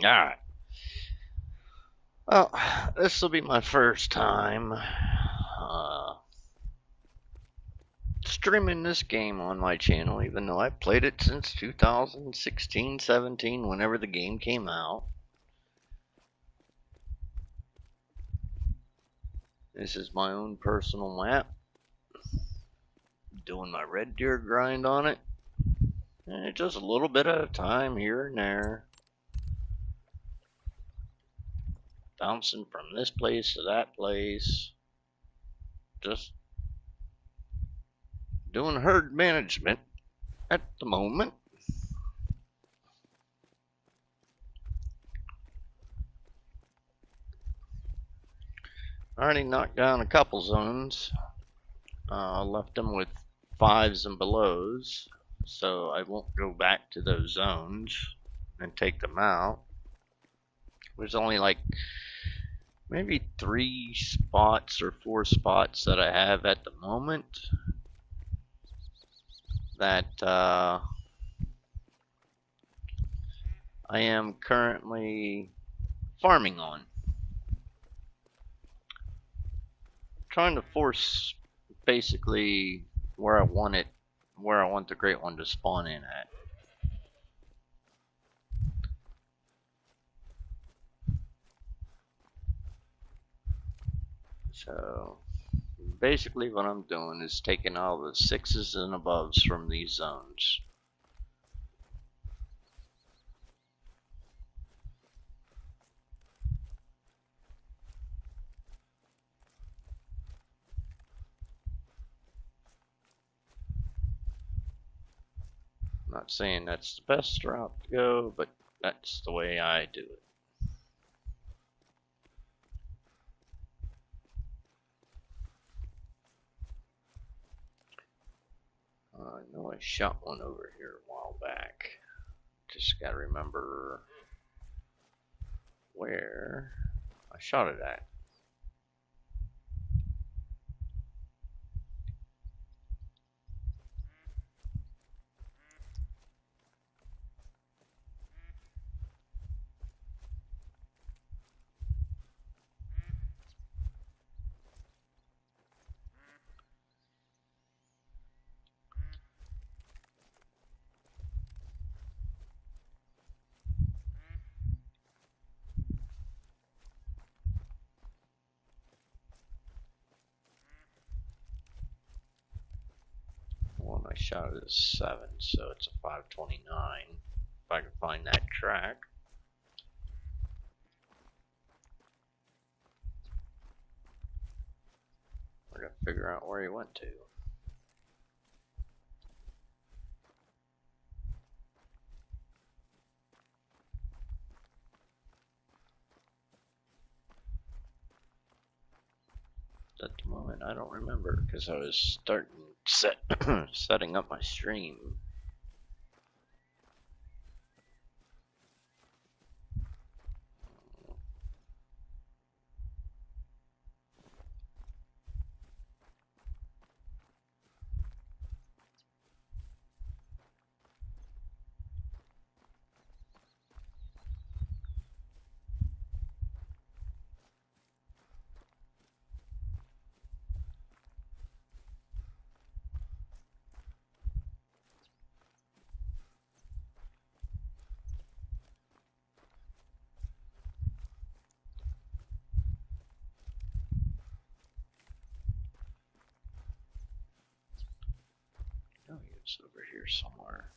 Alright. Well, this will be my first time streaming this game on my channel, even though I've played it since 2016, 17, whenever the game came out. This is my own personal map. Doing my red deer grind on it. And just a little bit at a time here and there. Bouncing from this place to that place. Just doing herd management at the moment. I already knocked down a couple zones. Left them with 5s and belows, so I won't go back to those zones and take them out. There's only like maybe 3 spots or 4 spots that I have at the moment that I am currently farming on. Trying to force basically where I want the great one to spawn in at. So basically what I'm doing is taking all the 6s and aboves from these zones. I'm not saying that's the best route to go, but that's the way I do it. I know I shot one over here a while back. Just gotta remember where I shot it at. The one I shot is 7, so it's a 529. If I can find that track. I gotta figure out where he went to. At the moment, I don't remember because I was setting up my stream. Oh, it's over here somewhere.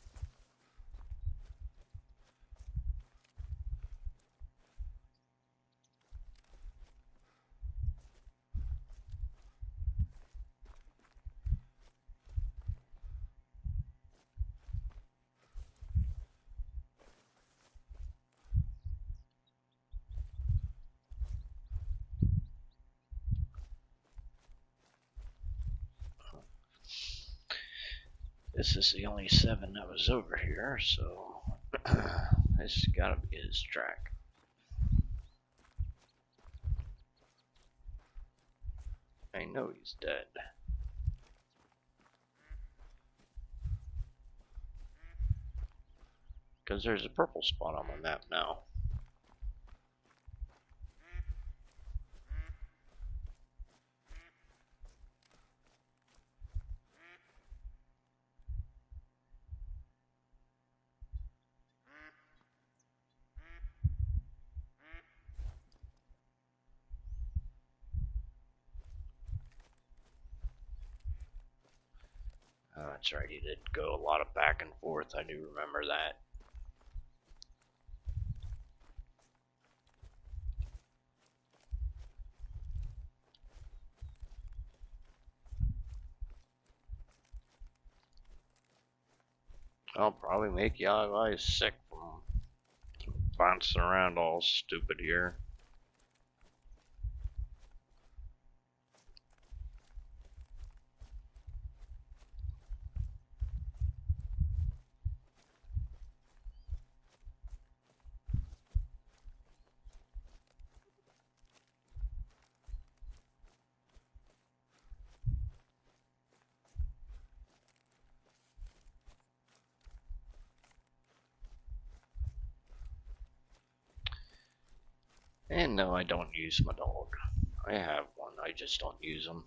This is the only 7 that was over here, so this has gotta be his track. I know he's dead. Because there's a purple spot on my map now. That's right, he did go a lot of back and forth. I do remember that. I'll probably make y'all guys sick from bouncing around all stupid here. And no, I don't use my dog. I have one, I just don't use him.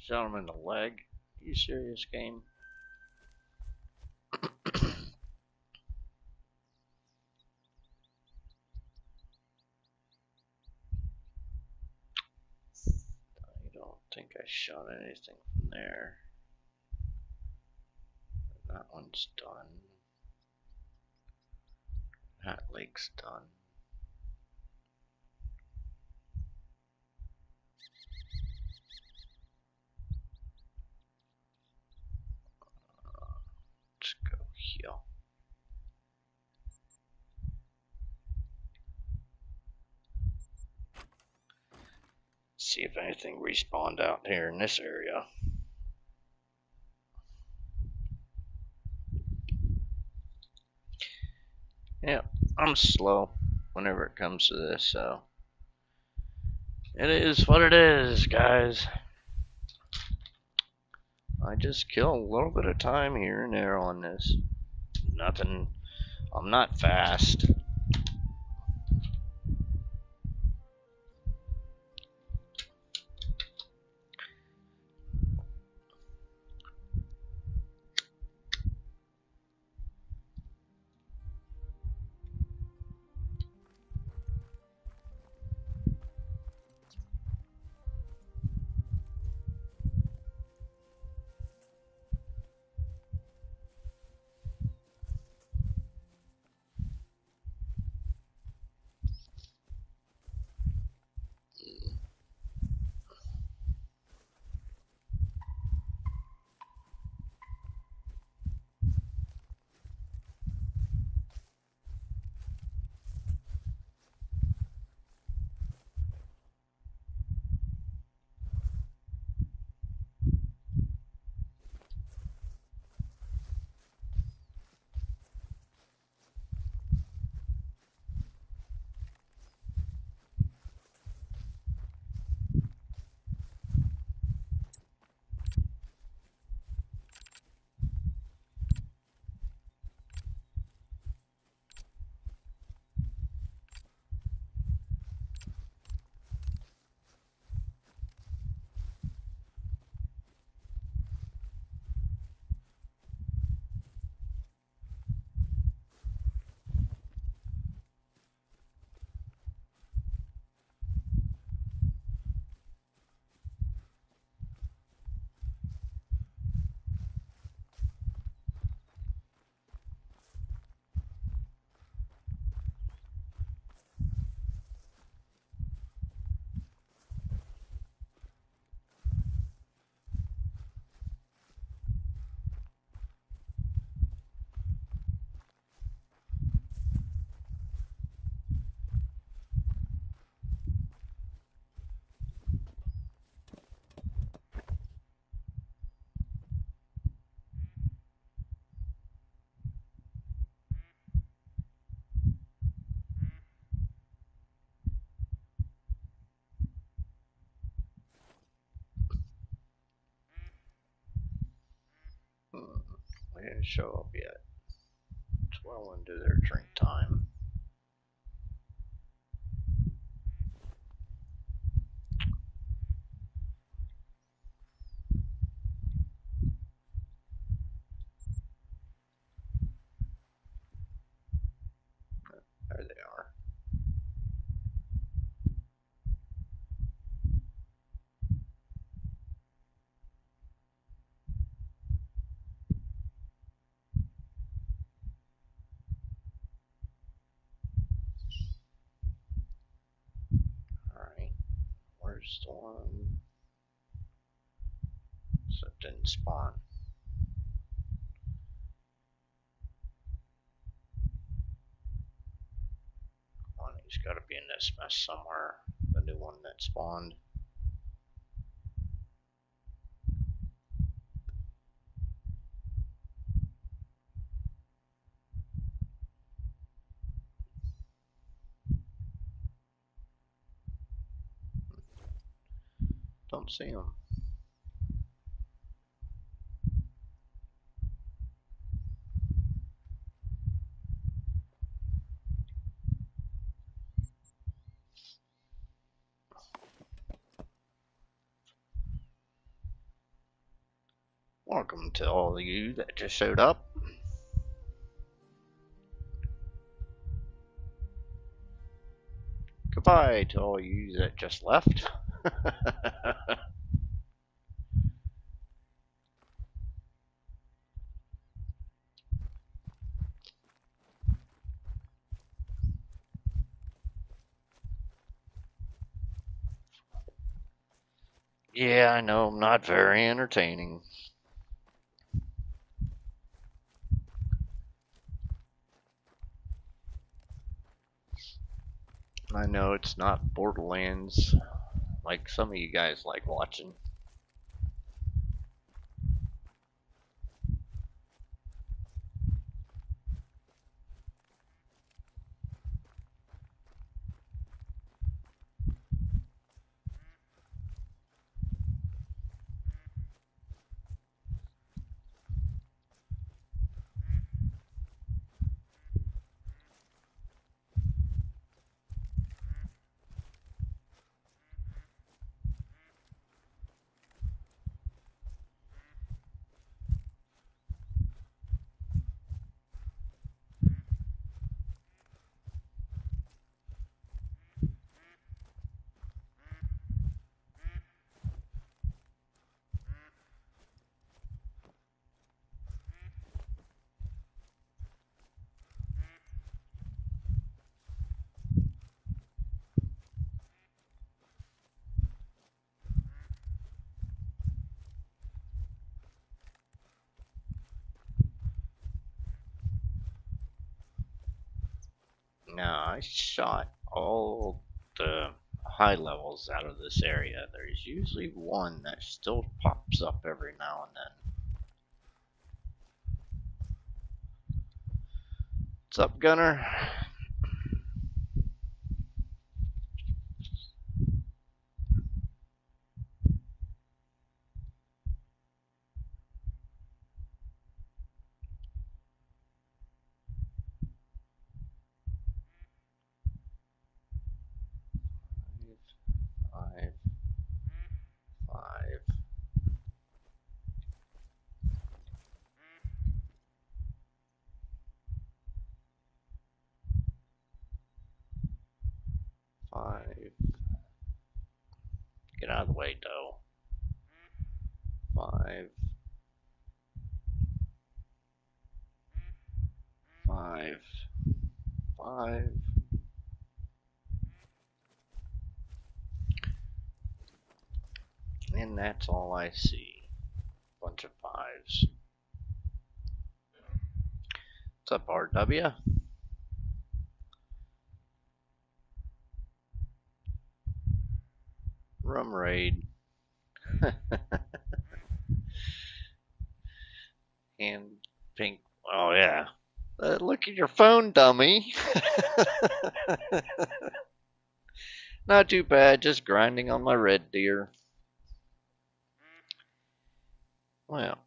Shot him in the leg. Are you serious, game? I don't think I shot anything from there. That one's done. That lake's done. Let's go here. See if anything respawned out here in this area. Yeah, I'm slow whenever it comes to this, so it is what it is, guys. I just kill a little bit of time here and there on this. Nothing. I'm not fast. They didn't show up yet. It's well into their drink time. There they are. Alright. Where's the one? So it didn't spawn. One, he's got to be in this mess somewhere. The new one that spawned. Don't see him. Welcome to all of you that just showed up. Goodbye to all of you that just left. Yeah, I know I'm not very entertaining. I know it's not Borderlands like some of you guys like watching. No, I shot all the high levels out of this area. There's usually one that still pops up every now and then. What's up, Gunner? 5, 5. 5. Get out of the way, Doe. 5. 5. 5. And that's all I see. Bunch of 5s. What's up, RW? Rum raid. And pink. Oh, yeah. Look at your phone, dummy. Not too bad, just grinding on my red deer. Well,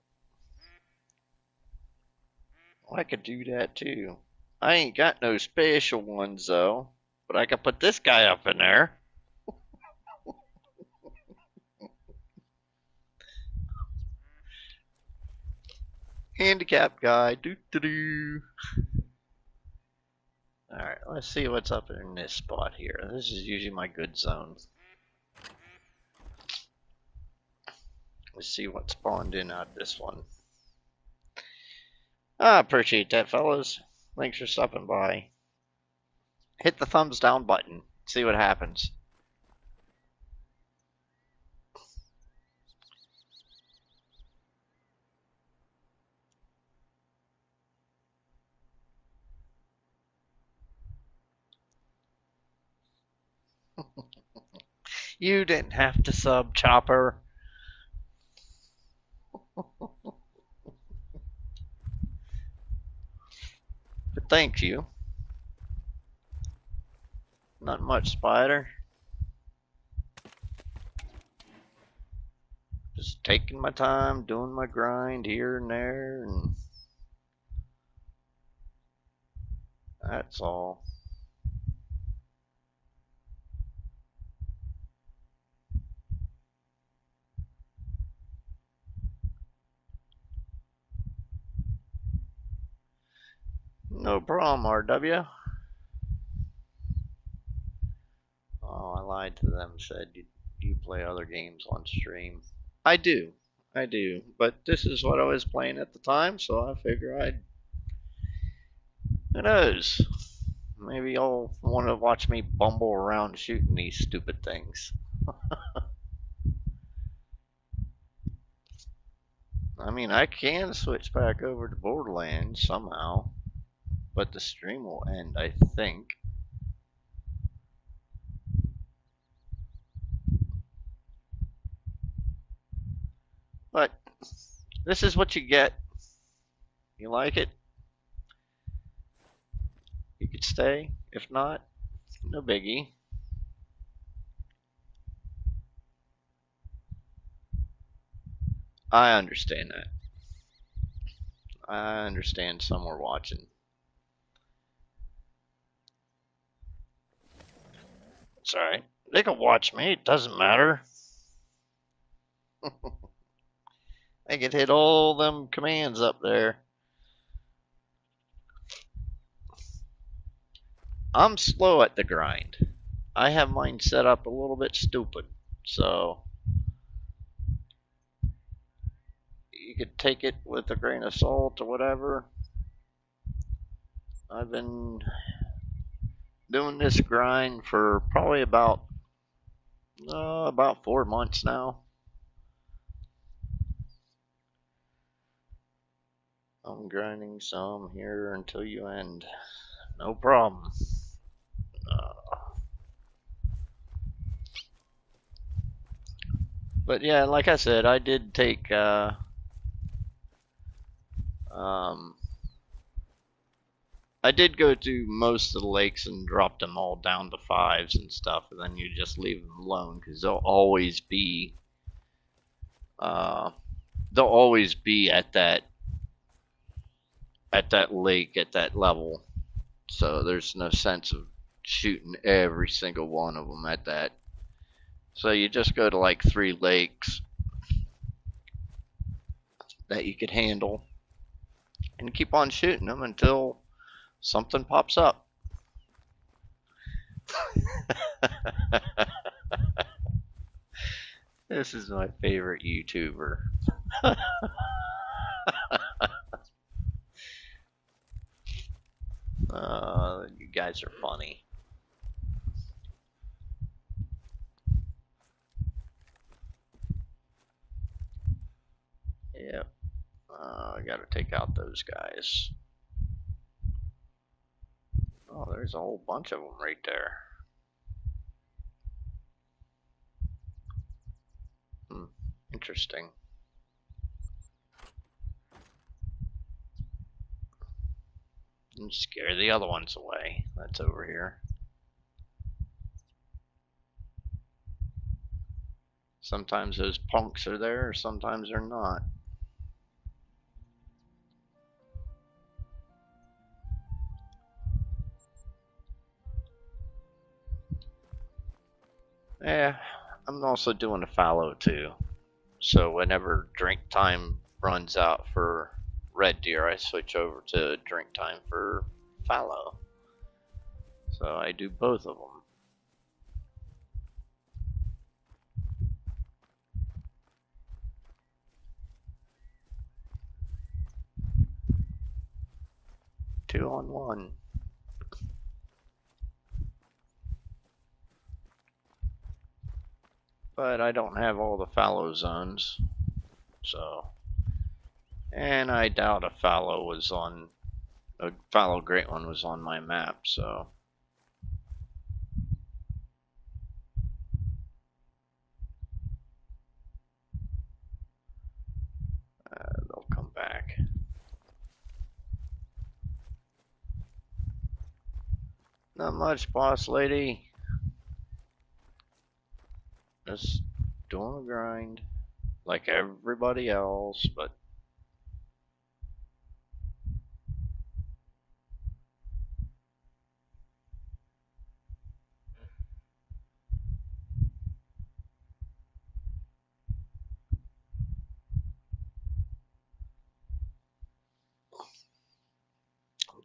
I could do that too. I ain't got no special ones though, but I could put this guy up in there. Handicap guy. Doo doo doo. Alright, let's see what's up in this spot here. This is usually my good zone. Let's see what spawned in out of this one. I appreciate that, fellas. Thanks for stopping by. Hit the thumbs down button. See what happens. You didn't have to sub, Chopper. But thank you. Not much, Spider. Just taking my time, doing my grind here and there, and that's all. No problem, RW. Oh, I lied to them, said you play other games on stream. I do. I do. But this is what I was playing at the time, so I figure I'd. Who knows? Maybe you'll want to watch me bumble around shooting these stupid things. I mean, I can switch back over to Borderlands somehow, but the stream will end, I think. But this is what you get. You like it? You could stay. If not, no biggie. I understand that. I understand some were watching. It's alright. They can watch me, it doesn't matter. I can hit all them commands up there. I'm slow at the grind. I have mine set up a little bit stupid, so you could take it with a grain of salt or whatever. I've been doing this grind for probably about 4 months now. I'm grinding some here until you end. No problem. But yeah, like I said, I did take I did go to most of the lakes and drop them all down to fives and stuff, and then you just leave them alone because uh, they'll always be at that lake at that level. So there's no sense of shooting every single one of them at that. So you just go to like 3 lakes that you could handle and keep on shooting them until something pops up. This is my favorite YouTuber. You guys are funny. Yep. I gotta take out those guys. Oh, there's a whole bunch of them right there. Interesting. And scare the other ones away. That's over here. Sometimes those punks are there, sometimes they're not. Yeah, I'm also doing a fallow too. So whenever drink time runs out for red deer, I switch over to drink time for fallow. So I do both of them. 2 on 1. But I don't have all the fallow zones. So, and I doubt a fallow great one was on my map. So they'll come back. Not much, boss lady. Just doing a grind like everybody else, but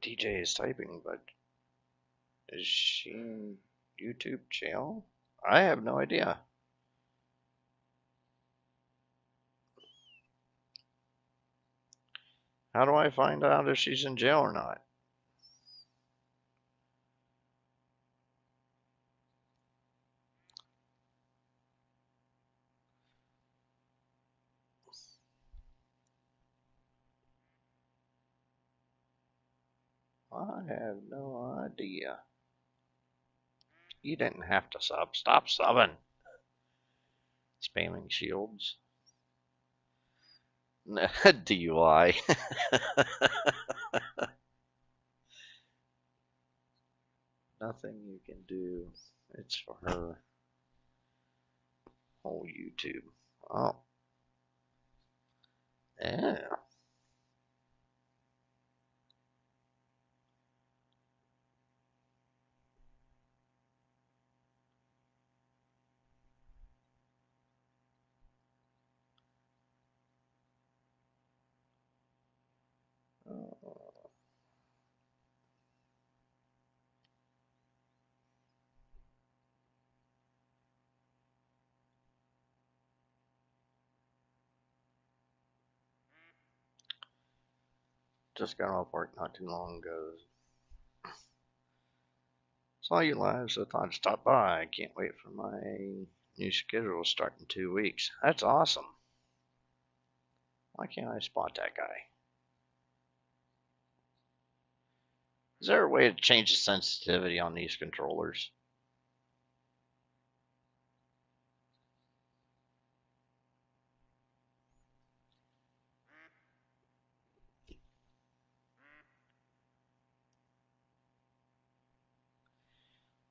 DJ is typing, but is she in YouTube jail? I have no idea. How do I find out if she's in jail or not? I have no idea. You didn't have to sub. Stop subbing. Spamming shields. DUI. Nothing you can do. It's for her whole YouTube. Oh, yeah. Just got off work not too long ago. Saw you live, so thought I'd stop by. I can't wait for my new schedule to start in 2 weeks. That's awesome. Why can't I spot that guy? Is there a way to change the sensitivity on these controllers?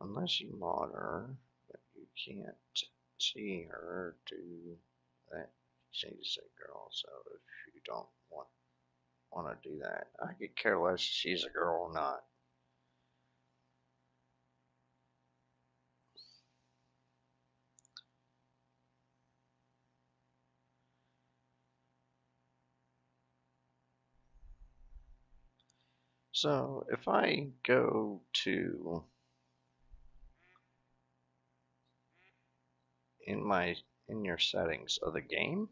Unless you mod her, but you can't see her do that. She's a girl, so if you don't want to do that, I could care less if she's a girl or not. So if I go to in your settings of the game,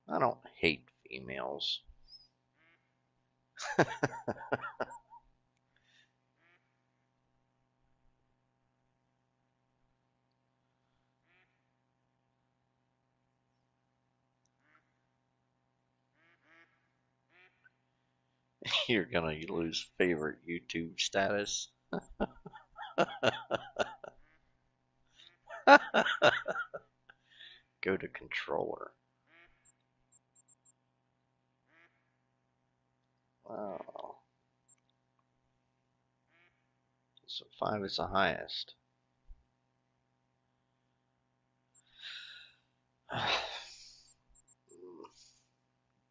I don't hate females. You're gonna lose favorite YouTube status. Go to controller. Wow. So 5 is the highest.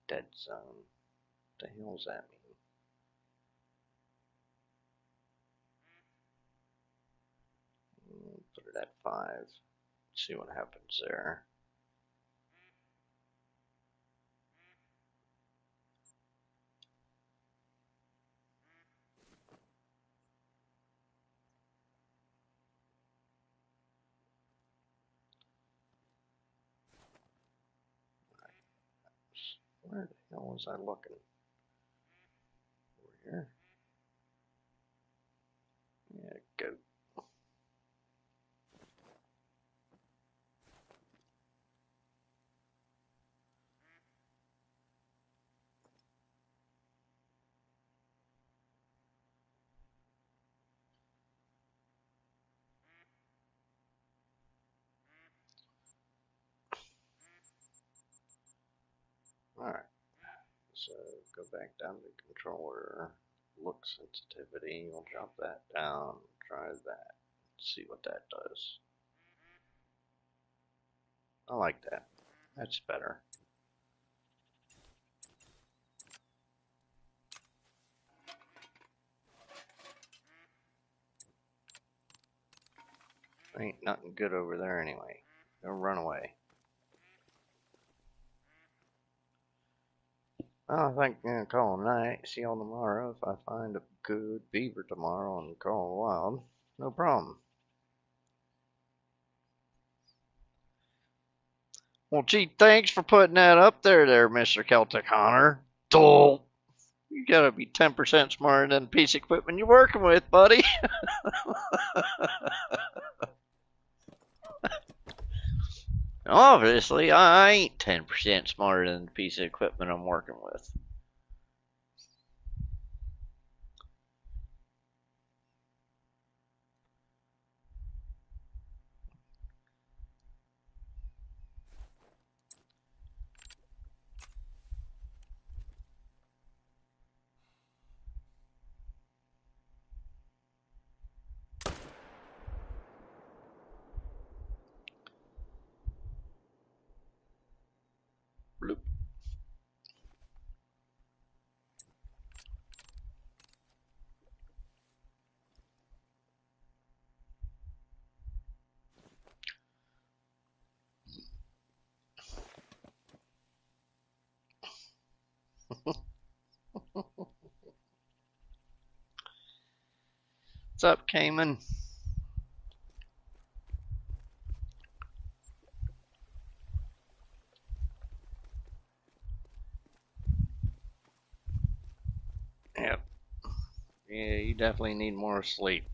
Dead zone. What the hell does that mean? it at 5. See what happens there. Where the hell was I looking? Over here? Yeah, go. Alright, so go back down to controller, look sensitivity, we'll drop that down, try that, see what that does. I like that. That's better. Ain't nothing good over there anyway. Don't run away. I think I'm gonna call it night. See y'all tomorrow. If I find a good beaver tomorrow and call wild, no problem. Well, gee, thanks for putting that up there, Mr. Celtic Hunter. Dull. You gotta be 10% smarter than the piece of equipment you're working with, buddy. Obviously, I ain't 10% smarter than the piece of equipment I'm working with. Bloop. What's up, Cayman? Yep. Yeah, you definitely need more sleep.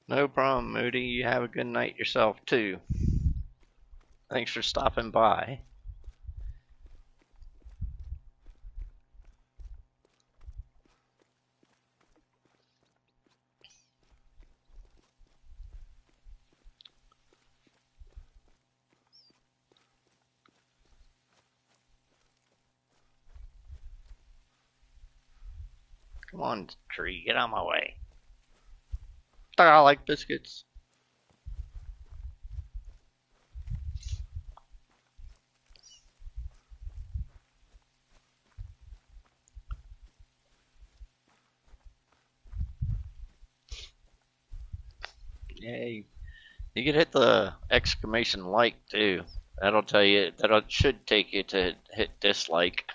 No problem, Moody. You have a good night yourself, too. Thanks for stopping by. Come on, tree, get out of my way. I like biscuits. Yay. You could hit the exclamation like too. That'll tell you, that should take you to hit dislike.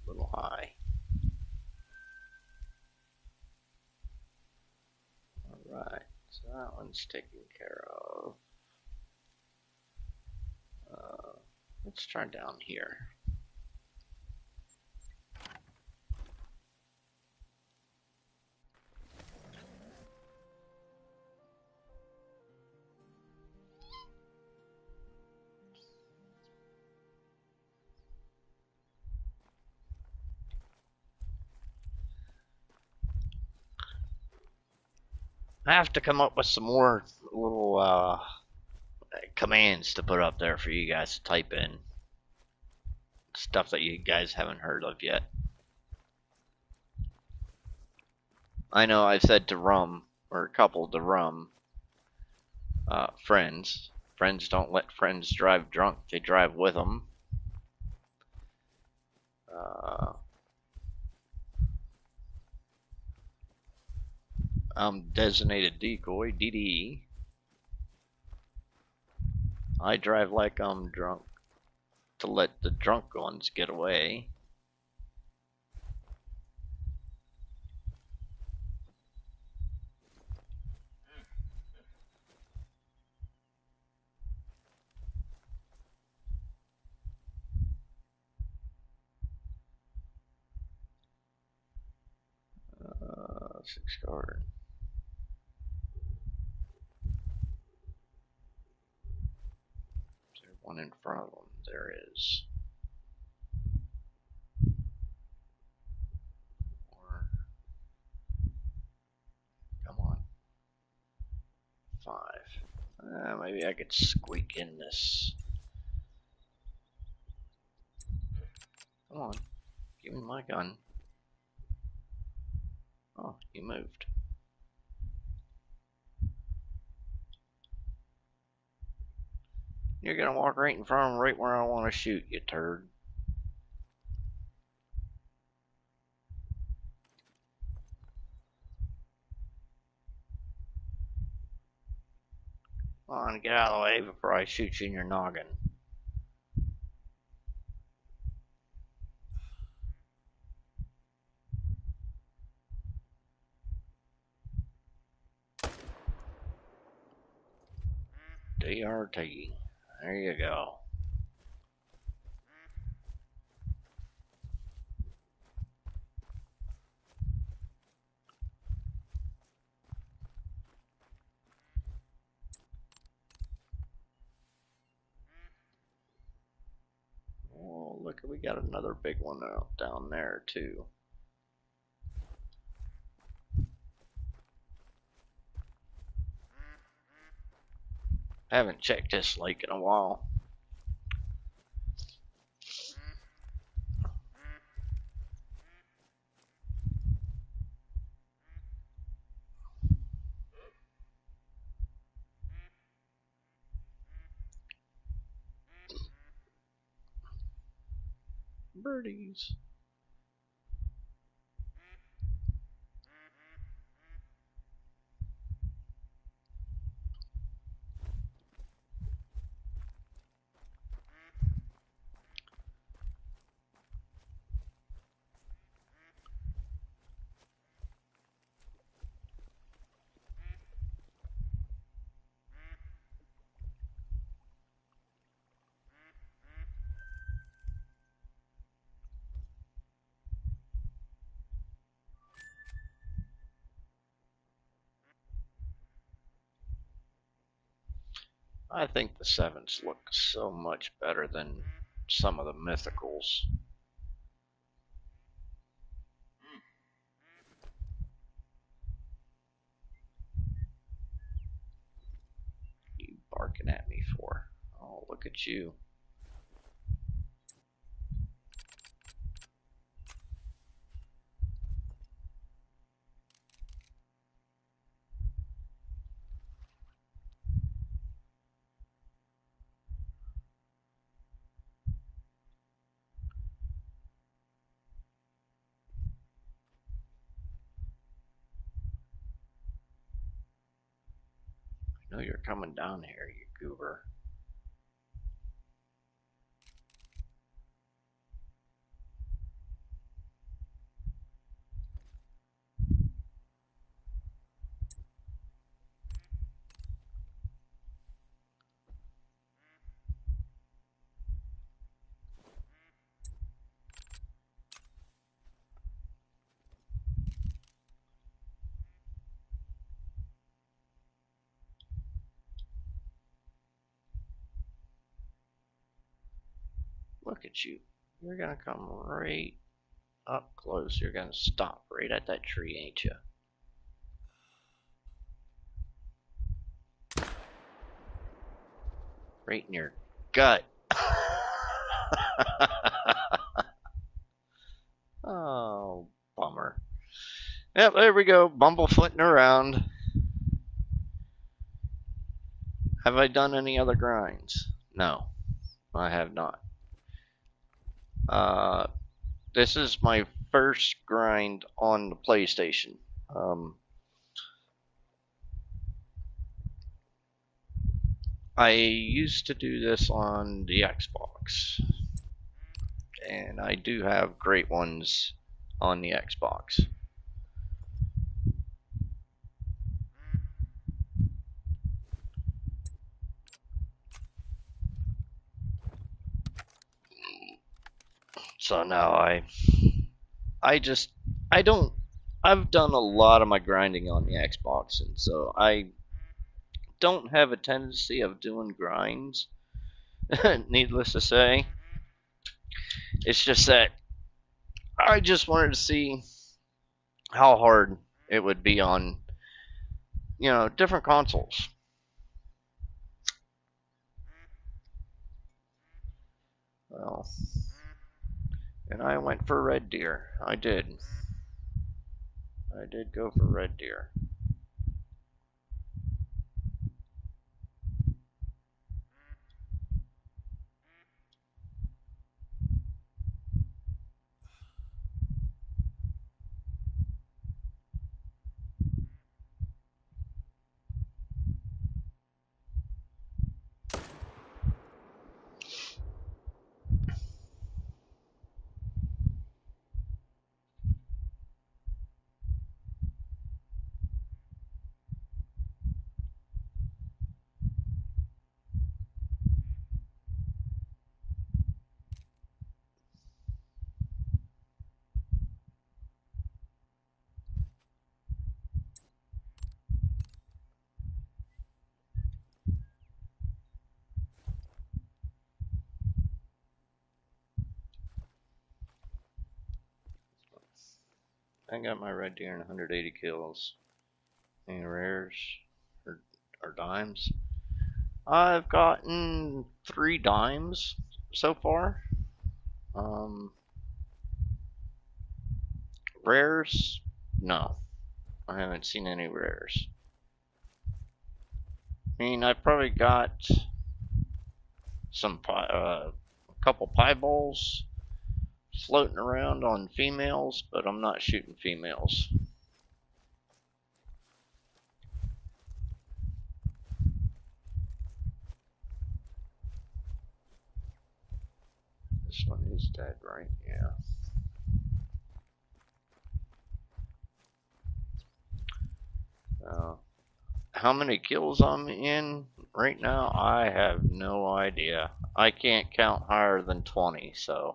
A little high. Alright, so that one's taken care of. Let's try down here. I have to come up with some more little commands to put up there for you guys to type in. Stuff that you guys haven't heard of yet. I know I've said to rum, or a couple to rum, friends. Friends don't let friends drive drunk, they drive with them. I'm designated decoy, DD. I drive like I'm drunk to let the drunk ones get away. Six card. Is there one in front of them? There is. Four. Come on. Five. Maybe I could squeak in this. Come on. Give me my gun. Oh, you moved. You're gonna walk right in front of them, right where I want to shoot, you turd. Come on, get out of the way before I shoot you in your noggin. DRT. There you go. Oh, look, we got another big one out down there, too. I haven't checked this lake in a while. Birdies. I think the sevens look so much better than some of the mythicals. You barking at me for? Oh, look at you. I know you're coming down here, you goober. Look at you. You're gonna come right up close. You're gonna stop right at that tree, ain't you? Right in your gut. Oh, bummer. Yep, there we go. Bumblefooting around. Have I done any other grinds? No, I have not. Uh, this is my first grind on the PlayStation. Um, I used to do this on the Xbox, and I do have great ones on the Xbox. So now I just, I don't, I've done a lot of my grinding on the Xbox, and so I don't have a tendency of doing grinds. Needless to say, it's just that I just wanted to see how hard it would be on, different consoles. Well, and I went for Red Deer. I did. I did go for Red Deer. I got my Red Deer and 180 kills. Any rares or, or dimes? I've gotten 3 dimes so far. Um, Rares? No, I haven't seen any rares. I mean, I probably got a couple pie balls floating around on females, but I'm not shooting females. This one is dead, right? Yeah. How many kills I'm in right now? I have no idea. I can't count higher than 20, so.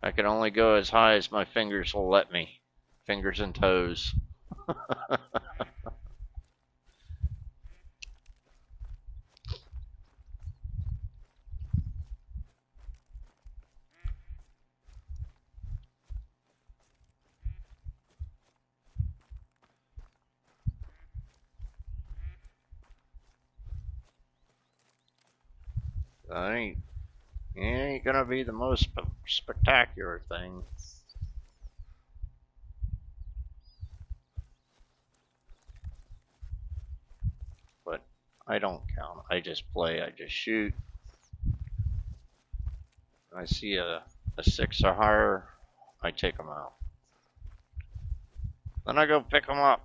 I can only go as high as my fingers will let me. Fingers and toes. That ain't gonna be the most spectacular thing. But I don't count. I just play, I just shoot. I see a 6 or higher, I take them out. Then I go pick them up.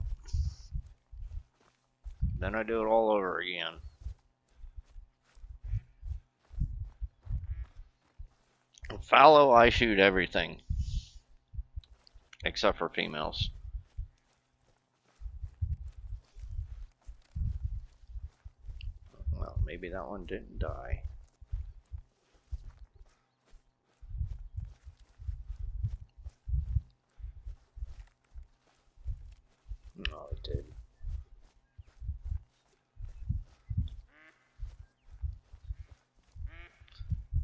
Then I do it all over again. Fallow, I shoot everything. Except for females. Well, maybe that one didn't die. No, it did.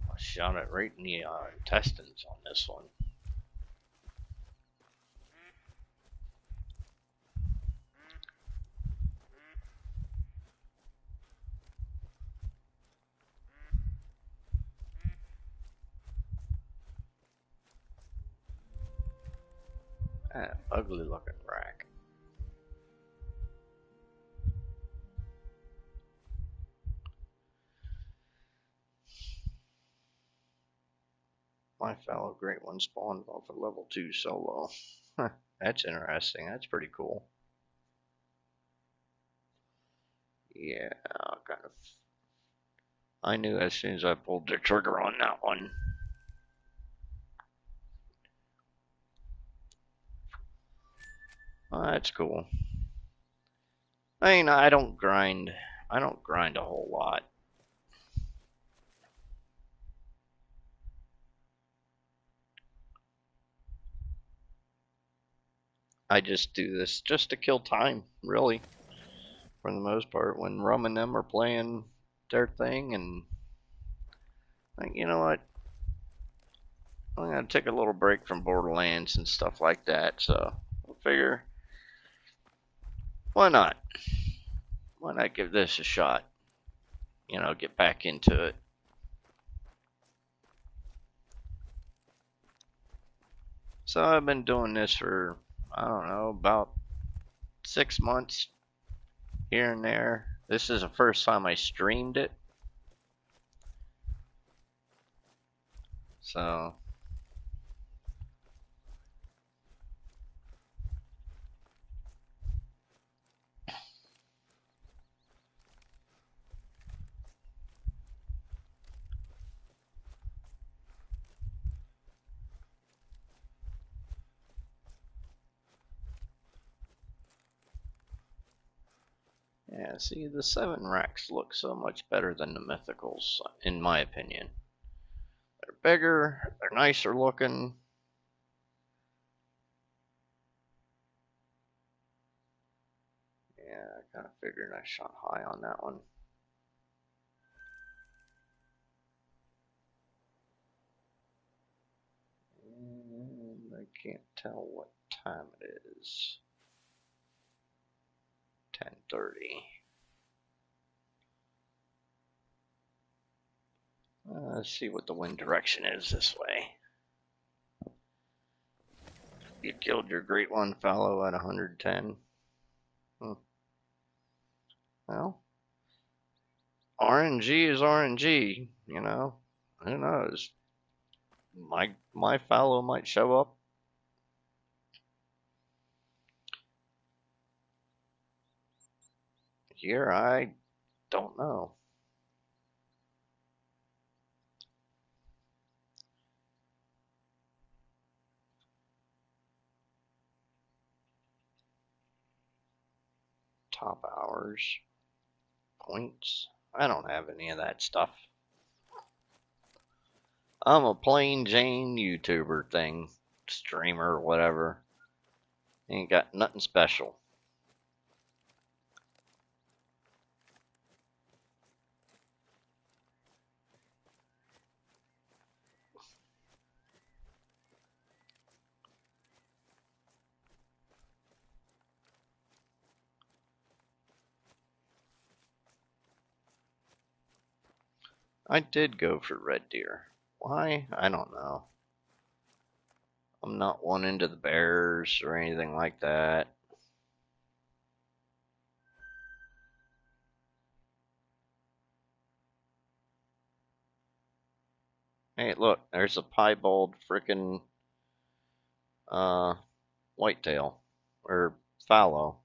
I shot it right in the intestines on this one. That ugly looking rack. My fellow great one spawned off a level 2 solo. That's interesting. That's pretty cool. Yeah, kind of. I knew as soon as I pulled the trigger on that one. Well, that's cool. I mean, I don't grind. I don't grind a whole lot. I just do this just to kill time, really, for the most part. When Rum and them are playing their thing, and like, you know what? I'm gonna take a little break from Borderlands and stuff like that. So I figure, why not? Why not give this a shot? Get back into it. So I've been doing this for, I don't know, about 6 months here and there. This is the first time I streamed it. So yeah, see, the 7 racks look so much better than the mythicals, in my opinion. They're bigger, they're nicer looking. Yeah, I kind of figured I shot high on that one. And I can't tell what time it is. 10:30. Let's see what the wind direction is this way. You killed your great one fellow at 110. Well, RNG is RNG, Who knows? My fallow might show up. Here, I don't know. Top hours, points. I don't have any of that stuff. I'm a plain Jane YouTuber thing, streamer, whatever. Ain't got nothing special. I did go for red deer. Why? I don't know. I'm not one into the bears or anything like that. Hey, look, there's a piebald frickin' uh, whitetail or fallow.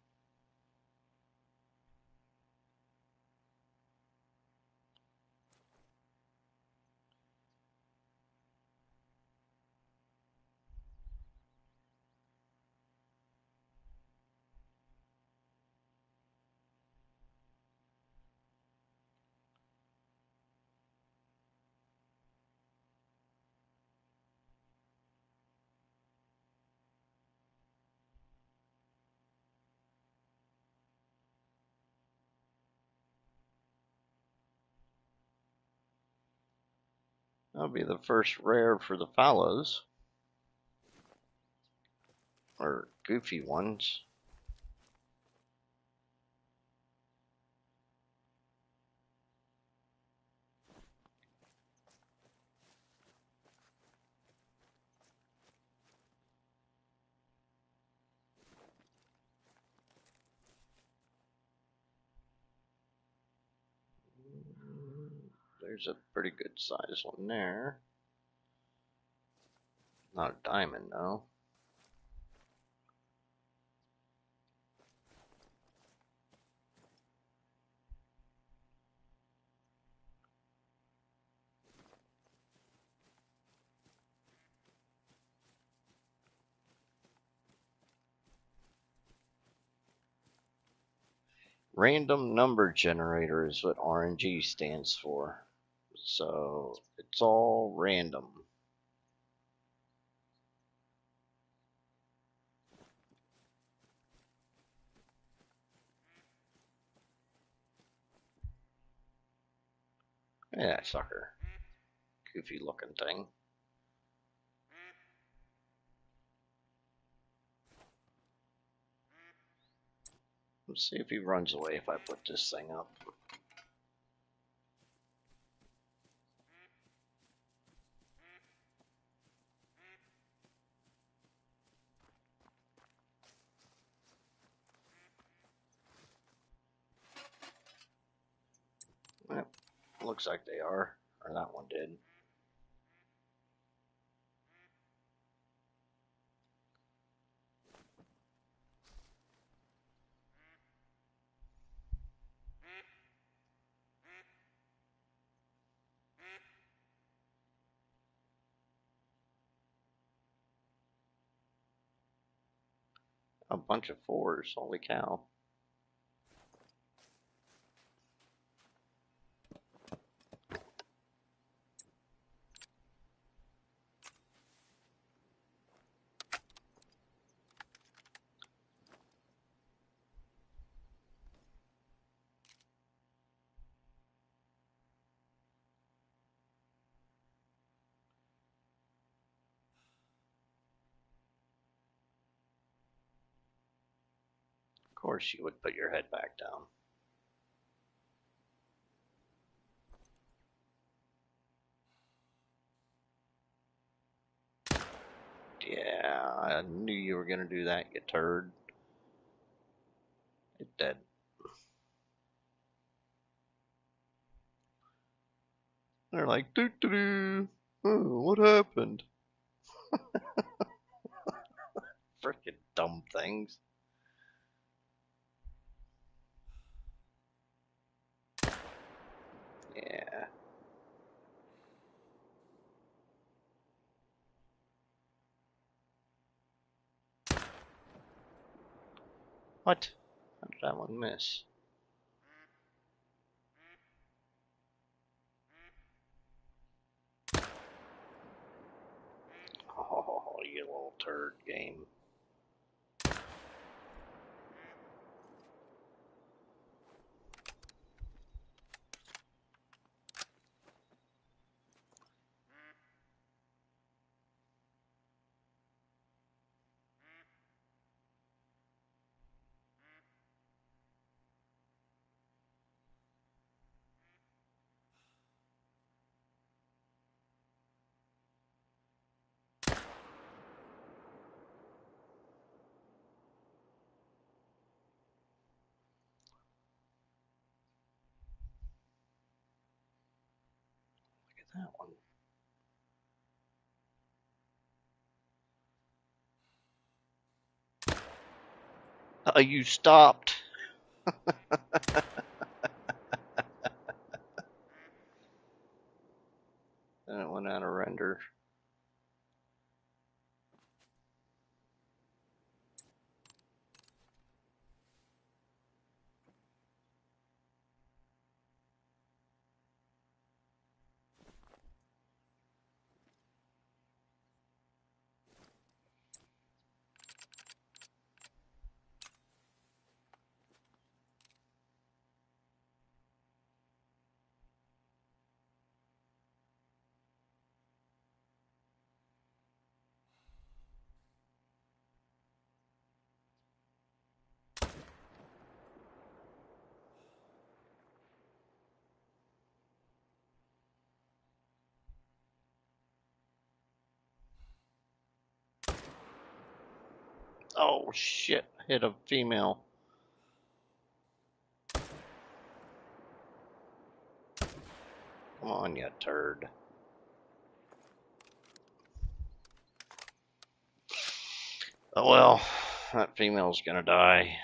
That'll be the first rare for the fallows or goofy ones. There's a pretty good size one there. Not a diamond, though. Random number generator is what RNG stands for. So it's all random. Yeah, sucker. Goofy looking thing. Let's see if he runs away if I put this thing up. Yep, looks like they are. Or that one did. A bunch of fours, holy cow. Of course you would put your head back down. Yeah, I knew you were gonna do that, you turd. It dead. They're like, doo doo doo. Oh, what happened? Freaking dumb things. Yeah. What? How did that one miss? Oh, you little turd game. Look at that one. You stopped. And it went out of render. Oh shit, hit a female. Come on, you turd. Oh well, that female's gonna die.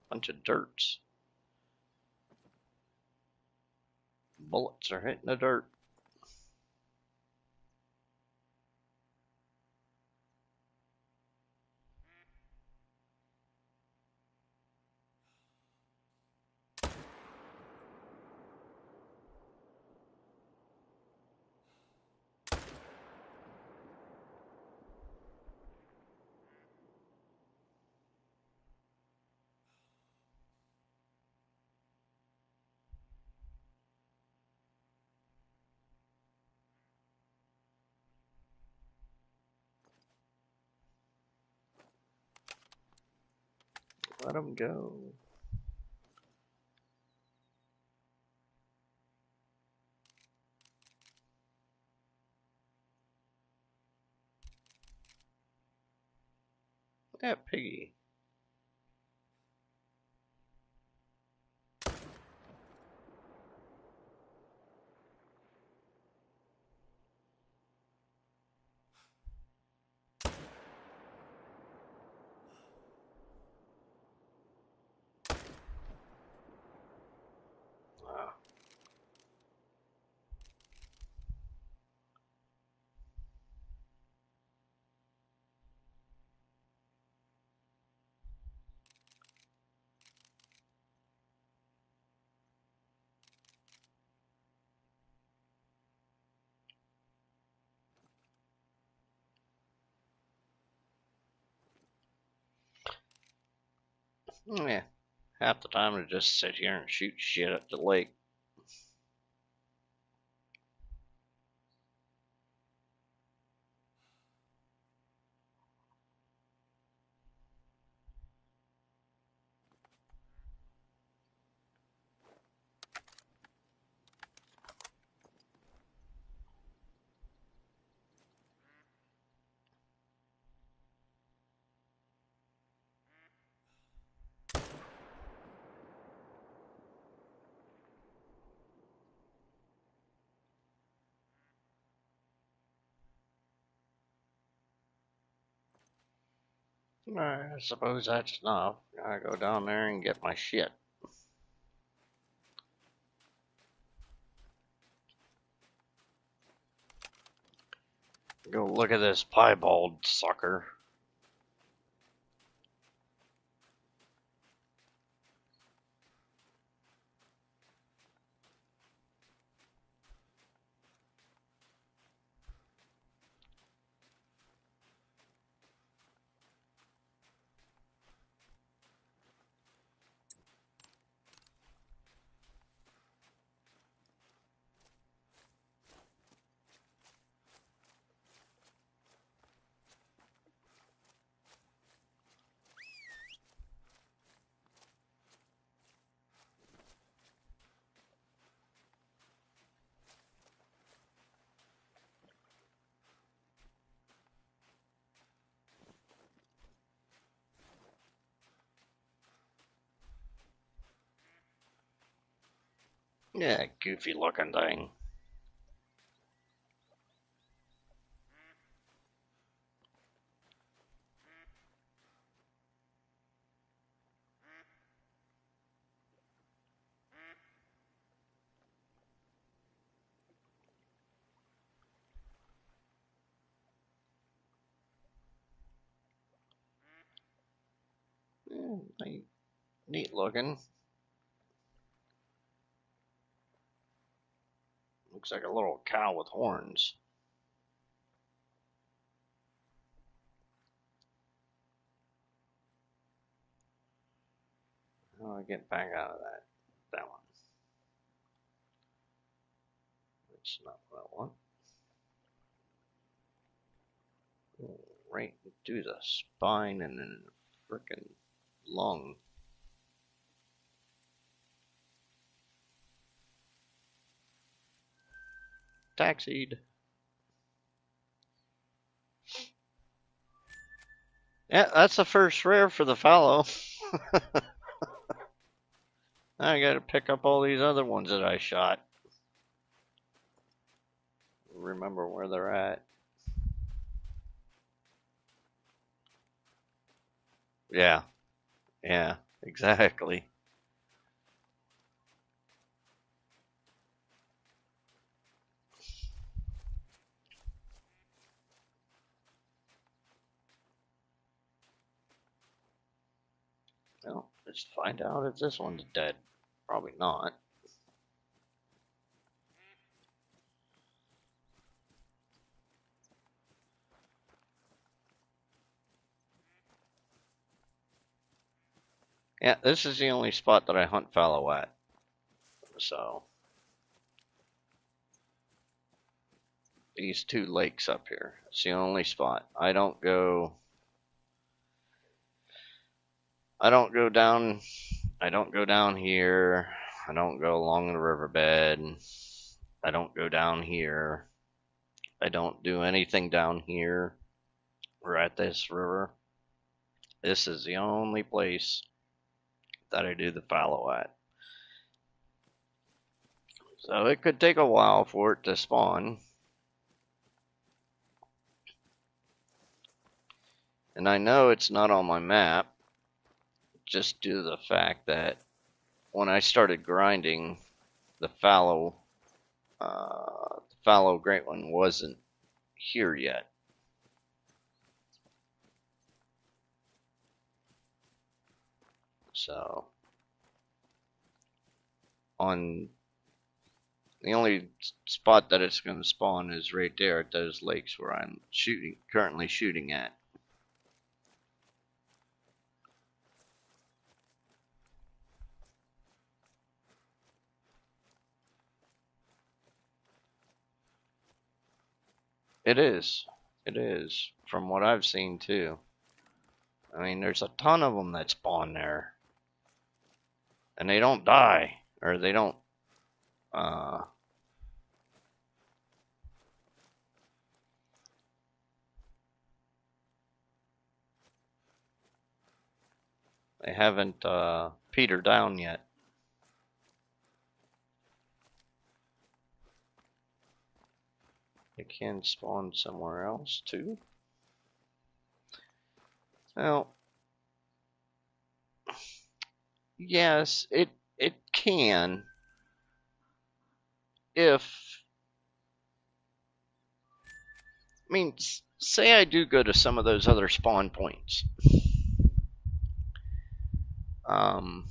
Bunch of dirts. Bullets are hitting the dirt. Let them go. That piggy. Wow. Yeah. Half the time to just sit here and shoot shit at the lake. I suppose that's enough. I go down there and get my shit. Go look at this piebald sucker. Yeah, goofy looking thing. Yeah, neat looking. Looks like a little cow with horns. How do I get back out of that? That one. That's not what I want. Right into the spine and then the frickin' lung. Taxied. Yeah, that's the first rare for the fallow. I gotta pick up all these other ones that I shot. Remember where they're at. Yeah, yeah, exactly. Well, let's find out if this one's dead. Probably not. Yeah, this is the only spot that I hunt fallow at. So, these two lakes up here. It's the only spot. I don't go down I don't go down here. I don't go along the riverbed. I don't go down here. I don't do anything down here or at this river. This is the only place that I do the fallow at. So it could take a while for it to spawn. And I know it's not on my map just due to the fact that when I started grinding, the fallow great one wasn't here yet. So on the only spot that it's going to spawn is right there at those lakes where I'm currently shooting at. It is. It is. From what I've seen too. I mean, there's a ton of them that spawn there. And they don't die. Or they don't, uh, they haven't, petered down yet. They can spawn somewhere else too. Well, yes, it can if I mean, say I do go to some of those other spawn points. Um,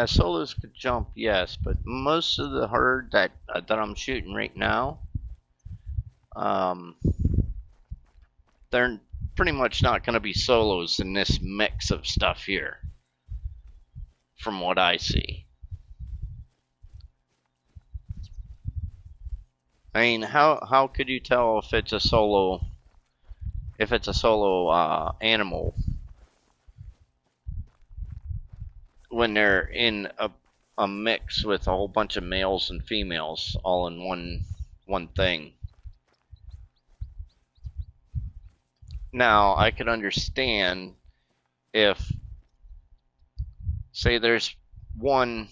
solos could jump, yes, but most of the herd that I'm shooting right now, um, they're pretty much not going to be solos in this mix of stuff here, from what I see. I mean, how could you tell if it's a solo animal when they're in a mix with a whole bunch of males and females all in one thing? Now I could understand if, say, one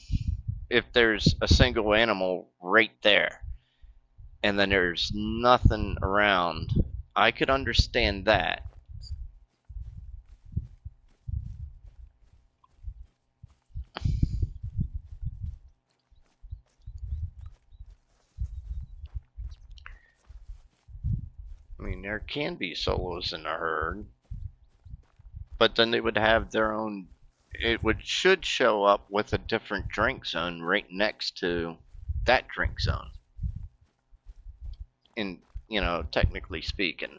if there's a single animal right there and then there's nothing around. I could understand that. I mean, there can be solos in a herd, but then they would have their own. It should show up with a different drink zone right next to that drink zone. In technically speaking.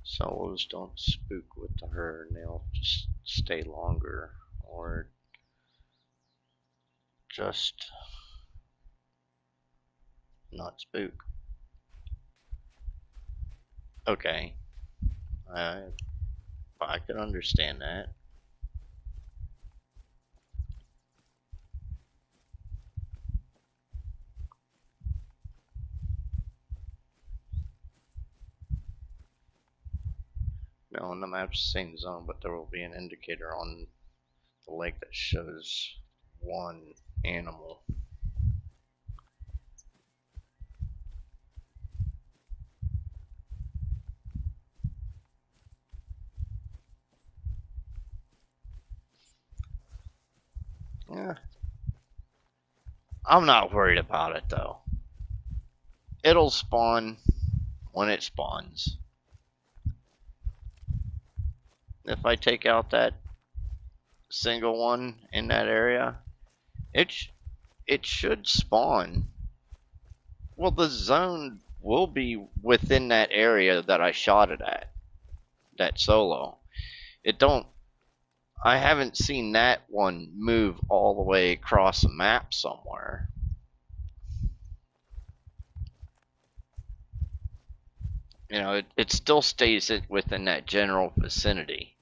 Solos don't spook with the herd, and they'll just stay longer or just not spook. Okay, I could understand that. No, on the map's the same zone, but there will be an indicator on the lake that shows one animal. Yeah, I'm not worried about it though. It'll spawn when it spawns. If I take out that single one in that area, it should spawn. Well, the zone will be within that area that I shot it at. That solo. It don't. I haven't seen that one move all the way across the map somewhere. You know, it still stays within that general vicinity.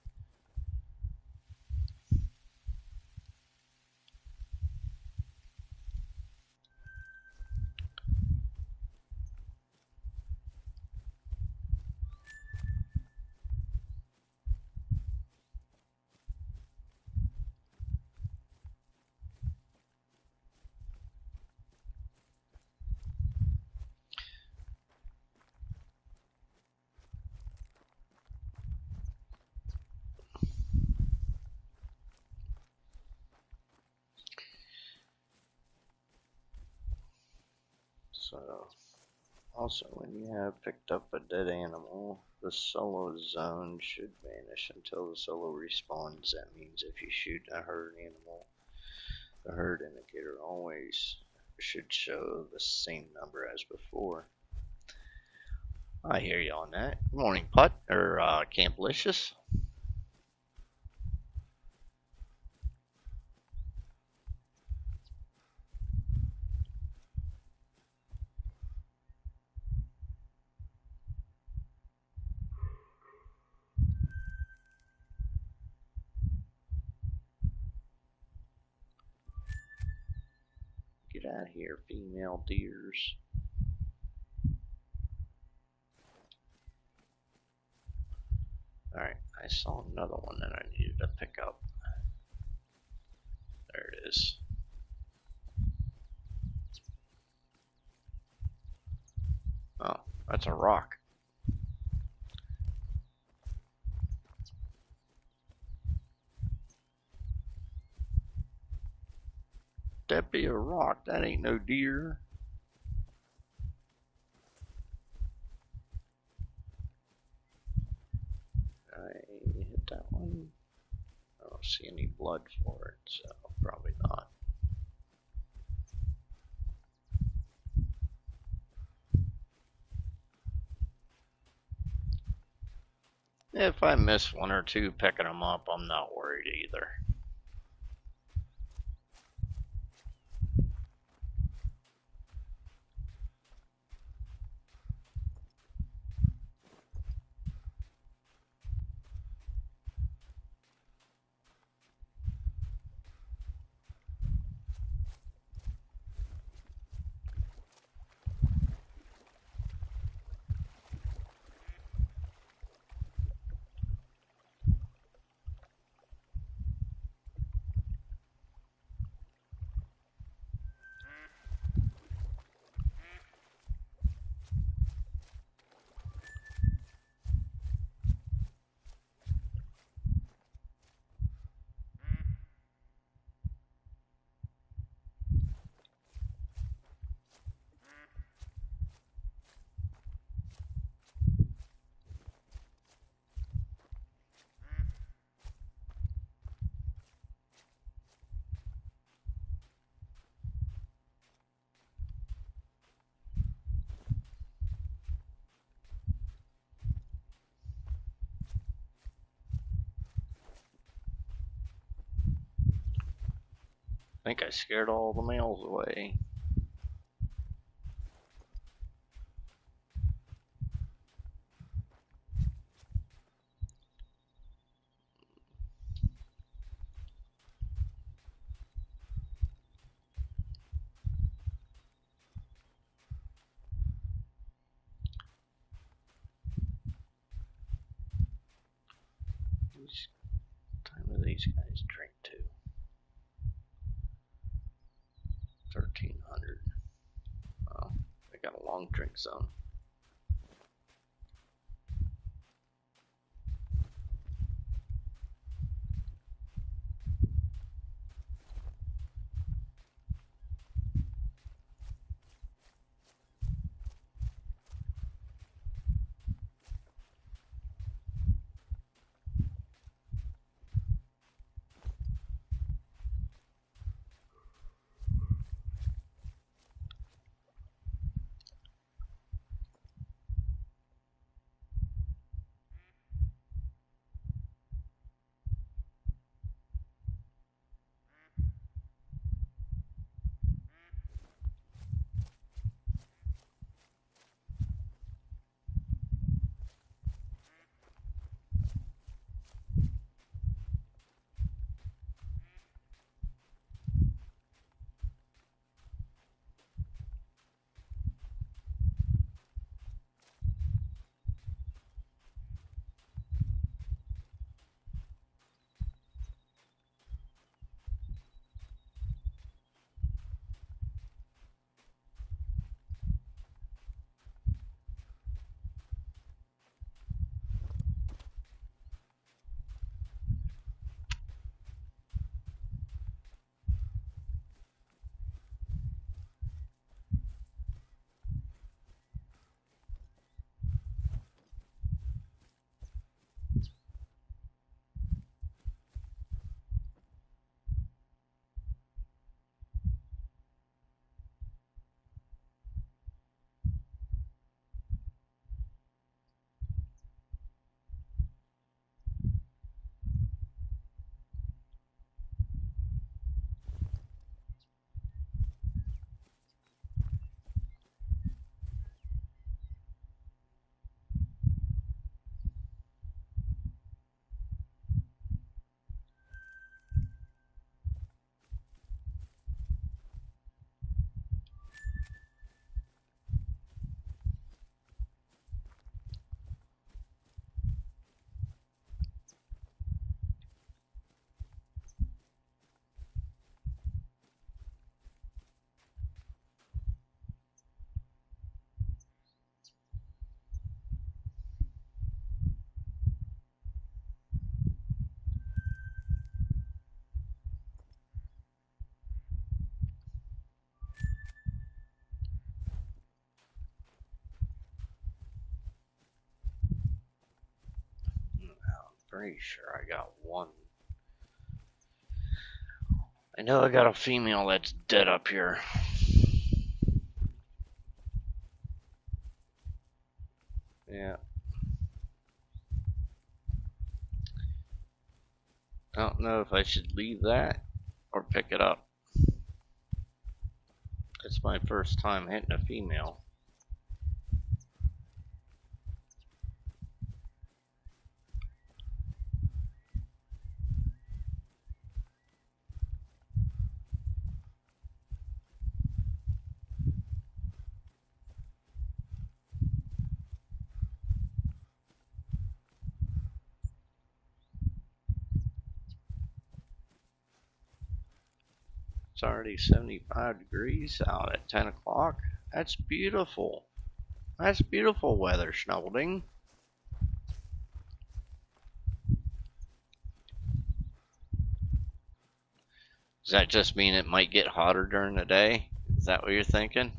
So, also, when you have picked up a dead animal, the solo zone should vanish until the solo respawns. That means if you shoot a herd animal, the herd indicator always should show the same number as before. I hear you on that. Good morning, Putt, or Camplicious. Get out of here, female deers. Alright, I saw another one that I needed to pick up. There it is. Oh, that's a rock. That be a rock. That ain't no deer. I hit that one. I don't see any blood for it, so probably not. If I miss one or two picking them up, I'm not worried either. I think I scared all the males away. What time do these guys drink to? 1300. Oh, they got a long drink zone. Pretty sure I got one. I know I got a female that's dead up here. Yeah. I don't know if I should leave that or pick it up. It's my first time hitting a female. It's already 75 degrees out at 10 o'clock. That's beautiful. That's beautiful weather, Schnobbling. Does that just mean it might get hotter during the day? Is that what you're thinking?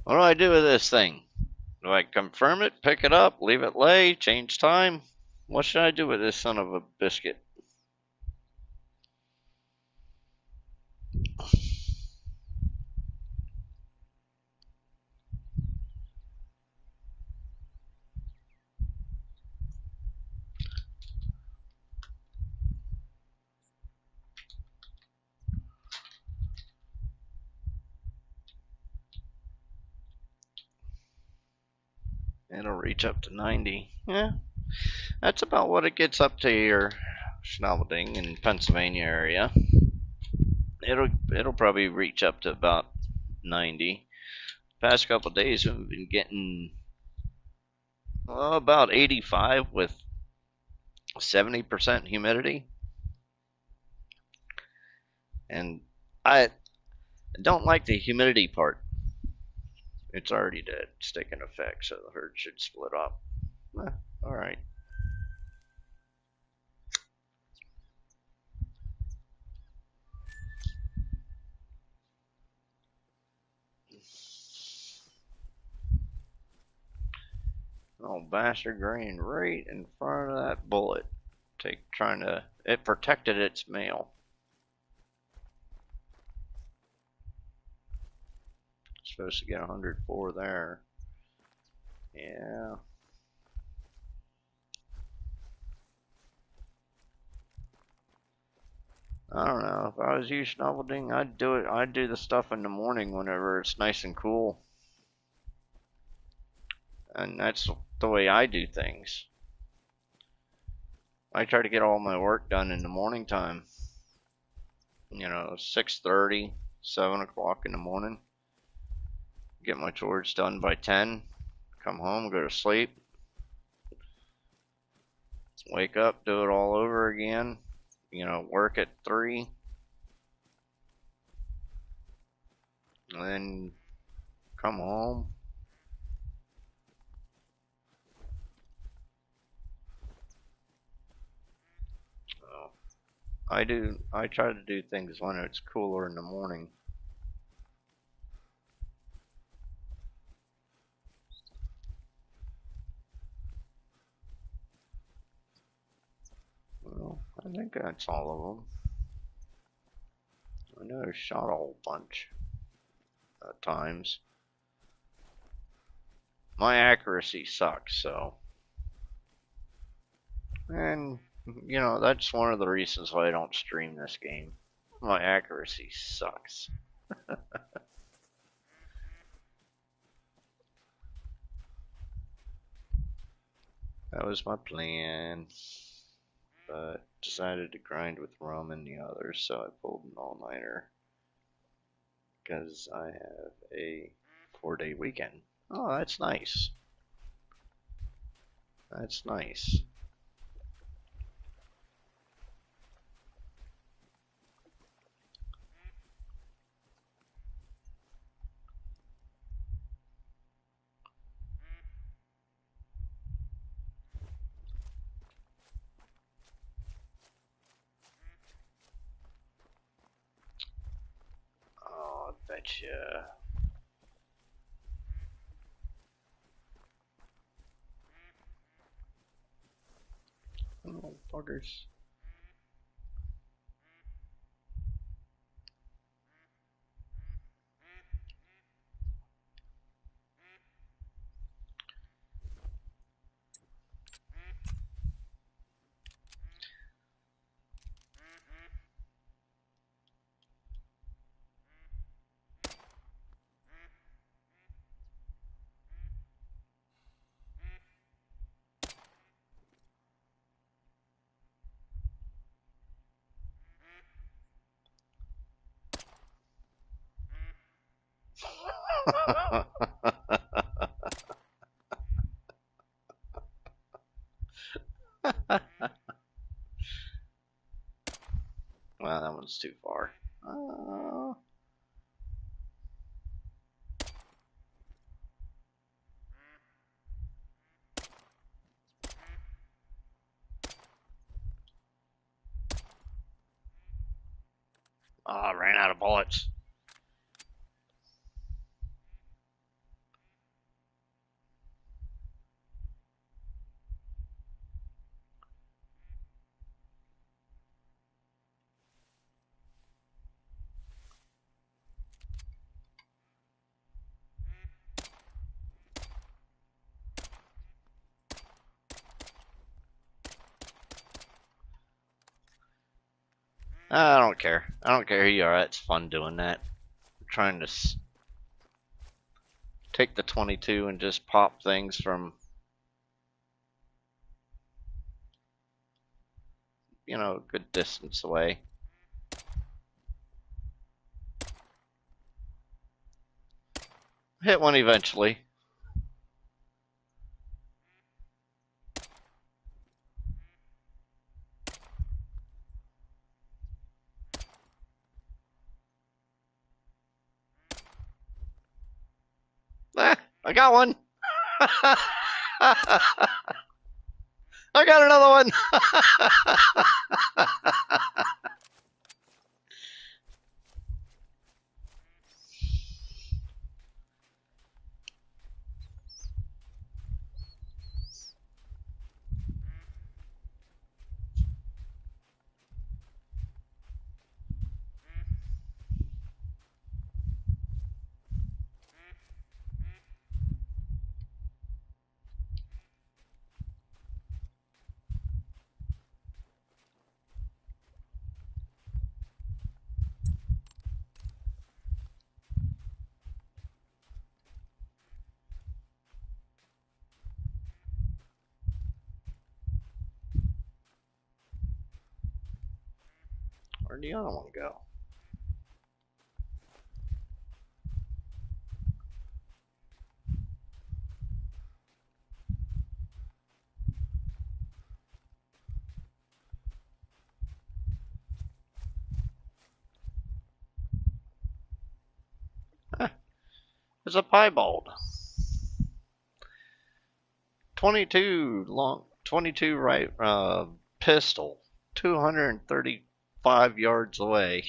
What do I do with this thing? Do I confirm it, pick it up, leave it lay, change time? What should I do with this son of a biscuit? It'll reach up to 90. Yeah, that's about what it gets up to here, Schnaubending in Pennsylvania area. It'll probably reach up to about 90. Past couple of days we've been getting about 85 with 70% humidity, and I don't like the humidity part. It's already dead. It's taking effect, so the herd should split up. All right. Oh, bastard green right in front of that bullet. It protected its male. Supposed to get 104 there. Yeah. I don't know. If I was you, Schnaubending, I'd do it. I'd do the stuff in the morning whenever it's nice and cool. And that's the way I do things. I try to get all my work done in the morning time. 6:30, 7 o'clock in the morning. Get my chores done by 10. Come home, go to sleep. Wake up, do it all over again. Work at 3. And then come home. I try to do things when it's cooler in the morning. Well, I think that's all of them. I know I shot a whole bunch at times. My accuracy sucks, so. And, that's one of the reasons why I don't stream this game. My accuracy sucks. That was my plan. But decided to grind with rum and the others, so I pulled an all-nighter. Because I have a 4-day weekend. Oh, that's nice. That's nice. Oh, I betcha. Oh, buggers. Well, that one's too far. I ran out of bullets. I don't care. I don't care who you are. It's fun doing that. I'm trying to take the 22 and just pop things from you know, a good distance away. Hit one eventually. Ah, I got one. I got another one. Where'd the other one go? It's a piebald. 22 long, 22 right pistol, 235 yards away.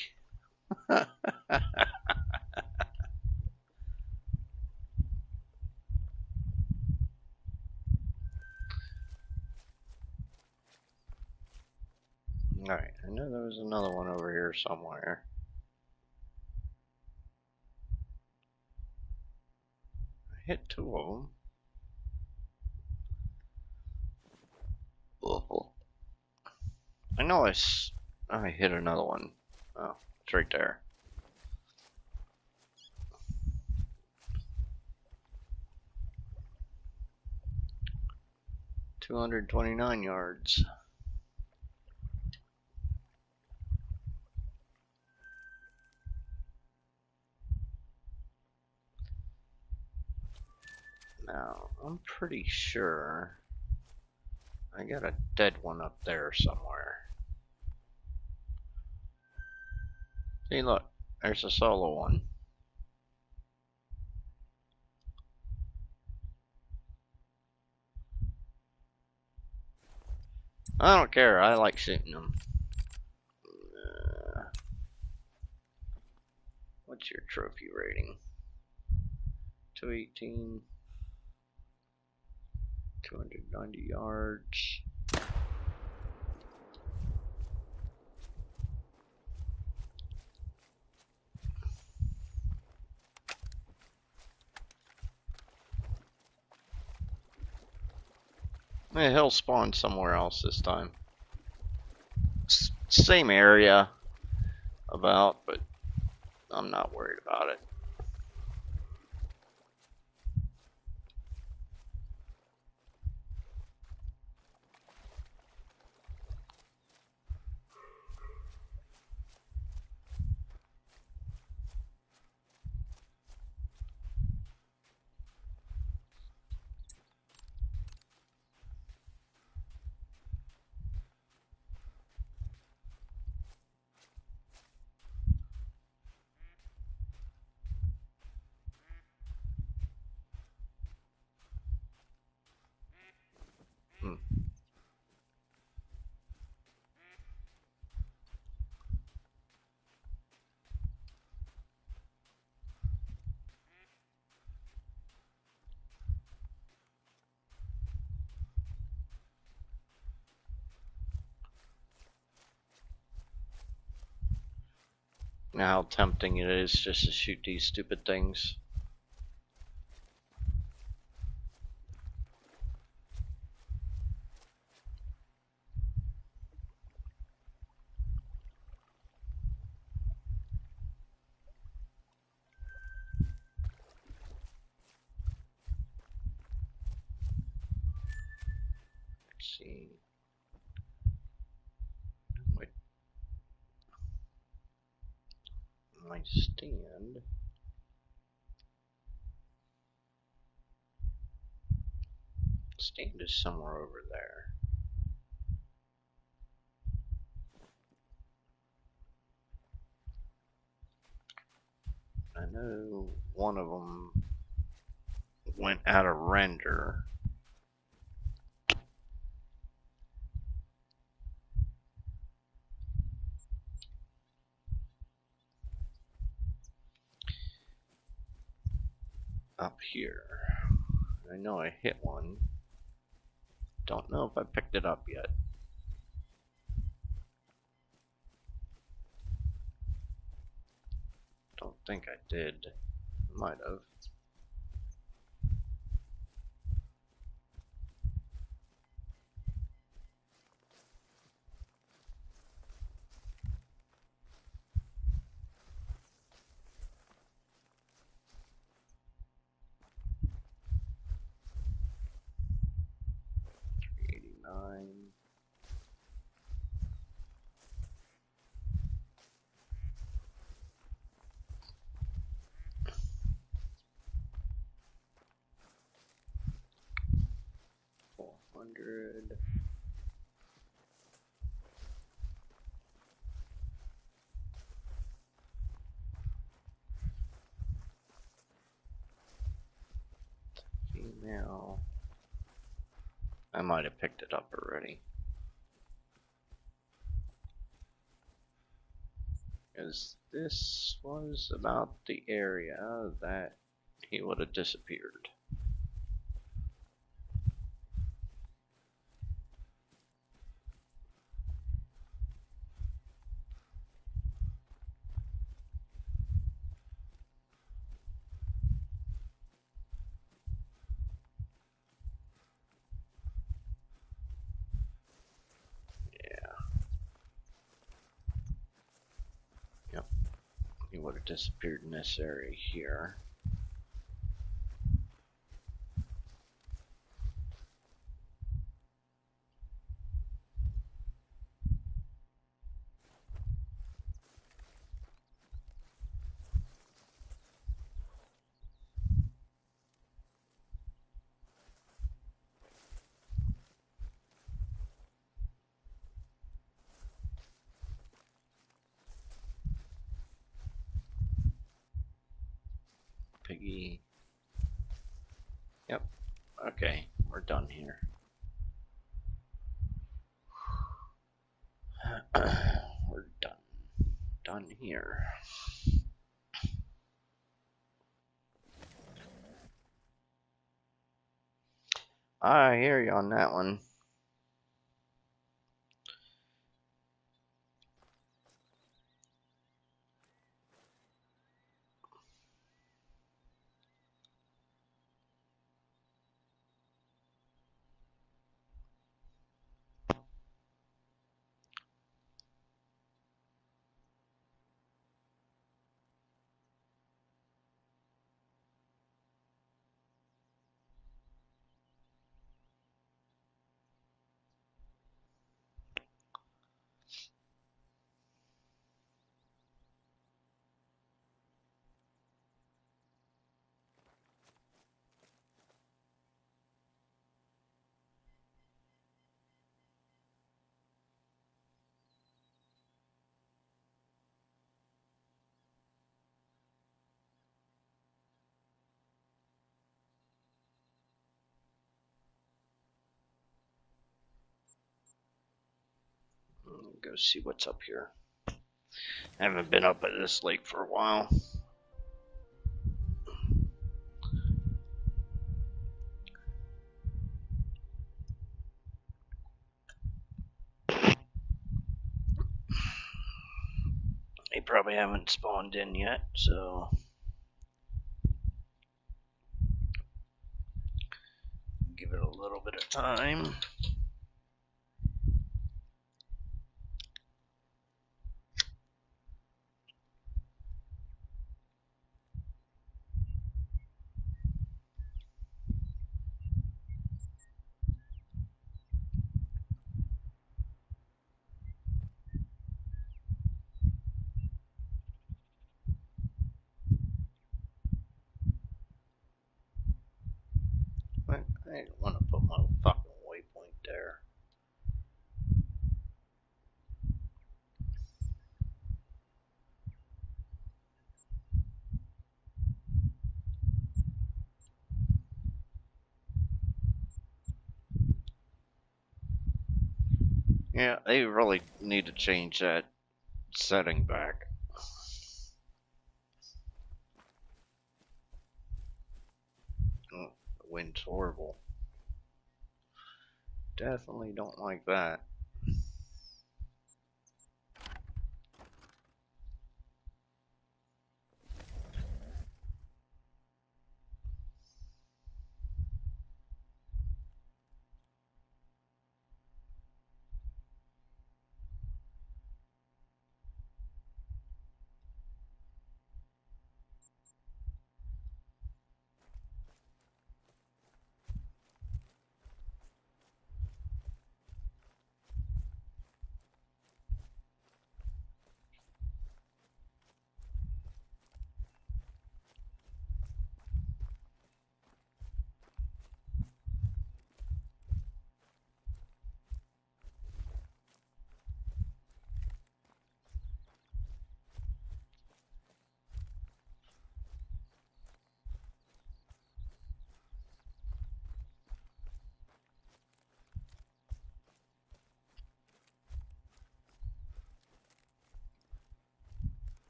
Alright, I know there was another one over here somewhere. I hit two of them. Oh. I know I hit another one. Oh, it's right there. $229 yards. Now, I'm pretty sure I got a dead one up there somewhere. See, look, there's a solo one. I don't care, I like shooting them. What's your trophy rating? 218. 290 yards. Yeah, he'll spawn somewhere else this time. Same area, about, but I'm not worried about it. Hmm. Now how tempting it is just to shoot these stupid things. Let's see. stand. Stand is somewhere over there. I know one of them went out of render. Up here. I know I hit one. Don't know if I picked it up yet. Don't think I did. Might have. $3.89. $400. Female. I might have picked it up already. Because this was about the area that he would have disappeared. Yep. He would have disappeared in this area here. Piggy. Yep. Okay, we're done here. We're done. Done here. I hear you on that one. Go see what's up here. I haven't been up at this lake for a while. They probably haven't spawned in yet, so give it a little bit of time. I didn't want to put my fucking waypoint there. Yeah, they really need to change that setting back. Oh, the wind's horrible. Definitely don't like that.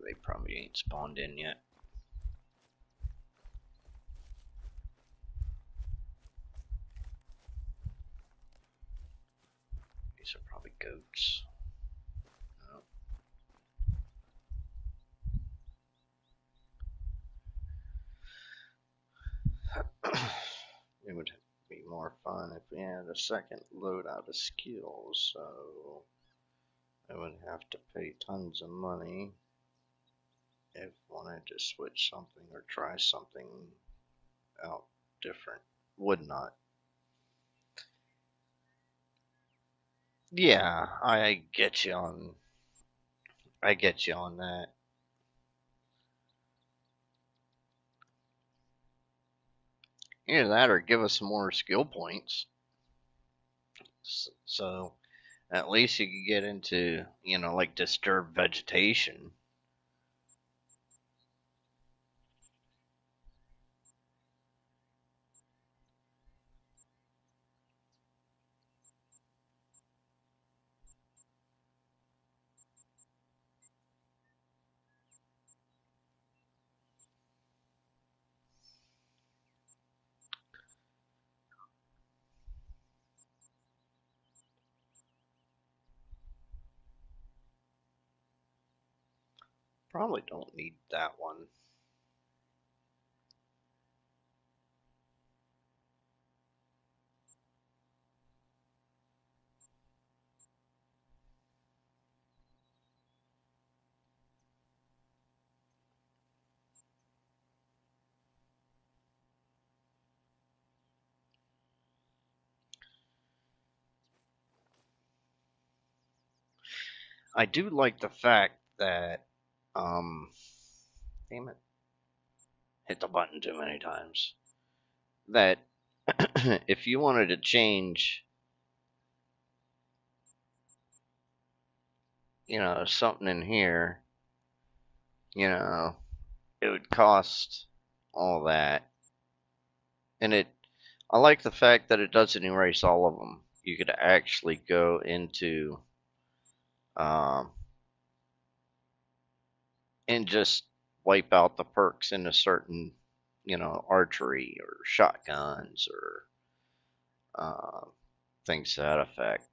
They probably ain't spawned in yet. These are probably goats. No. It would be more fun if we had a second loadout of skills, so I would have to pay tons of money if I wanted to switch something or try something out different. Would not. Yeah, I get you on. I get you on that. Either that or give us some more skill points. So at least you could get into, like disturbed vegetation. Probably don't need that one. I do like the fact that, um, damn it, hit the button too many times. That if you wanted to change, something in here, you know, it would cost all that. And I like the fact that it doesn't erase all of them. You could actually go into, um, and just wipe out the perks in a certain, archery or shotguns or uh, things to that effect.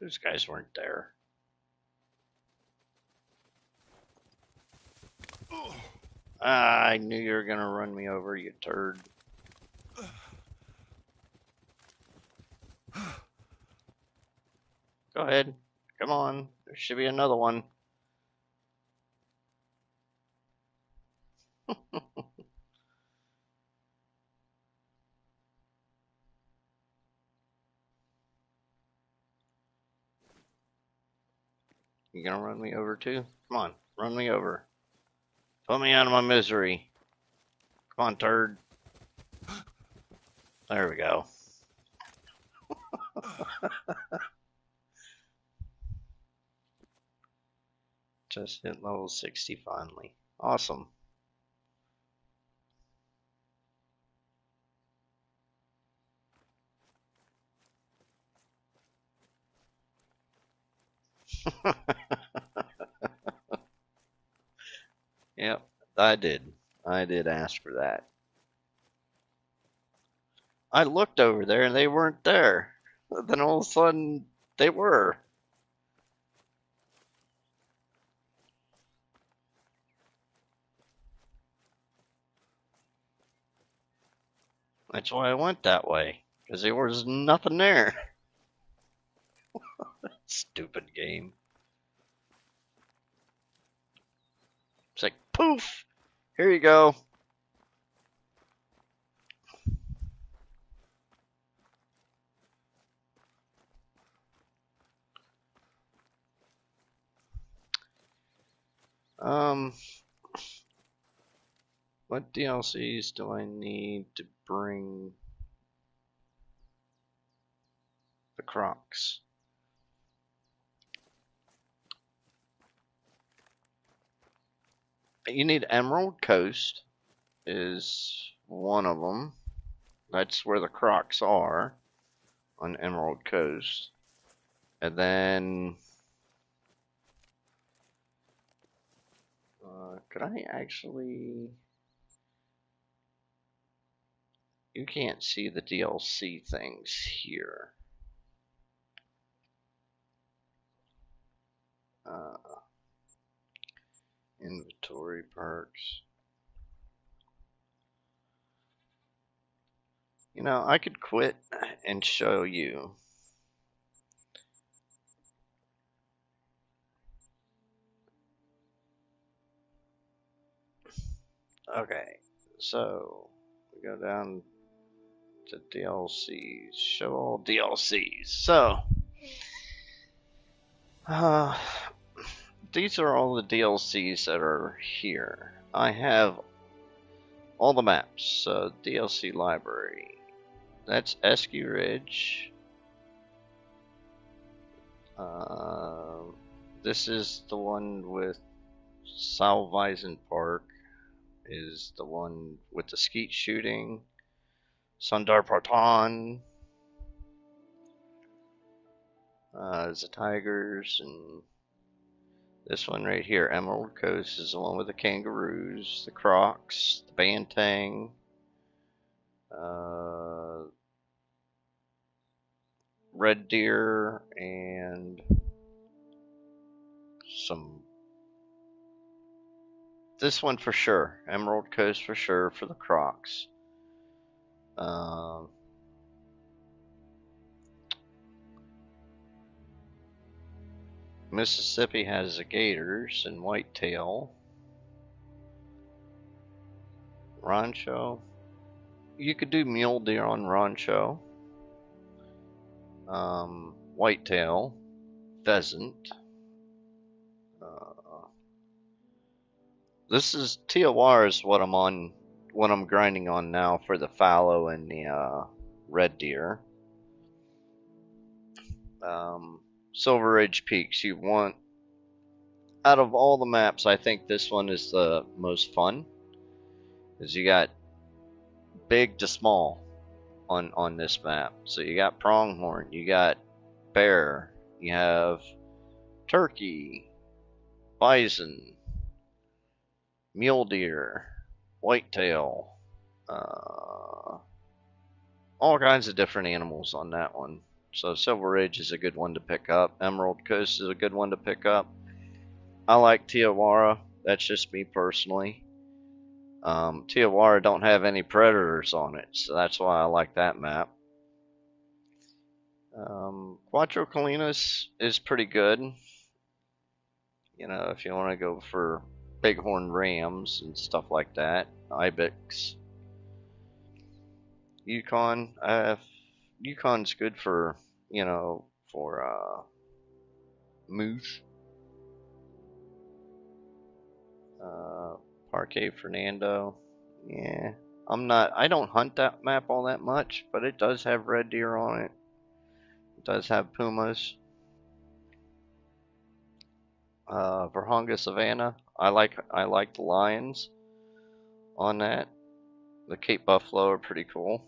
Those guys weren't there. I knew you were gonna run me over, you turd. Go ahead. Come on. There should be another one. You gonna run me over too? Come on, run me over. Put me out of my misery. Come on, turd. There we go. Just hit level 60 finally. Awesome. Yep, I did. I did ask for that. I looked over there and they weren't there. Then all of a sudden, they were. That's why I went that way. Because there was nothing there. Stupid game. It's like, poof! Here you go. What DLCs do I need to bring the Crocs? You need Emerald Coast is one of them. That's where the Crocs are, on Emerald Coast. And then could I actually? You can't see the DLC things here. Inventory perks. You know, I could quit and show you. Okay, so we go down to DLCs. Show all DLCs. So, uh, these are all the DLCs that are here. I have all the maps. So, DLC library. That's Esky Ridge. This is the one with Salweisen Park. Is the one with the skeet shooting. Sundar Partan. The Tigers, and this one right here, Emerald Coast, is the one with the kangaroos, the crocs, the bantang, red deer, and some. This one for sure, Emerald Coast for sure for the crocs. Mississippi has the gators and whitetail. Rancho. You could do mule deer on Rancho. Whitetail, pheasant. This is TOR is what I'm on, what I'm grinding on now for the fallow and the red deer. Silver Ridge Peaks. You want out of all the maps, I think this one is the most fun, because you got big to small on this map. So you got pronghorn, you got bear, you have turkey, bison, mule deer, whitetail, all kinds of different animals on that one. So Silver Ridge is a good one to pick up. Emerald Coast is a good one to pick up. I like Tiawara. That's just me personally. Tiawara don't have any predators on it, so that's why I like that map. Cuatro Colinas is pretty good. You know, if you want to go for bighorn rams and stuff like that, ibex. Yukon, Yukon's good for, you know, for moose. Uh, Parque Fernando. Yeah, I don't hunt that map all that much, but it does have red deer on it. It does have pumas. Verhonga Savannah. I like the lions on that. The Cape Buffalo are pretty cool.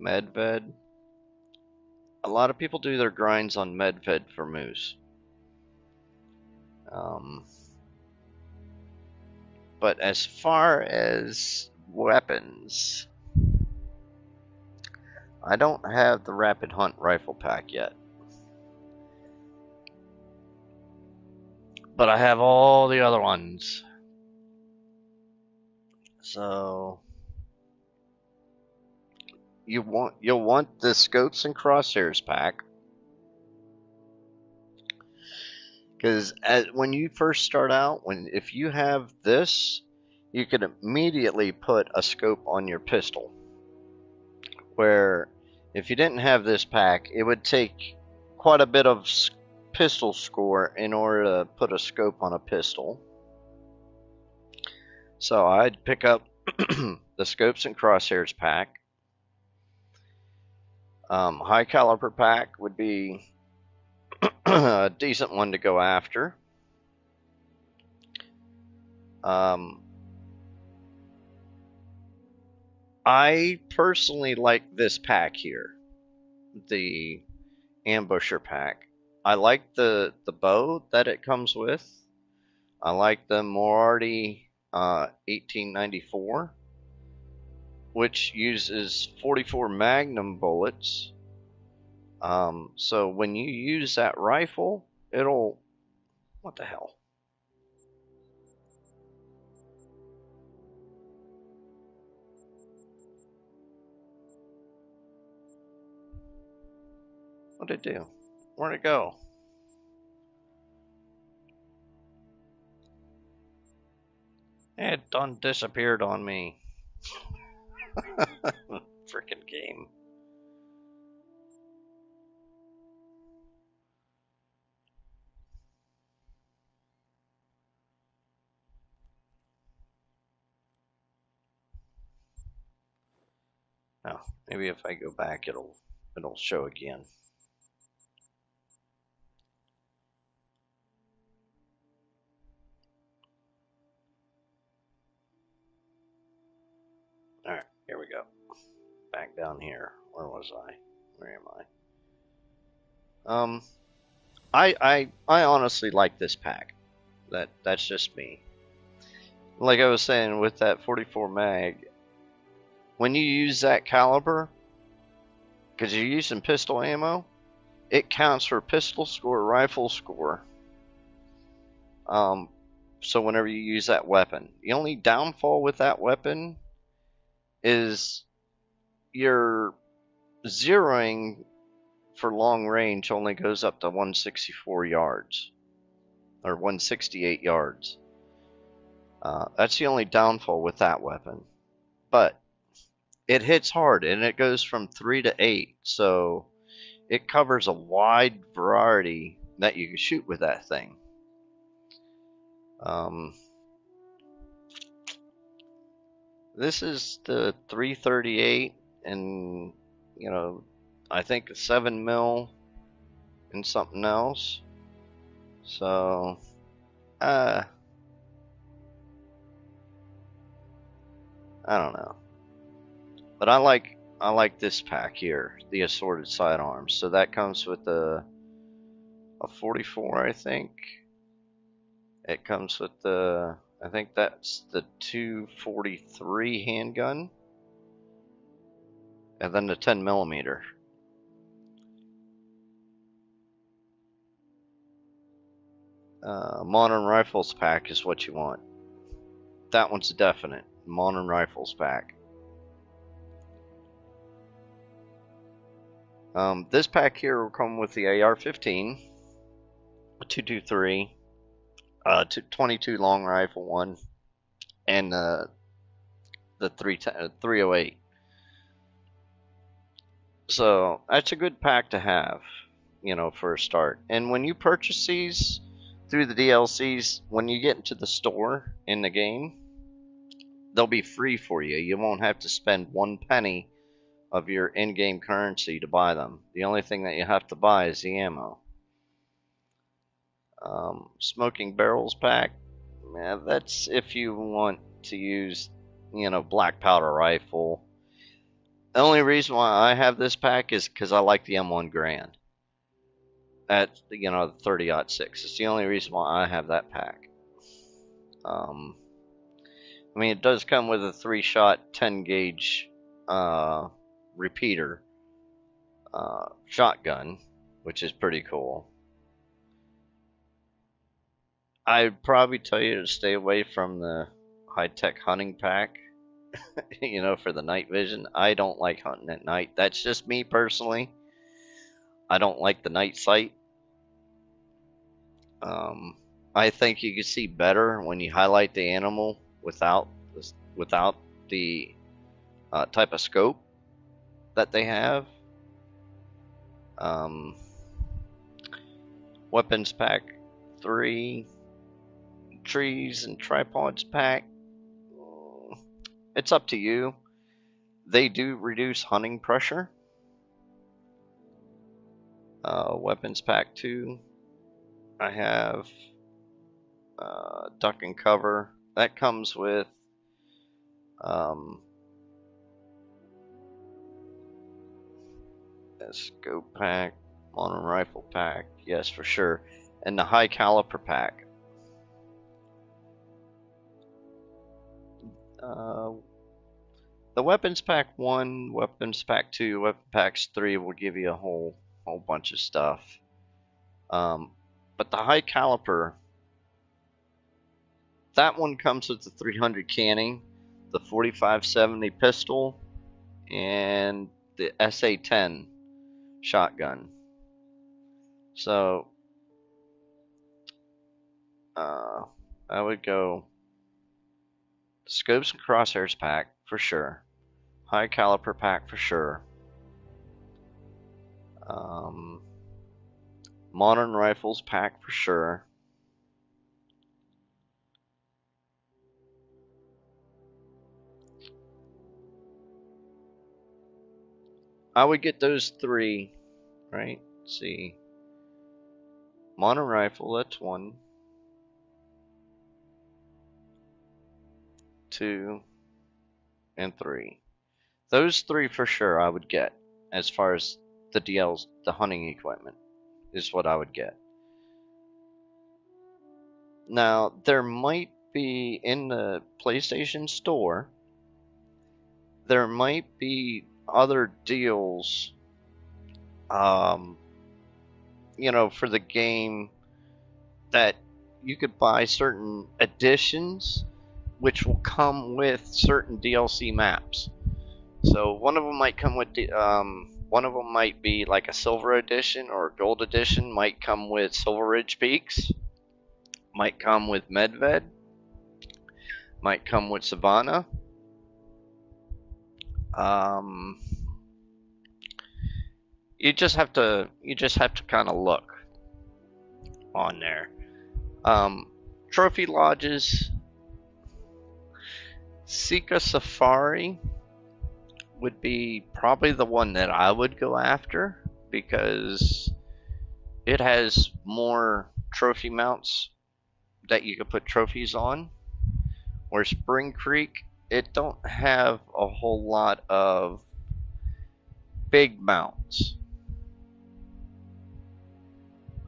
Medved. A lot of people do their grinds on Medved for moose. Um, but as far as weapons, I don't have the Rapid Hunt rifle pack yet. But I have all the other ones. So you'll want the scopes and crosshairs pack, because when you first start out, if you have this, you can immediately put a scope on your pistol. Where if you didn't have this pack, it would take quite a bit of pistol score in order to put a scope on a pistol. So I'd pick up the scopes and crosshairs pack. High caliber pack would be a decent one to go after. I personally like this pack here, the Ambusher pack. I like the bow that it comes with. I like the Moriarty 1894, which uses 44 Magnum bullets. So when you use that rifle, it'll... What the hell? What'd it do? Where'd it go? It done disappeared on me. Freaking game. Now, maybe if I go back, it'll show again. All right, here we go. Back down here. Where was I? Where am I? I honestly like this pack. That's just me. Like I was saying with that 44 mag, when you use that caliber, because you're using pistol ammo, it counts for pistol score, rifle score. So whenever you use that weapon, the only downfall with that weapon is your zeroing for long range only goes up to 164 yards or 168 yards. That's the only downfall with that weapon. But it hits hard and it goes from 3 to 8, so it covers a wide variety that you can shoot with that thing. This is the 338, and you know, I think a 7 mil and something else. So, I don't know, but I like this pack here, the assorted sidearms. So that comes with a 44, I think. It comes with I think that's the 243 handgun. and then the 10mm. Modern Rifles pack is what you want. That one's a definite. Modern Rifles pack. This pack here will come with the AR-15, a 223, 22 long rifle one, and the 308. So that's a good pack to have, for a start. And when you purchase these through the DLCs, when you get into the store in the game, they'll be free for you. You won't have to spend 1 penny of your in-game currency to buy them. The only thing that you have to buy is the ammo. Smoking barrels pack, that's if you want to use, black powder rifle. The only reason why I have this pack is because I like the M1 Grand at the 30-06. It's the only reason why I have that pack. It does come with a 3-shot 10-gauge repeater shotgun, which is pretty cool. I'd probably tell you to stay away from the high-tech hunting pack, for the night vision. I don't like hunting at night. That's just me personally. I don't like the night sight. I think you can see better when you highlight the animal without the type of scope that they have. Weapons pack 3, trees and tripods pack. It's up to you. They do reduce hunting pressure. Weapons pack 2. I have duck and cover. That comes with a scope pack, modern rifle pack, yes for sure, and the high caliber pack. The weapons pack 1, weapons pack 2, weapon packs 3 will give you a whole bunch of stuff. But the high caliber, that one comes with the 300 canning, the 45-70 pistol, and the SA-10 shotgun. So I would go scopes and crosshairs pack for sure, high caliber pack for sure, modern rifles pack for sure. I would get those 3, right? Let's see. Modern rifle, that's 1, 2, and 3. Those 3 for sure I would get as far as the hunting equipment is what I would get. Now, there might be in the PlayStation Store, there might be other deals, for the game that you could buy certain editions which will come with certain DLC maps. So one of them might come with one of them might be like a silver edition or a gold edition, might come with Silver Ridge Peaks, might come with Medved, might come with Savannah. You just have to kind of look on there. Trophy lodges, Sika Safari would be probably the one that I would go after because it has more trophy mounts that you could put trophies on. Where Spring Creek, it don't have a whole lot of big mounts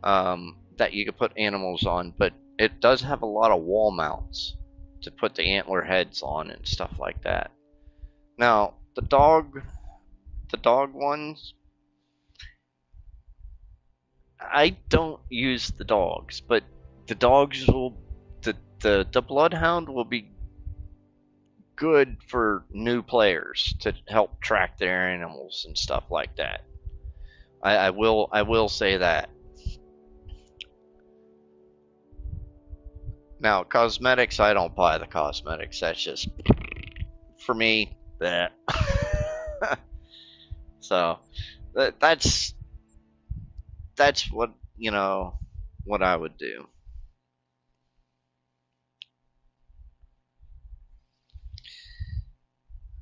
that you could put animals on, but it does have a lot of wall mounts to put the antler heads on and stuff like that. Now, the dog the dog ones, I don't use the dogs, but the dogs will the bloodhound will be good for new players to help track their animals and stuff like that. I will say that. Now cosmetics, I don't buy the cosmetics. That's just for me. That so that's what what I would do.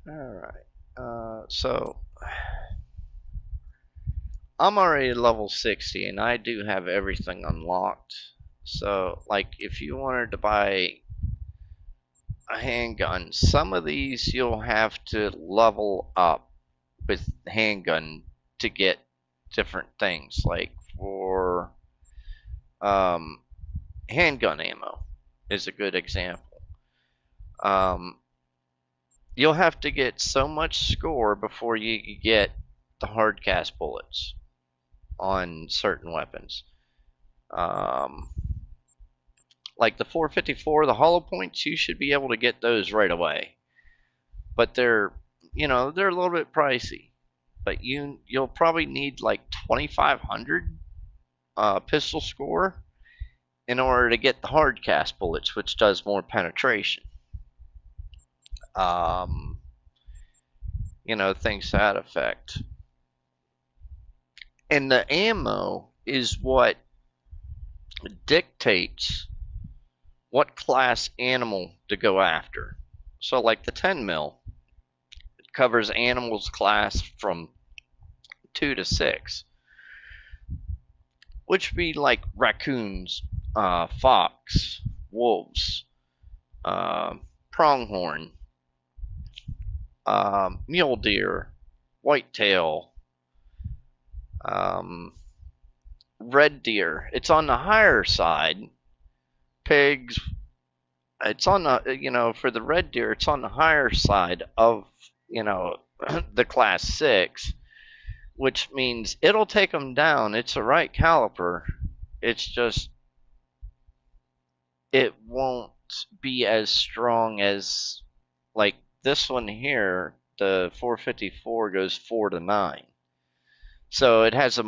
All right. So I'm already level 60, and I do have everything unlocked. So, like, if you wanted to buy a handgun, some of these you'll have to level up with handgun to get different things. Like for um, handgun ammo is a good example. Um, you'll have to get so much score before you get the hard cast bullets on certain weapons. Um, like the 454, the hollow points, you should be able to get those right away. But they're a little bit pricey. But you'll probably need like 2,500 pistol score in order to get the hard cast bullets, which does more penetration. Um, things to that effect. And the ammo is what dictates what class animal to go after. So, like the 10 mil, it covers animals class from 2 to 6, which would be like raccoons, fox, wolves, uh, pronghorn, mule deer, whitetail, um, red deer. It's on the higher side. Pigs. It's on the for the red deer. It's on the higher side of the class 6, which means it'll take them down. It's the right caliper. It's just it won't be as strong as like this one here. The 454 goes 4 to 9, so it has a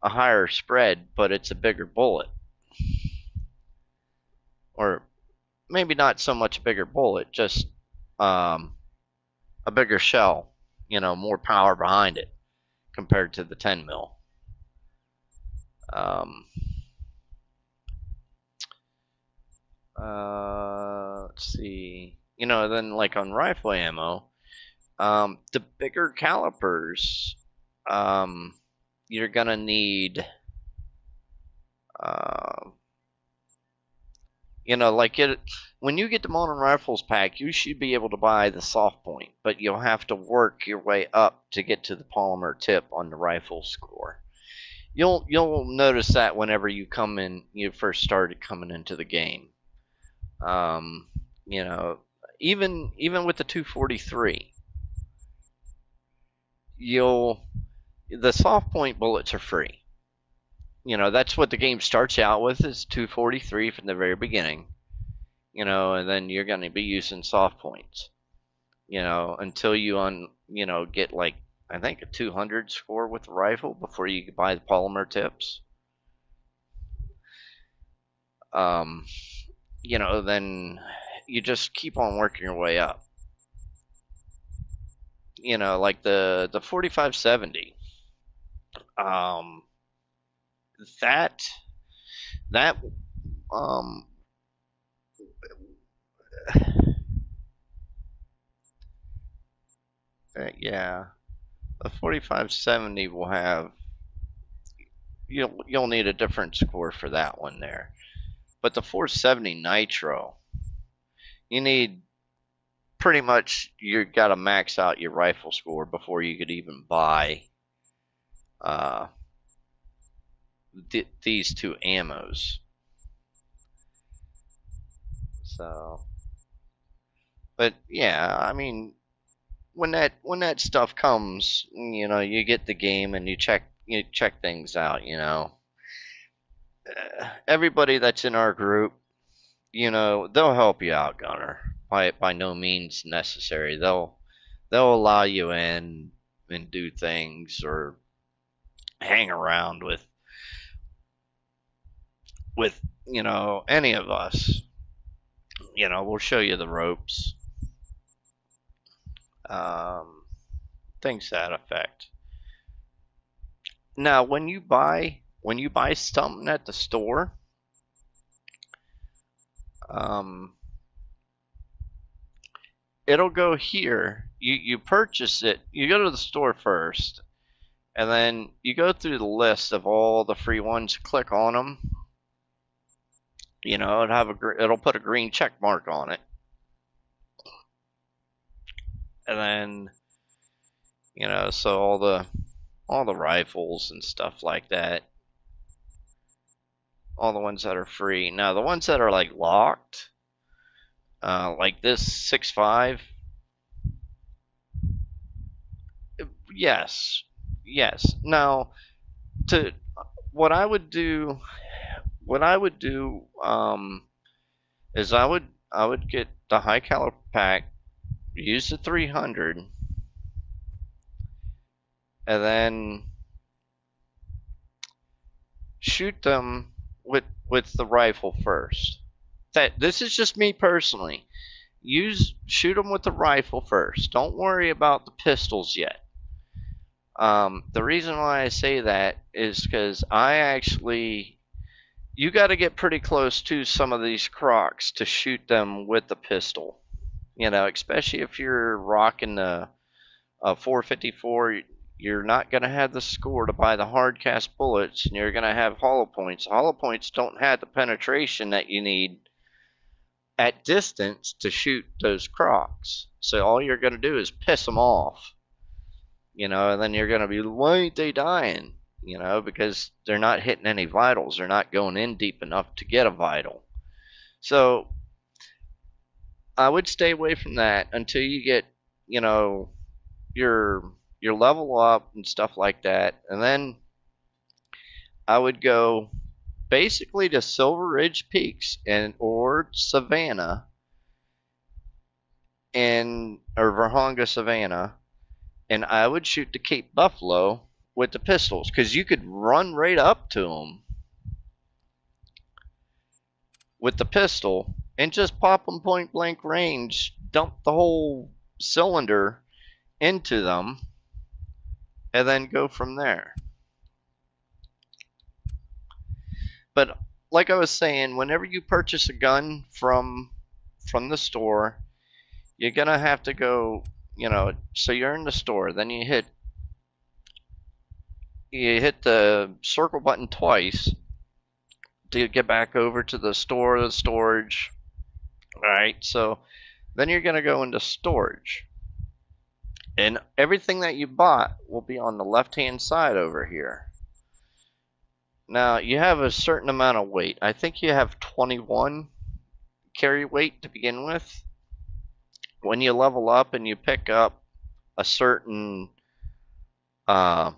higher spread, but it's a bigger bullet, or maybe not so much a bigger bullet, just um, a bigger shell. More power behind it compared to the 10 mil. Um, let's see. Then like on rifle ammo, the bigger calipers, um, you're gonna need, uh, like it. When you get the modern rifles pack, you should be able to buy the soft point, but you'll have to work your way up to get to the polymer tip on the rifle score. You'll notice that whenever you first started coming into the game. Um, you know, even with the 243, you'll the soft point bullets are free. That's what the game starts out with is 243 from the very beginning. And then you're going to be using soft points. Until get like I think a 200 score with the rifle before you can buy the polymer tips. Um, then you just keep on working your way up. Like the 4570. Um, that that um yeah, the 4570 will have you'll need a different score for that one there. But the 470 nitro, you need pretty much you got to max out your rifle score before you could even buy uh, these two ammos. So, but yeah, I mean, when that stuff comes, you get the game and you check things out. Everybody that's in our group, they'll help you out, Gunner. By no means necessary. They'll allow you in and do things or hang around with any of us. We'll show you the ropes, um, things to that effect. Now, when you buy something at the store, um, it'll go here. You purchase it. You go to the store first, and then you go through the list of all the free ones. Click on them. It'll put a green check mark on it, and then so all the rifles and stuff like that, all the ones that are free. Now the ones that are like locked, like this 6.5, yes, yes. Now to what I would do, is I would get the high caliber pack, use the 300, and then shoot them with the rifle first. This is just me personally. Shoot them with the rifle first. Don't worry about the pistols yet. The reason why I say that is because you got to get pretty close to some of these crocs to shoot them with the pistol. Especially if you're rocking a 454, you're not going to have the score to buy the hard cast bullets, and you're going to have hollow points. Hollow points don't have the penetration that you need at distance to shoot those crocs. So all you're going to do is piss them off, and then you're going to be, why ain't they dying? Because they're not hitting any vitals. They're not going in deep enough to get a vital. So I would stay away from that until you get, your level up and stuff like that. And then I would go basically to Silver Ridge Peaks or Savannah or Verhonga Savannah, and I would shoot the Cape Buffalo with the pistols, because you could run right up to them with the pistol and just pop them point blank range, dump the whole cylinder into them, and then go from there. But like I was saying, whenever you purchase a gun from the store, you're gonna have to go, so you're in the store, then you hit the circle button twice to get back over to the storage. All right, so then you're gonna go into storage, and everything that you bought will be on the left hand side over here. Now you have a certain amount of weight. I think you have 21 carry weight to begin with. When you level up and you pick up a certain level,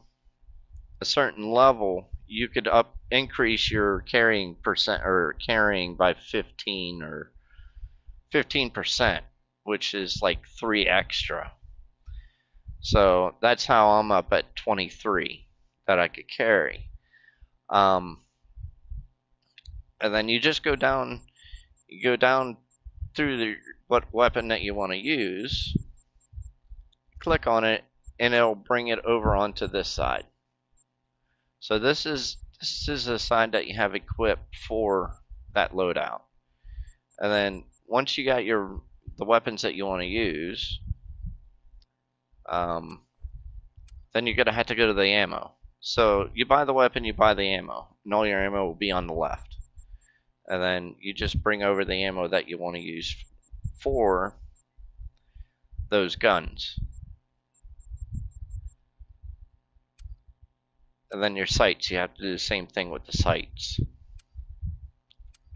you could increase your carrying percent, or carrying by 15 or 15%, which is like 3 extra. So that's how I'm up at 23 that I could carry. And then you just go down through what weapon that you want to use, click on it, and it'll bring it over onto this side. So this is the side that you have equipped for that loadout. And then once you got the weapons that you want to use, then you're gonna have to go to the ammo. So you buy the weapon, you buy the ammo, and all your ammo will be on the left. And then you just bring over the ammo that you want to use for those guns. And then your sights, you have to do the same thing with the sights.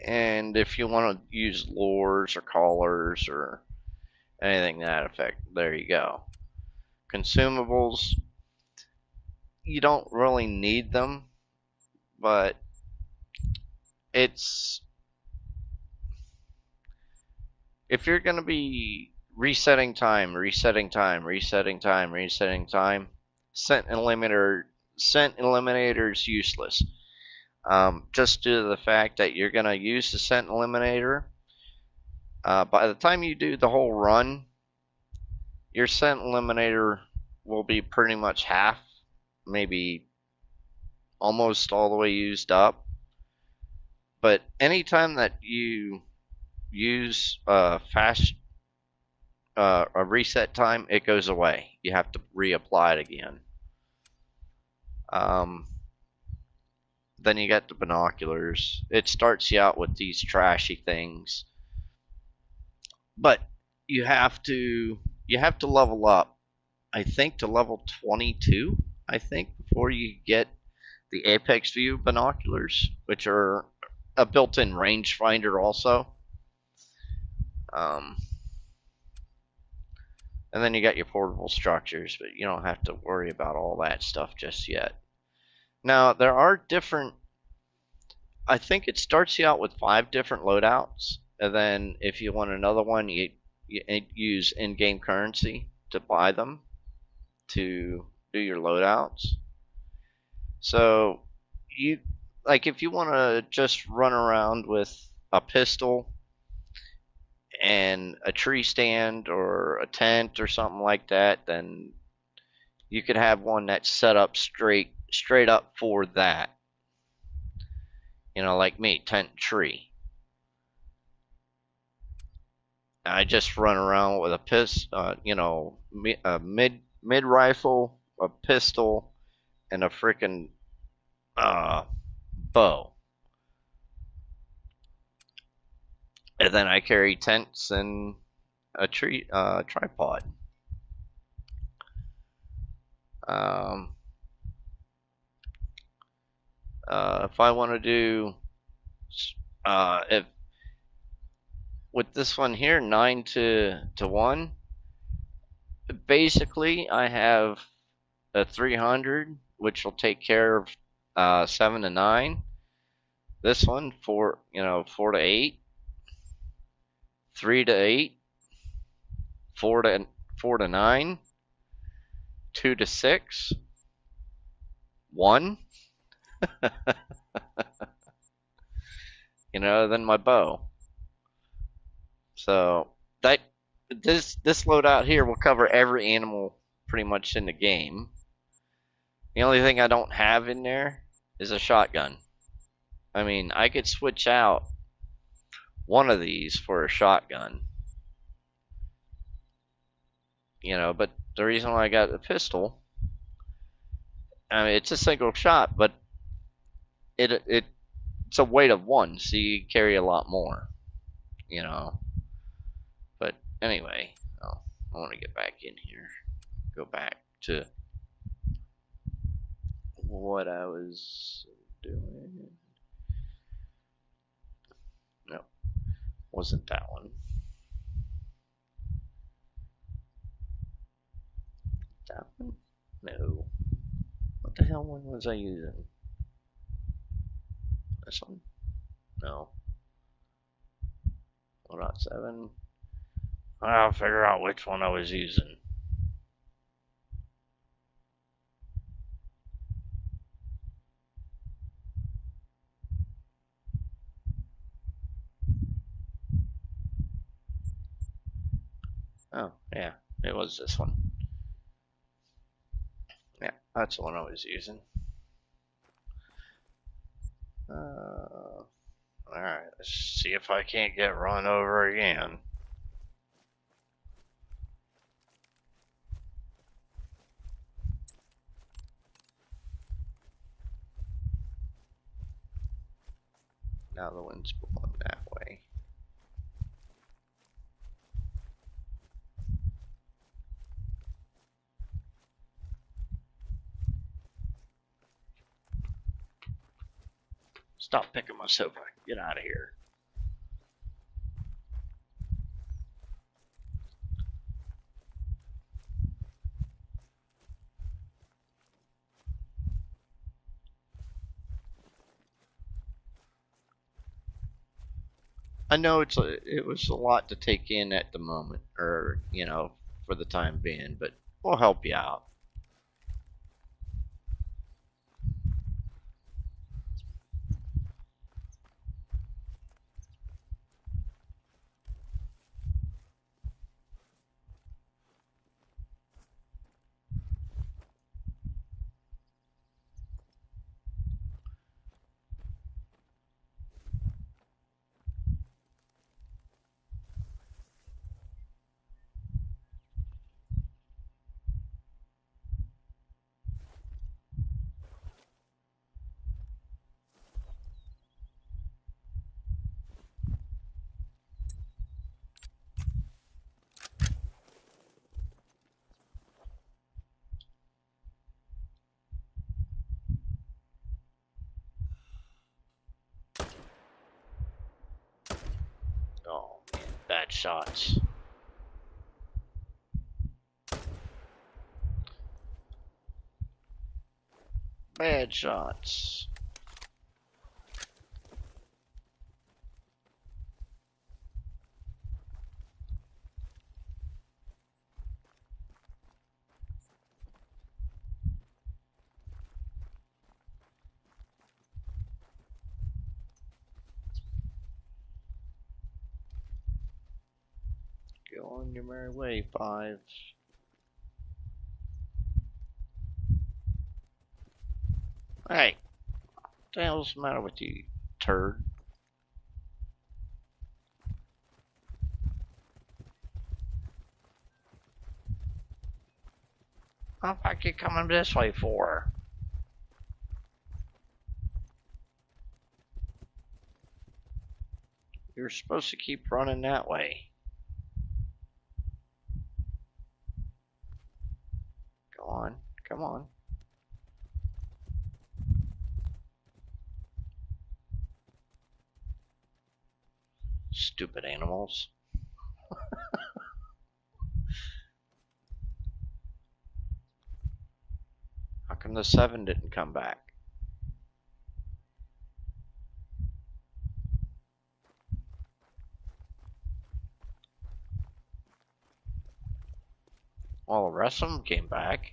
And if you want to use lures or collars or anything to that effect, there you go. Consumables, you don't really need them, but it's if you're going to be resetting time, scent eliminator's useless. Just due to the fact that you're going to use the scent eliminator. By the time you do the whole run, your scent eliminator will be pretty much half, maybe almost all the way used up. But anytime that you use a reset time, it goes away. You have to reapply it again. Then you got the binoculars. It starts you out with these trashy things, but you have to level up. I think to level 22. I think before you get the Apex View binoculars, which are a built-in rangefinder also. And then you got your portable structures, but you don't have to worry about all that stuff just yet. Now, there are different. I think it starts you out with 5 different loadouts, and then if you want another one, you use in-game currency to buy them to do your loadouts. So, you like if you want to just run around with a pistol and a tree stand or a tent or something like that, then you could have one that's set up straight up for that. You know, like me, tent tree. I just run around with a mid rifle, a pistol, and a freaking bow. And then I carry tents and a tripod. If I want to do, if with this one here, 9 to 1, basically I have a 300, which will take care of 7 to 9. This one 4 to 8, 3 to 8, 4 to 9, 2 to 6, 1. Then my bow. So this loadout here will cover every animal pretty much in the game. The only thing I don't have in there is a shotgun. I mean, I could switch out one of these for a shotgun. But the reason why I got the pistol, I mean, it's a single shot, but it's a weight of 1, so you carry a lot more. But anyway, I want to get back in here. Go back to what I was doing. No, wasn't that one. That one? No. What the hell one was I using? This one? No. 1.7. I'll figure out which one I was using. Oh, yeah, it was this one. Yeah, that's the one I was using. Alright, let's see if I can't get run over again. Now the wind's blowing that way. Stop picking my sofa. Get out of here. I know it was a lot to take in at the moment, or for the time being, but we'll help you out. Oh man, bad shots. Bad shots. Go on your merry way, five. Hey, what the hell's the matter with you, turd? What the fuck you coming this way for? You're supposed to keep running that way. Go on, come on. Stupid animals. How come the seven didn't come back? Well, the rest of them came back.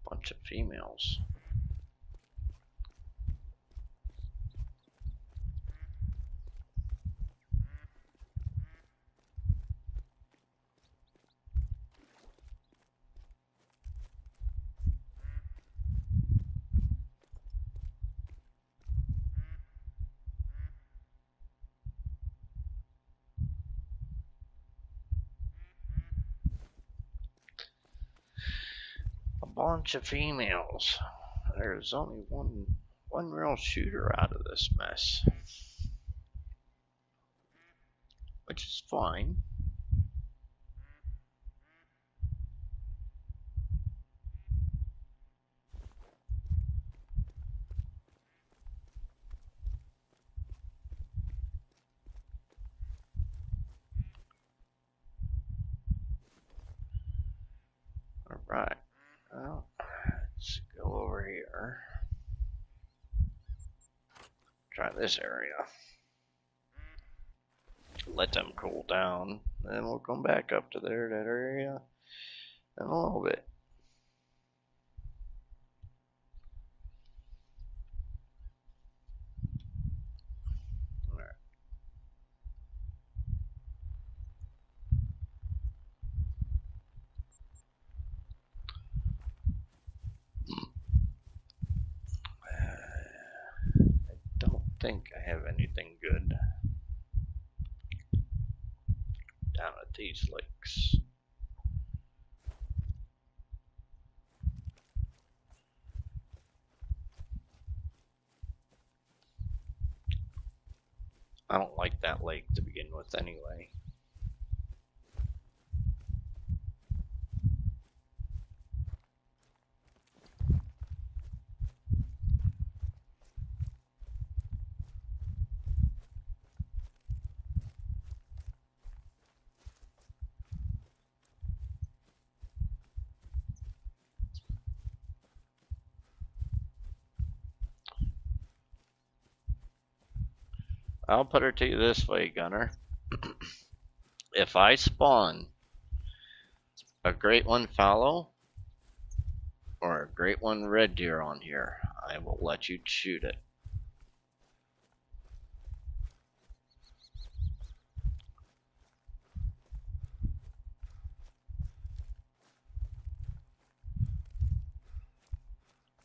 Bunch of females. A bunch of females. There's only one real shooter out of this mess. which is fine. Alright, well, let's go over here. Try this area. Let them cool down. Then we'll come back up to there, that area, in a little bit. Don't think I have anything good down at these lakes. I don't like that lake to begin with anyway. I'll put her to you this way, Gunner. If I spawn a great one fallow or a great one red deer on here, I will let you shoot it.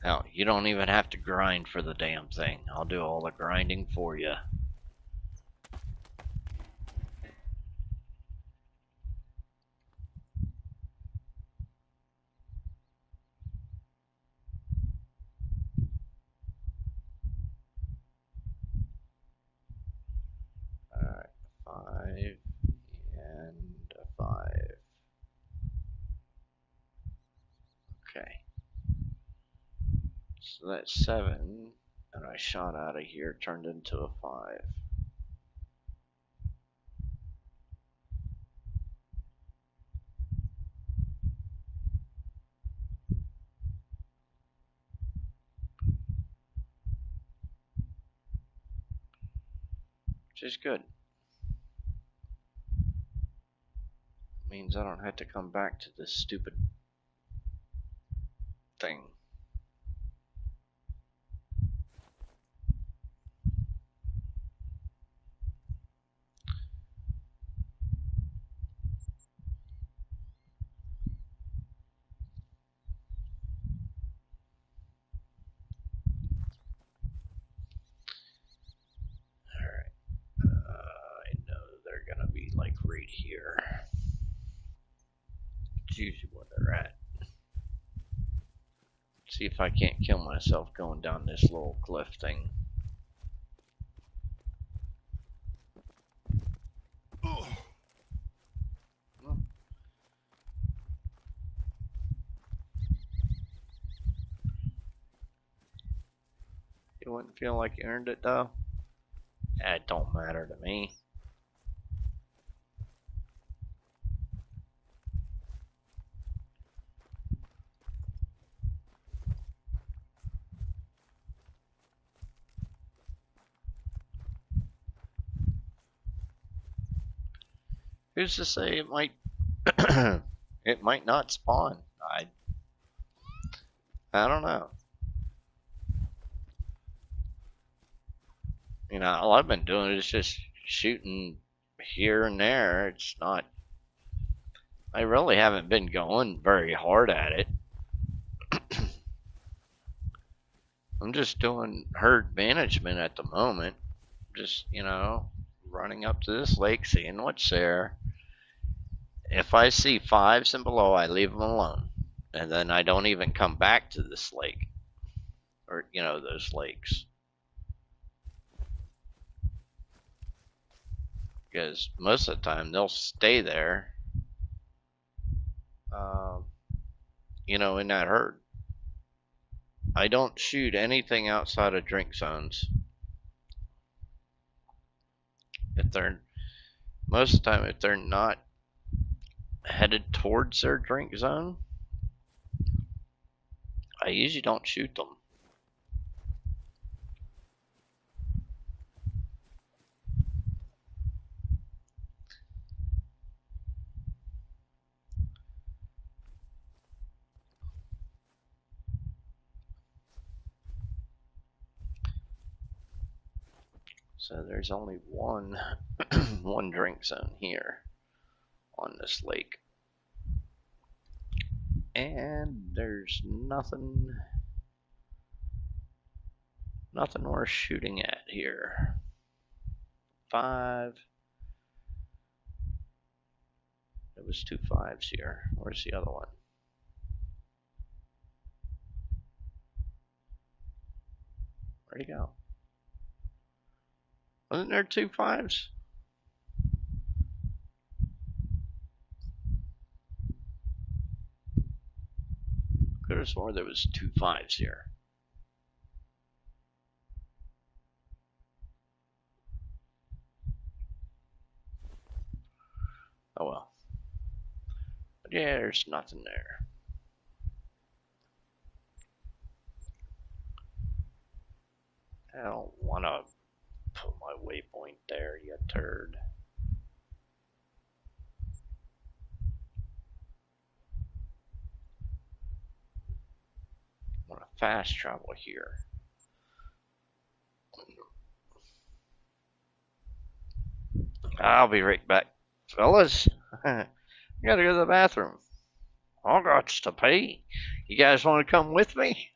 Now, you don't even have to grind for the damn thing. I'll do all the grinding for you. Alright, 5 and a 5. Okay. So that's 7, and I shot out of here, turned into a 5. Which is good. Means I don't have to come back to this stupid thing. Alright. I know they're gonna be like right here. It's usually where they're at. See if I can't kill myself going down this little cliff thing. You wouldn't feel like you earned it though? It don't matter to me. Who's to say it might it might not spawn? I don't know. You know, all I've been doing is just shooting here and there. It's not. I really haven't been going very hard at it. I'm just doing herd management at the moment. Just, running up to this lake, seeing what's there. If I see 5s and below, I leave them alone. And then I don't even come back to this lake. Or, those lakes. because most of the time they'll stay there, in that herd. I don't shoot anything outside of drink zones. If they're Most of the time, if they're not headed towards their drink zone, I usually don't shoot them. So there's only one one drink zone here on this lake. And there's nothing worth shooting at here. 5. There was 2 5s here. Where's the other one? Where'd he go? Wasn't there 2 5s? Could have sworn there was 2 5s here. Oh well. But yeah, there's nothing there. I don't want to put my waypoint there, you turd. I want to fast travel here. I'll be right back, fellas. I gotta go to the bathroom. I got to pee. You guys want to come with me?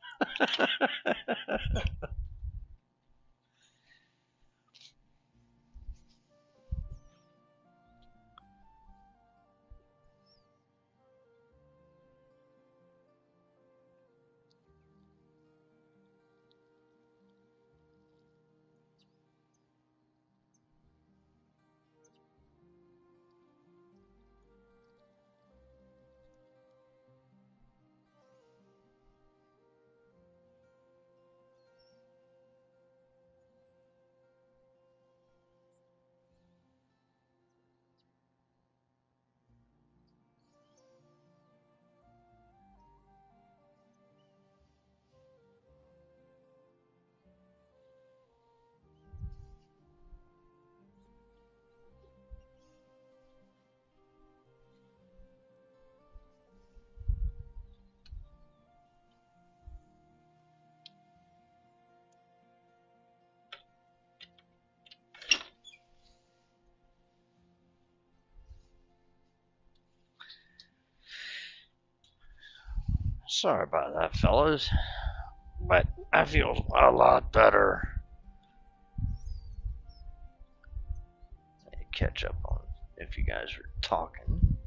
Sorry about that, fellas. But I feel a lot better. Catch up on if you guys are talking.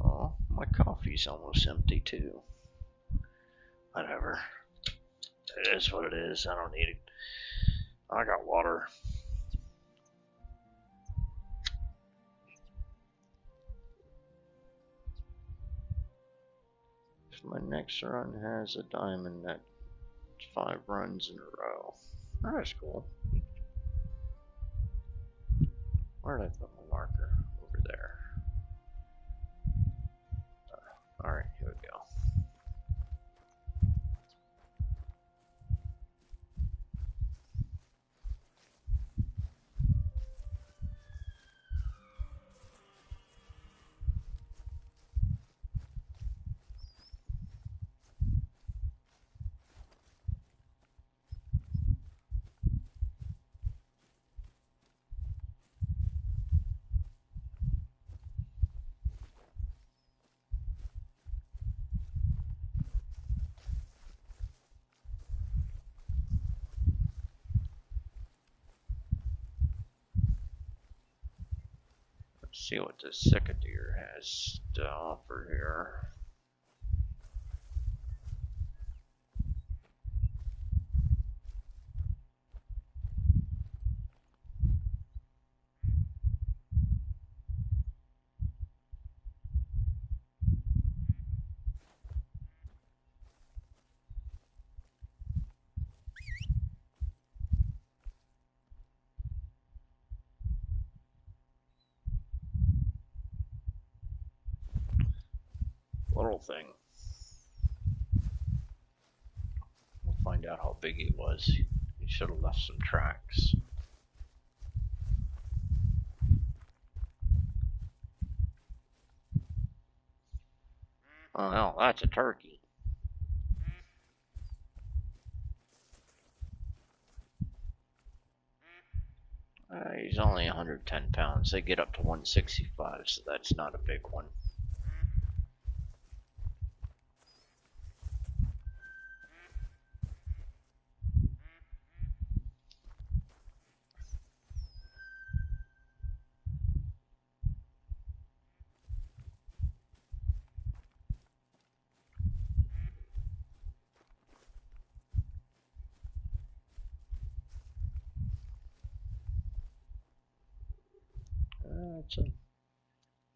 Oh, my coffee's almost empty too. Whatever. It is what it is. I don't need it. I got water. If my next run has a diamond, that's 5 runs in a row. That's cool. Where did I put my marker? Over there. Alright, here we go. See what this Cicadeer has to offer here. Little thing. We'll find out how big he was. He should have left some tracks. Oh no, that's a turkey. He's only 110 pounds. They get up to 165, so that's not a big one.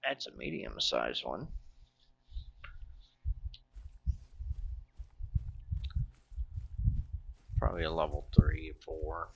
That's a medium-sized one. Probably a level 3, 4.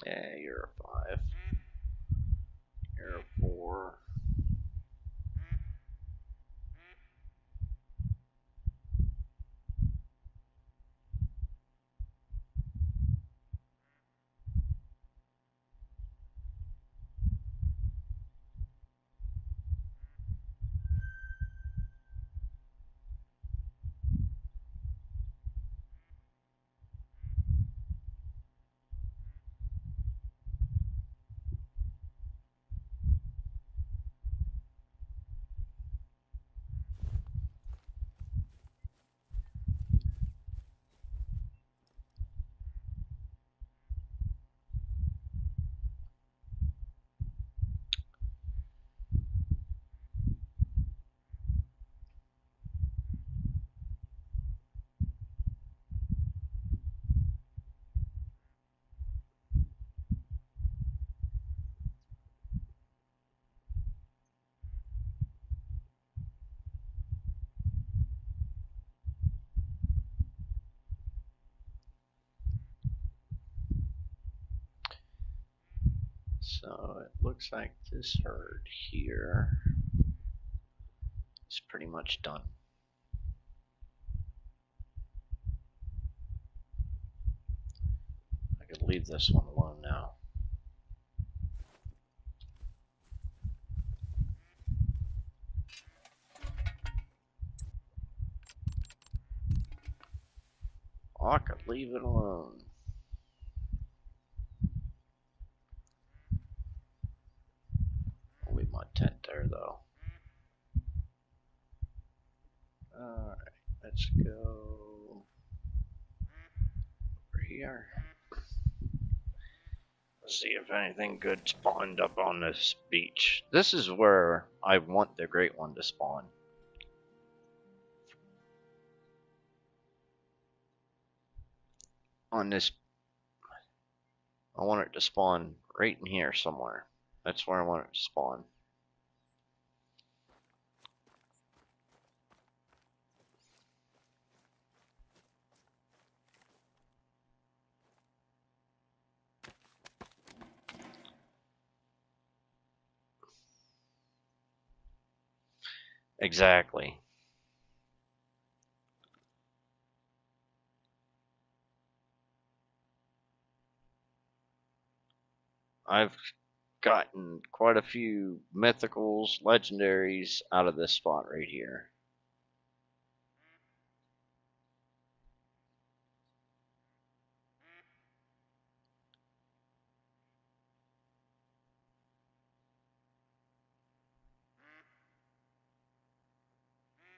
Yeah, you're a 5. You're a 4. So it looks like this herd here is pretty much done. I could leave this one alone now. I could leave it alone. I'll leave my tent there though. Alright, let's go over here. Let's see if anything good spawned up on this beach. This is where I want the great one to spawn. On this, I want it to spawn right in here somewhere. That's where I want it to spawn. Exactly. I've gotten quite a few mythicals, legendaries out of this spot right here.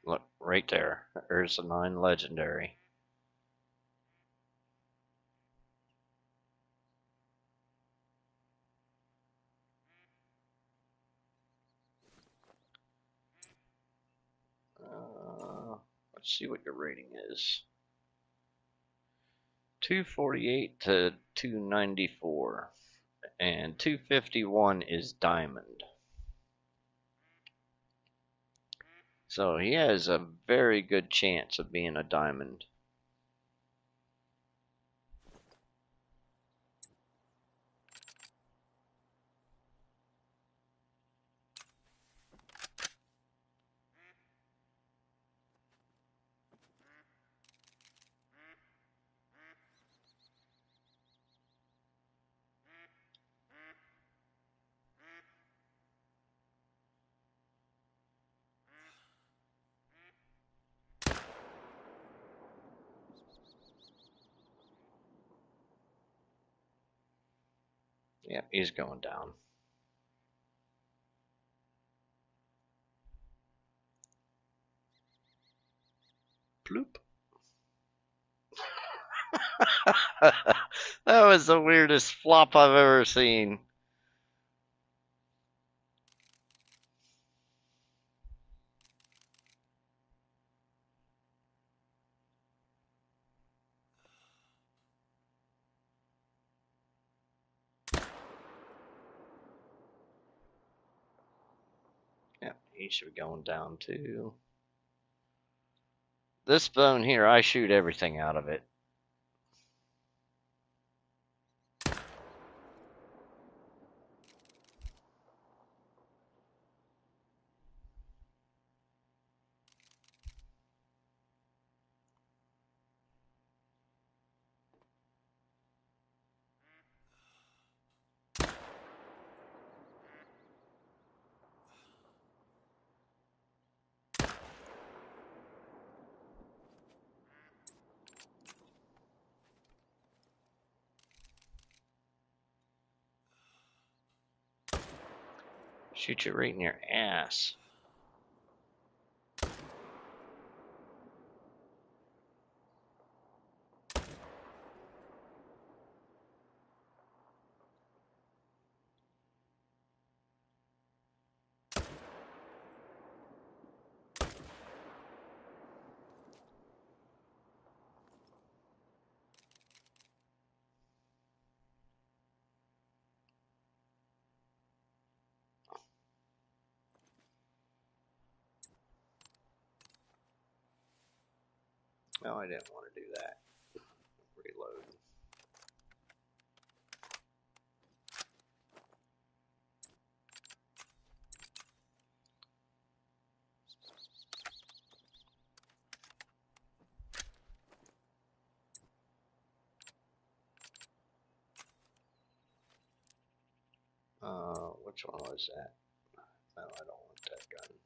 Look, right there. There's a 9 legendary. Let's see what your rating is. 248 to 294. And 251 is diamond. So he has a very good chance of being a diamond. Yep, he's going down. Bloop. That was the weirdest flop I've ever seen. Yep, he should be going down too. This bone here, I shoot everything out of it. Shoot you right in your ass. No, I didn't want to do that. Reload. Which one was that? No, I don't want that gun.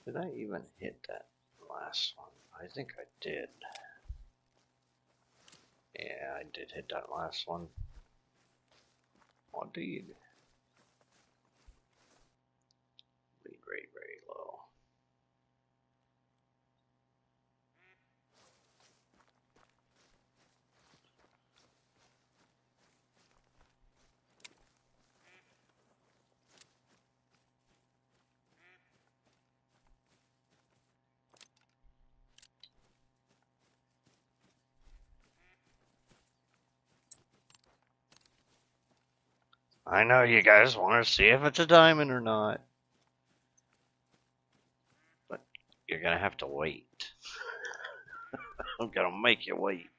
Did I even hit that last one? I think I did. Yeah, I did hit that last one. Oh, dude. very, very low. I know you guys want to see if it's a diamond or not, but you're gonna have to wait. I'm gonna make you wait.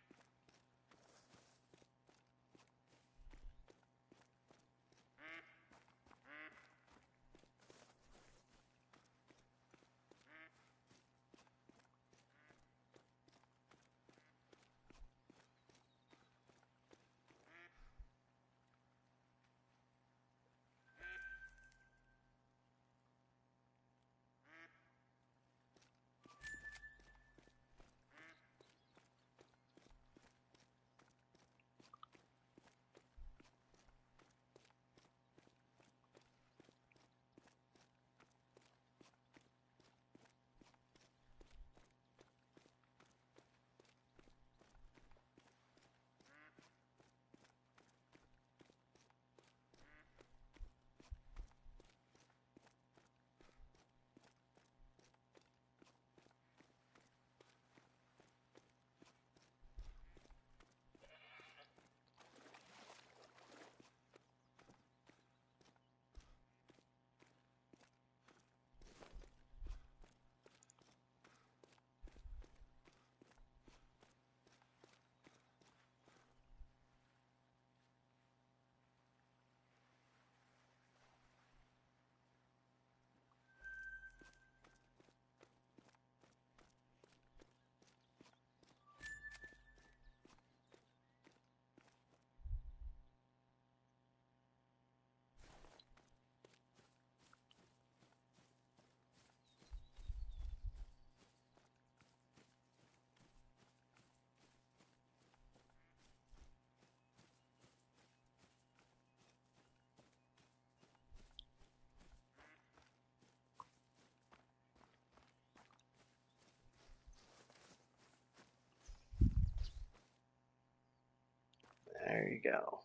There you go.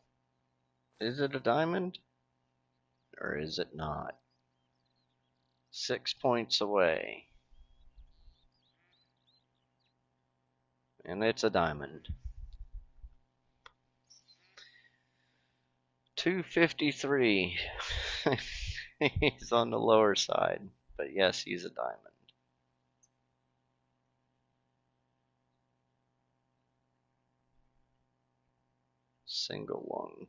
Is it a diamond or is it not? 6 points away. And it's a diamond. 253. He's on the lower side, but yes, he's a diamond. Single lung.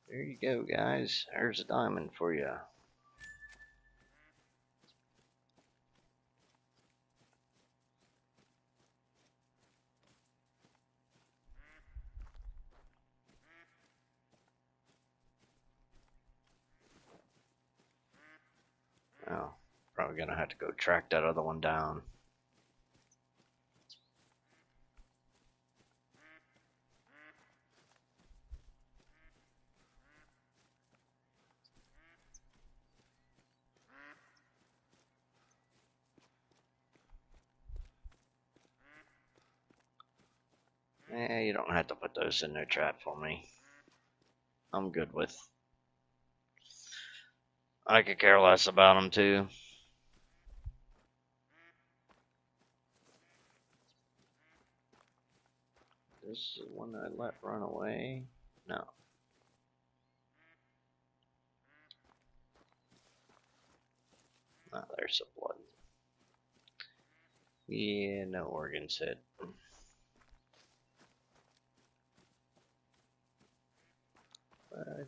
There you go, guys. There's a diamond for you. Oh, probably gonna have to go track that other one down. You don't have to put those in their trap for me. I'm good with. I could care less about them too. This is the one I let run away. No. Ah, there's some blood. Yeah, no organs hit. But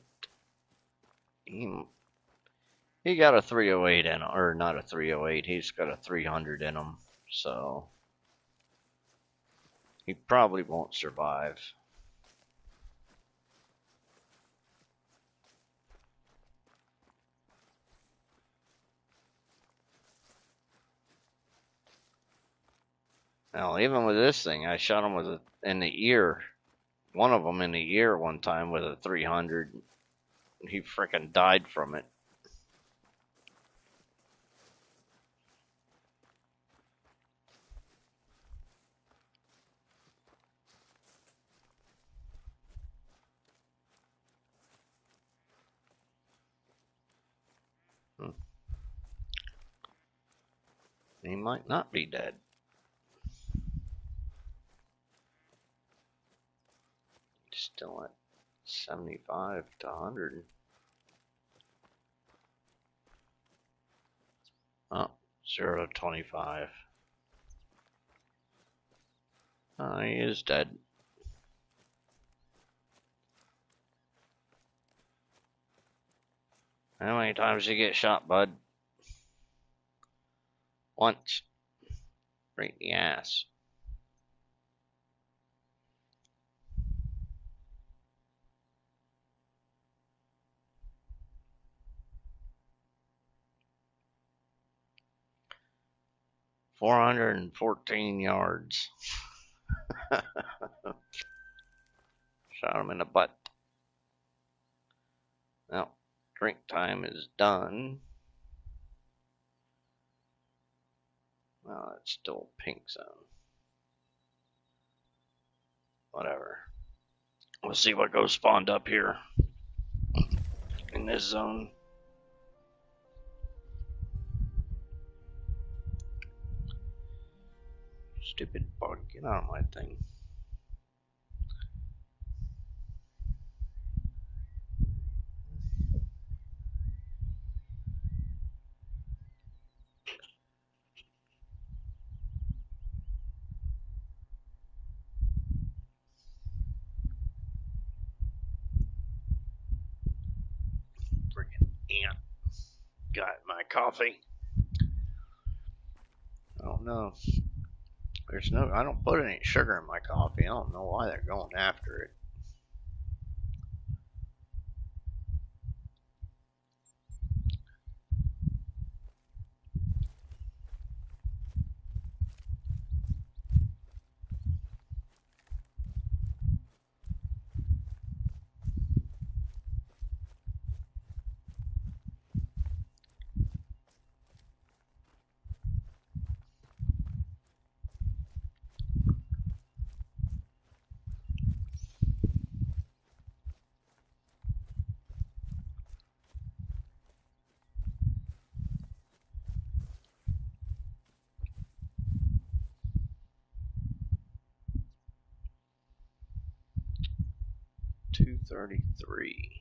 he got a 308 in him, or not a 308. He's got a 300 in him. So He probably won't survive. Now, even with this thing, I shot him with in the ear. One of them in the ear one time with a 300. He frickin' died from it. He might not be dead. Still at 75 to 100. Oh, 0 to 25. He is dead. How many times did you get shot, bud? Once. Right in the ass. $414 yards. Shot him in the butt. Well, drink time is done. Well, it's still pink zone. Whatever. We'll see what goes spawned up here in this zone. Stupid bug, get out of my thing. Freaking ant got my coffee. Oh no. I don't put any sugar in my coffee. I don't know why they're going after it. $233.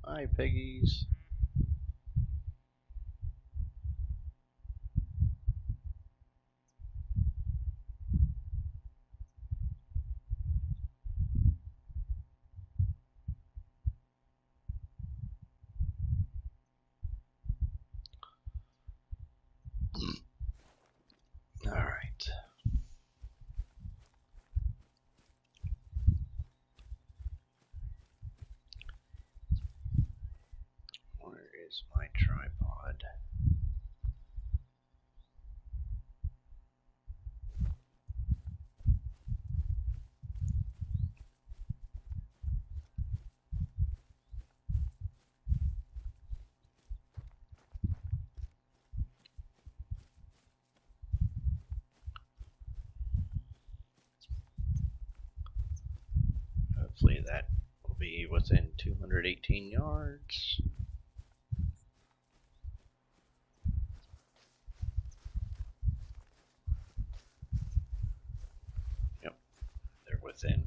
Hi, piggies. All right. Where is my tripod? Hopefully that will be within 218 yards. within.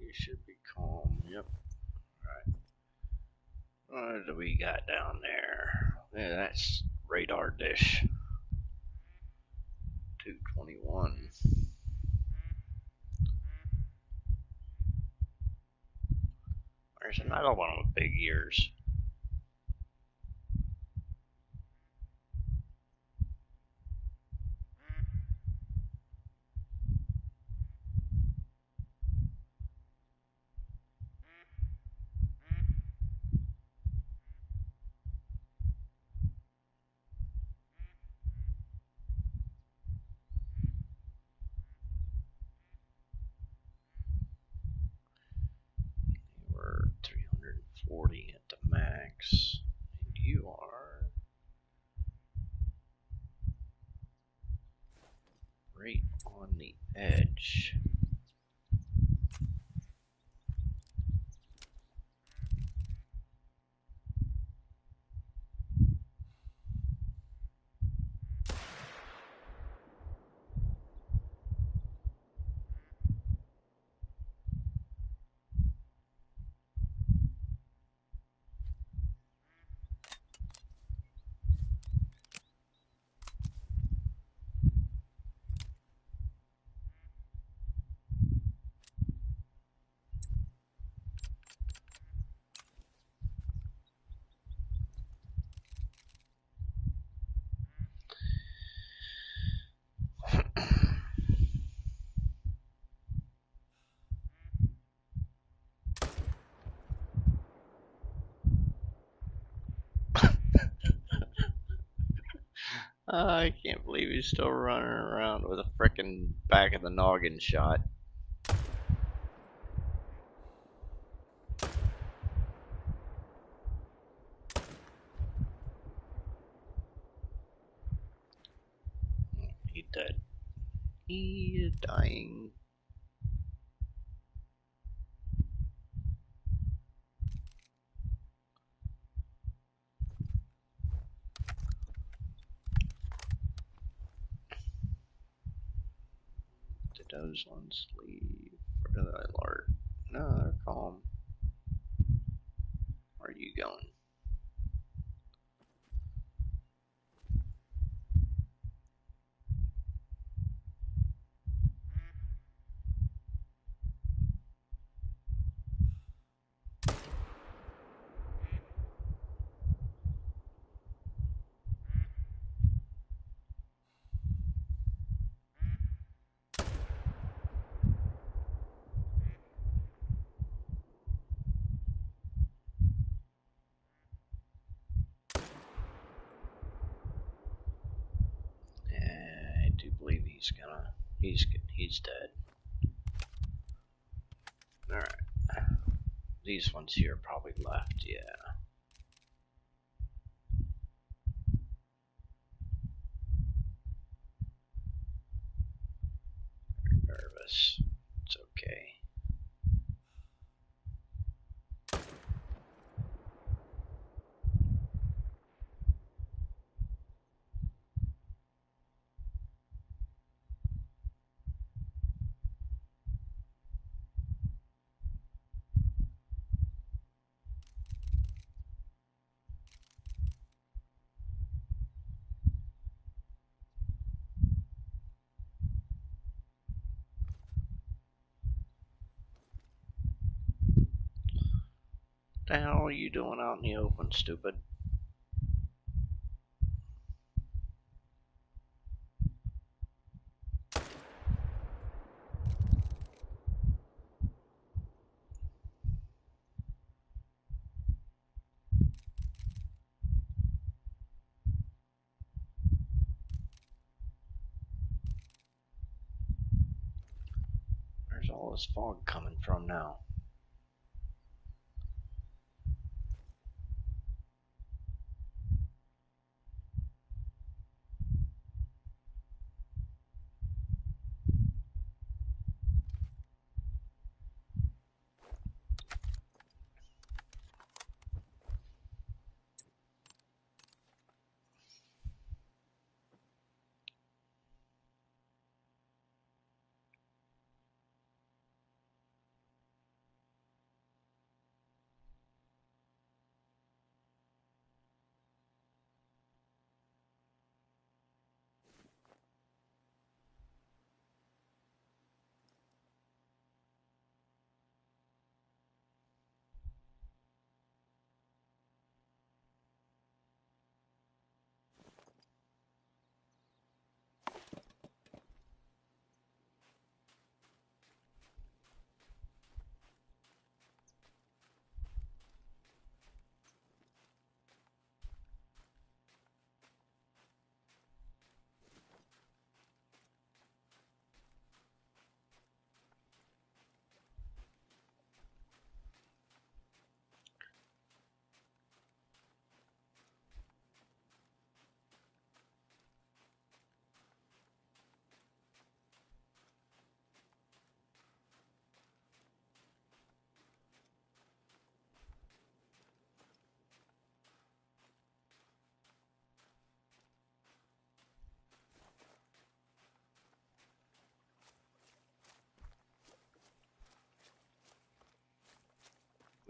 You should be calm. Yep. Alright. What do we got down there? Yeah, that's radar dish. 221. There's another one with big ears. We're 340 at the max. And you are right on the edge. I can't believe he's still running around with a frickin' back of the noggin shot. He dead. He is dying. Did those ones leave? Or did I alert? No, they're calm. Where are you going? Yeah, I do believe he's dead. Alright. These ones here probably left, yeah. They're nervous. It's okay. What the hell are you doing out in the open, stupid? Where's all this fog coming from now?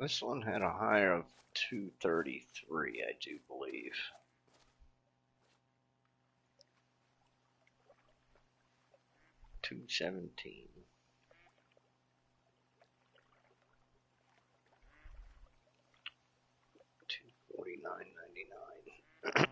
This one had a high of 233, I do believe. $217. 249.99.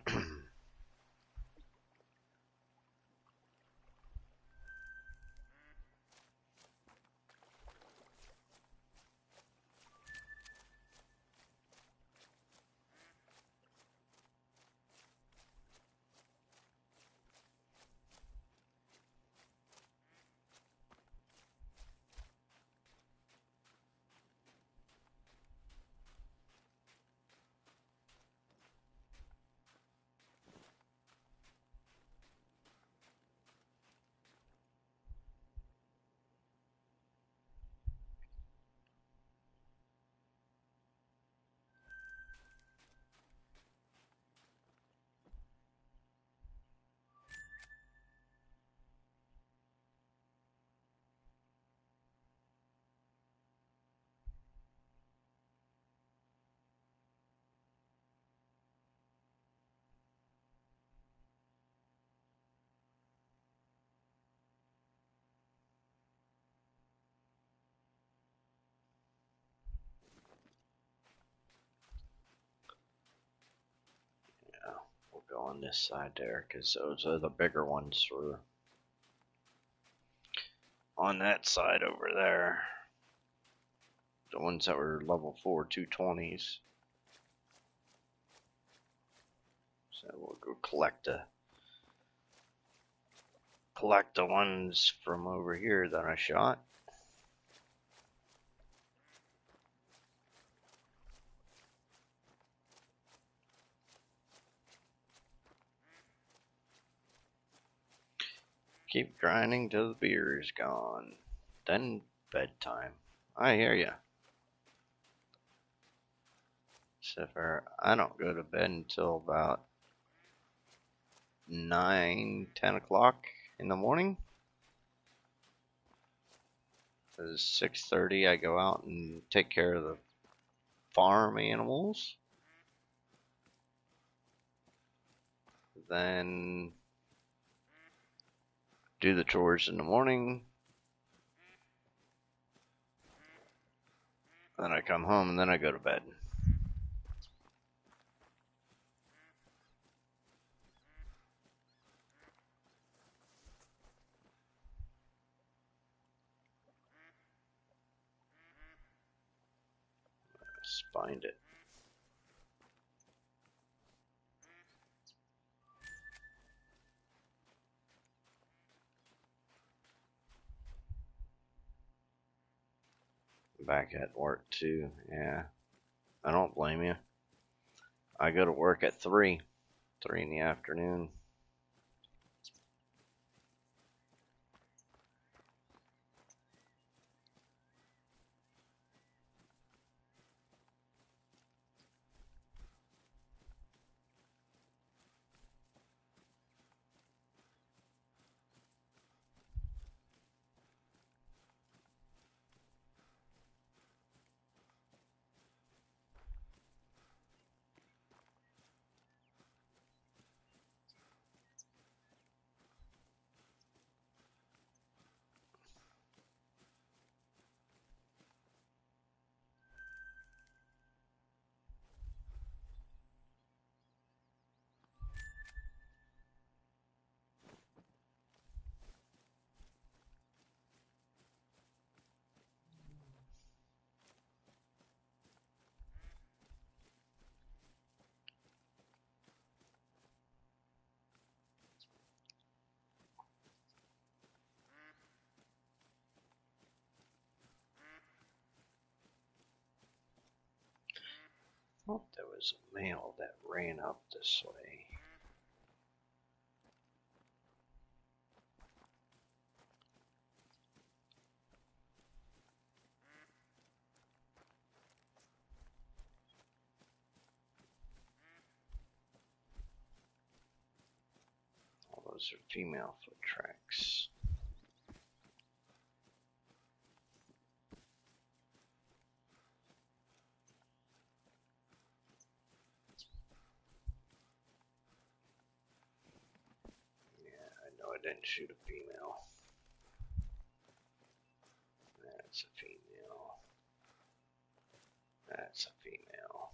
We'll go on this side there because those are the bigger ones for on that side over there. The ones that were level 4 220s. So we'll go collect the ones from over here that I shot. Keep grinding till the beer is gone. Then bedtime. I hear ya. Except for I don't go to bed until about 9, 10 o'clock in the morning. At 6:30 I go out and take care of the farm animals. Then do the chores in the morning. Then I come home and then I go to bed. Let's find it. Back at work too. Yeah, I don't blame you. I go to work at 3 in the afternoon. I thought there was a mail that ran up this way. All those are female foot tracks. didn't shoot a female. That's a female. That's a female.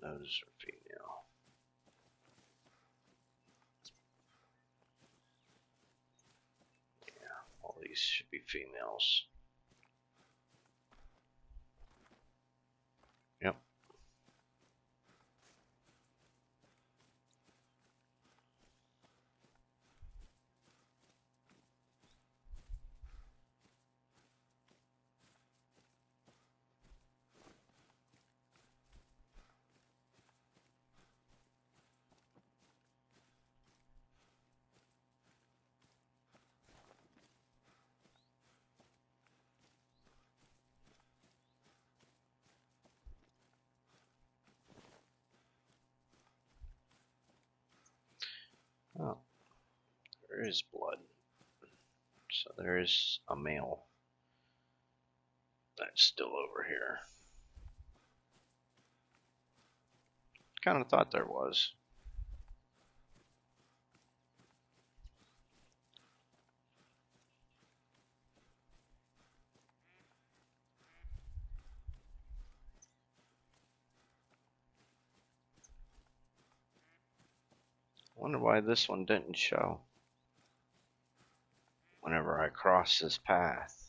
Those are female. Yeah, all these should be females. Yep. Oh, there is blood. So there is a male that's still over here. Kind of thought there was. Wonder why this one didn't show whenever I cross this path.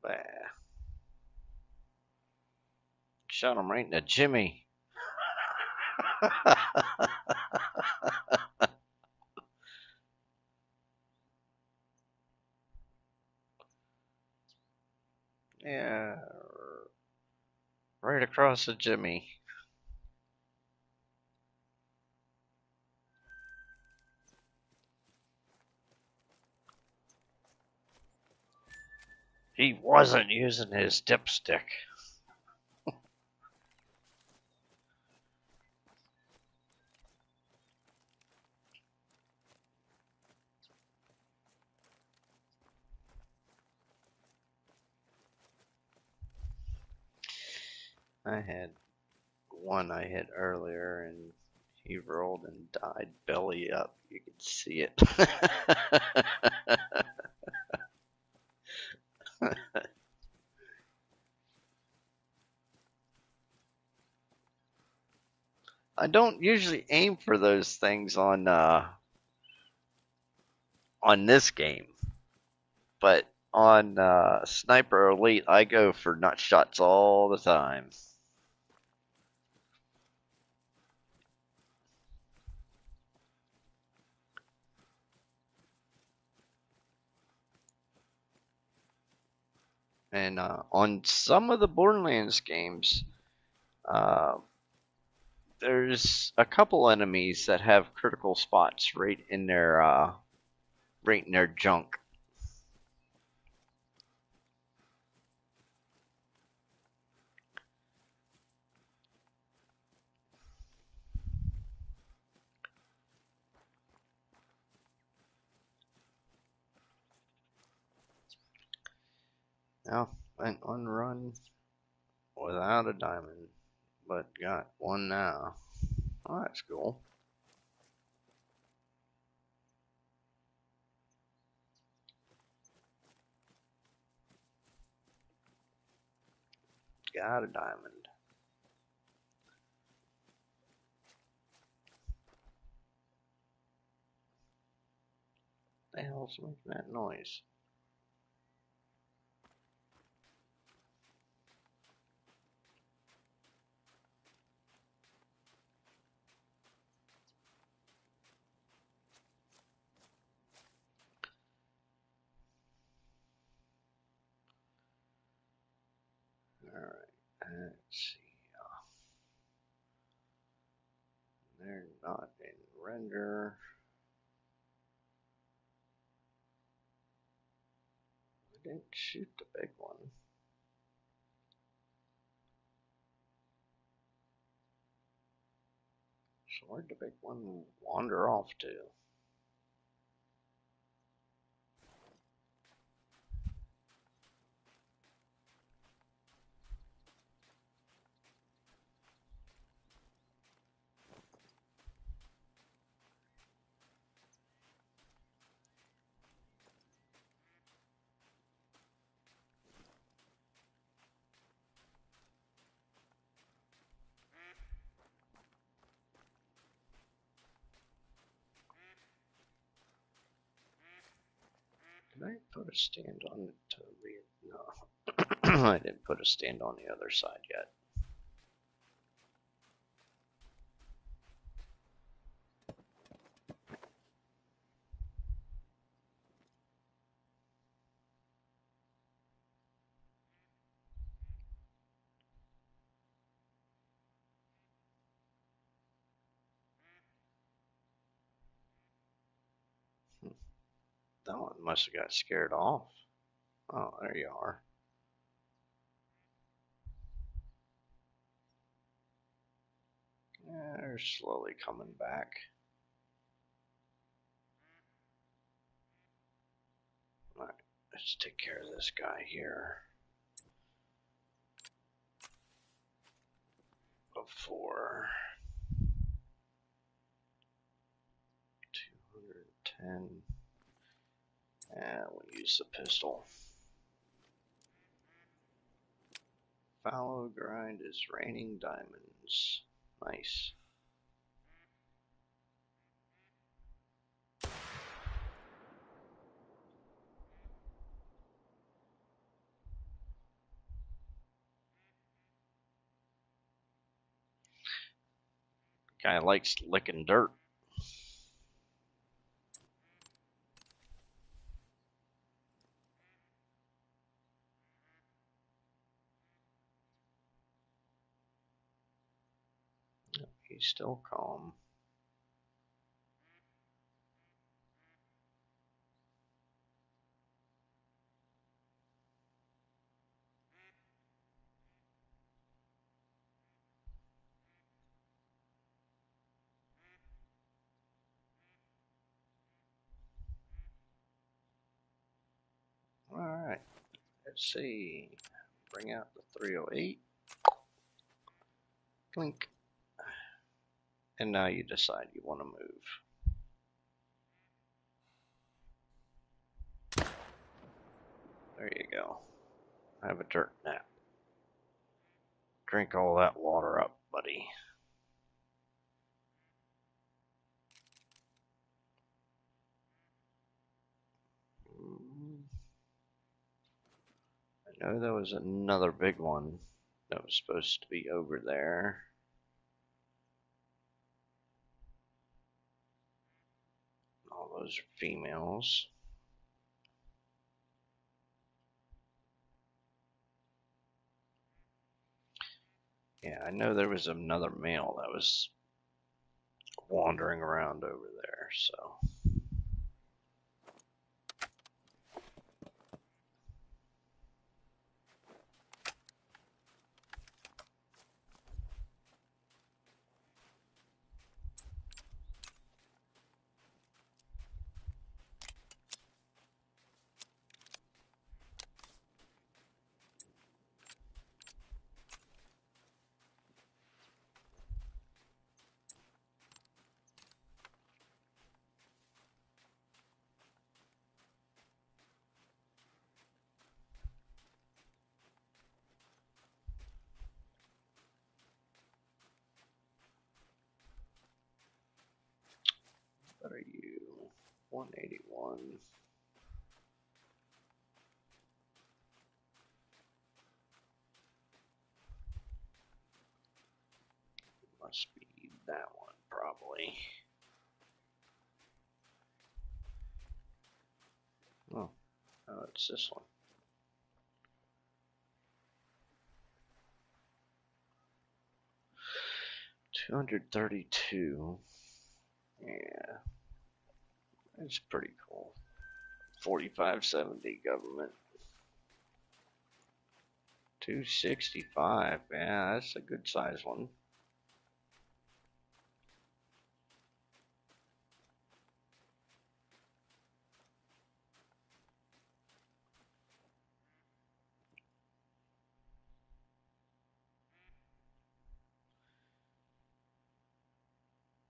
Bah. Shot him right in the Jimmy. Yeah, right across the Jimmy. He wasn't using his dipstick. I had one I hit earlier and he rolled and died belly up. You could see it. I don't usually aim for those things on this game, but on Sniper Elite, I go for nut shots all the time. And on some of the Borderlands games, uh, there's a couple enemies that have critical spots right in their junk. Now, went on run without a diamond, but got one now. Oh, that's cool. Got a diamond. What the hell's making that noise? Let's see. They're not in render. I didn't shoot the big one. So where'd the big one wander off to? Did I put a stand on it to read? No. I didn't put a stand on the other side yet. That one must have got scared off. Oh, there you are. Yeah, they're slowly coming back. Alright, let's take care of this guy here. Before 210. And we'll use the pistol. Fallow grind is raining diamonds. Nice. Guy likes licking dirt. He's still calm. Alright, let's see. Bring out the 308. Clink. And now you decide you want to move. There you go. Have a dirt nap. Drink all that water up, buddy. I know there was another big one that was supposed to be over there. All those are females. Yeah, I know there was another male that was wandering around over there, so. What are you? 181. Must be that one, probably. Oh, it's this one. 232. Yeah, that's pretty cool. 4570 government. 265. Yeah, that's a good size one.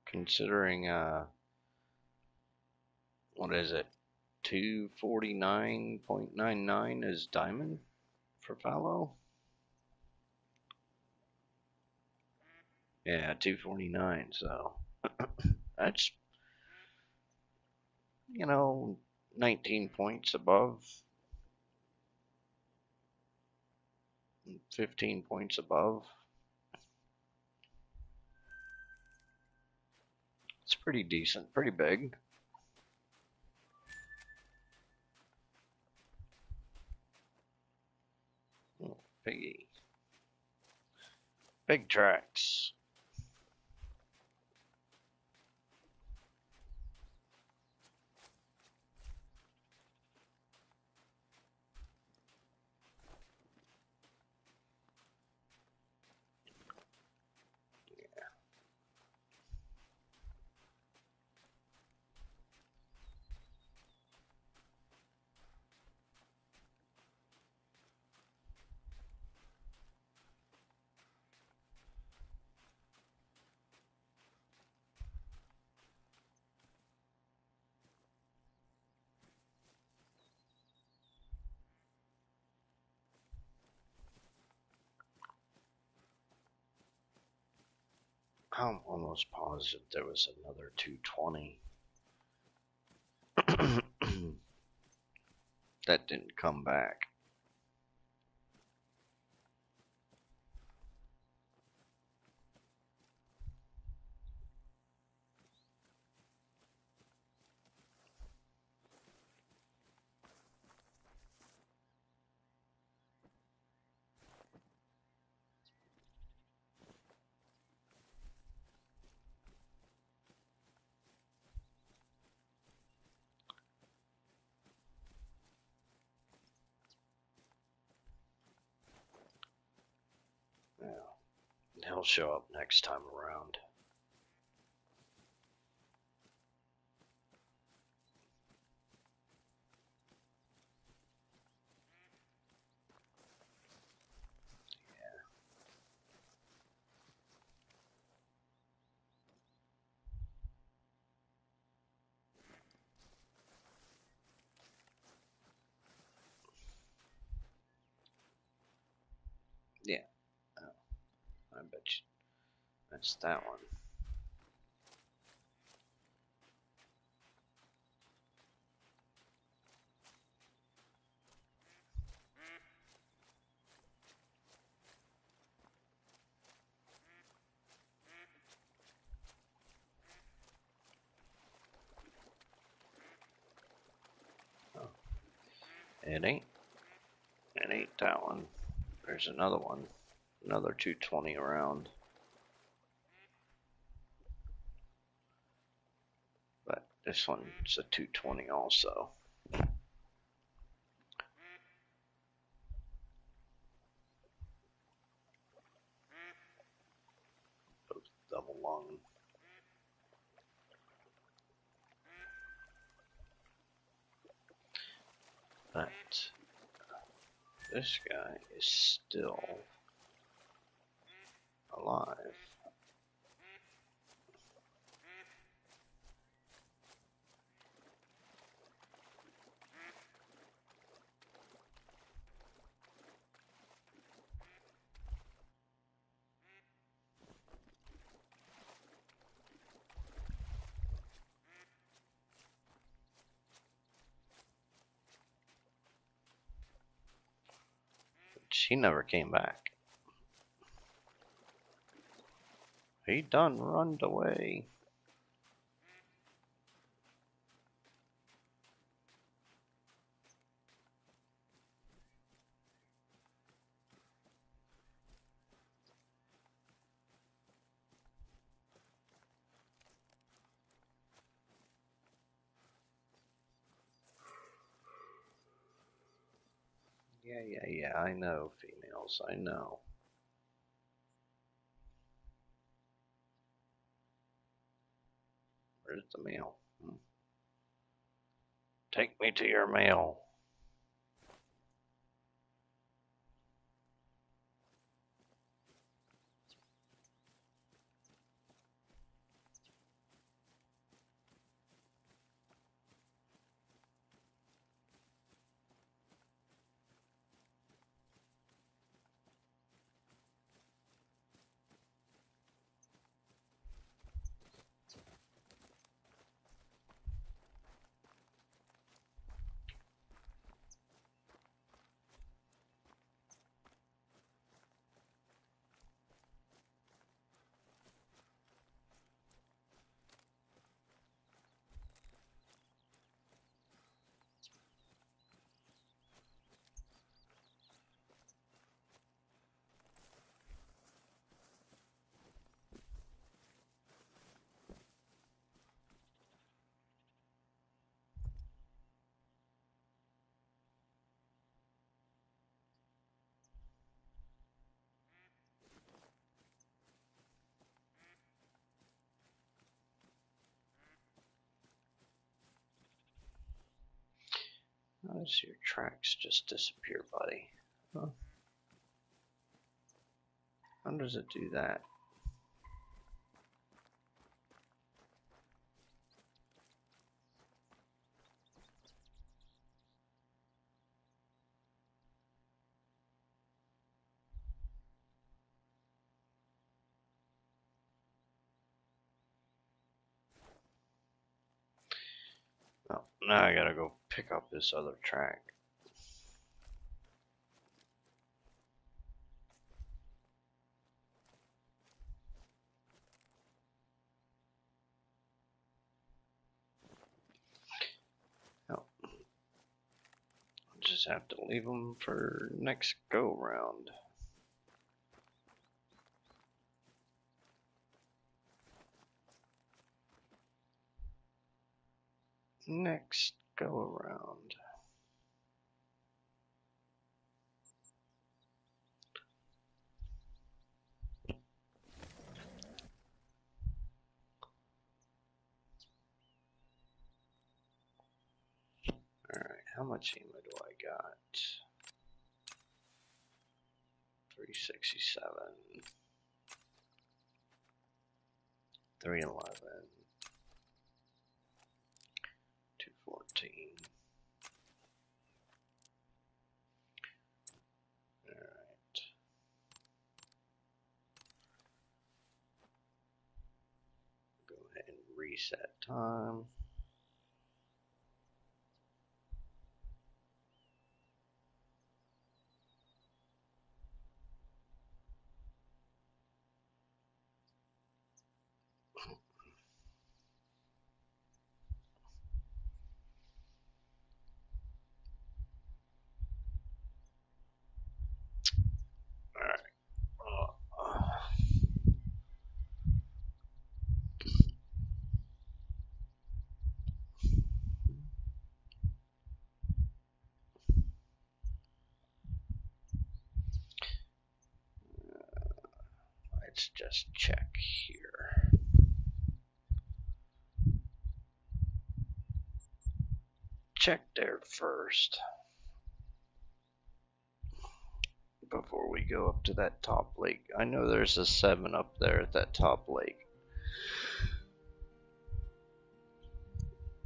Considering, what is it? 249.99 is diamond for fallow. Yeah, 249. So that's, 19 points above, 15 points above. It's pretty decent, pretty big. Oh, piggy. Big tracks. I'm almost positive there was another 220. That didn't come back. Yeah, he'll show up next time around. Yeah, oh, I bet you that's that one. Oh, it ain't. It ain't that one. There's another one. Another 220 around. But this one's a 220 also. Both double lung. But this guy is still alive. She never came back. He done runned away. Yeah, I know, females, I know. Where's the male? Take me to your male. How does your tracks just disappear, buddy? Huh? How does it do that? Oh, now I gotta go pick up this other track. Oh, I'll just have to leave them for next go round. Next go around. Alright, how much ammo do I got? 367, 311, 214. Alright. Go ahead and reset time. Alright. Let's just check here. Check there first before we go up to that top lake. I know there's a 7 up there at that top lake.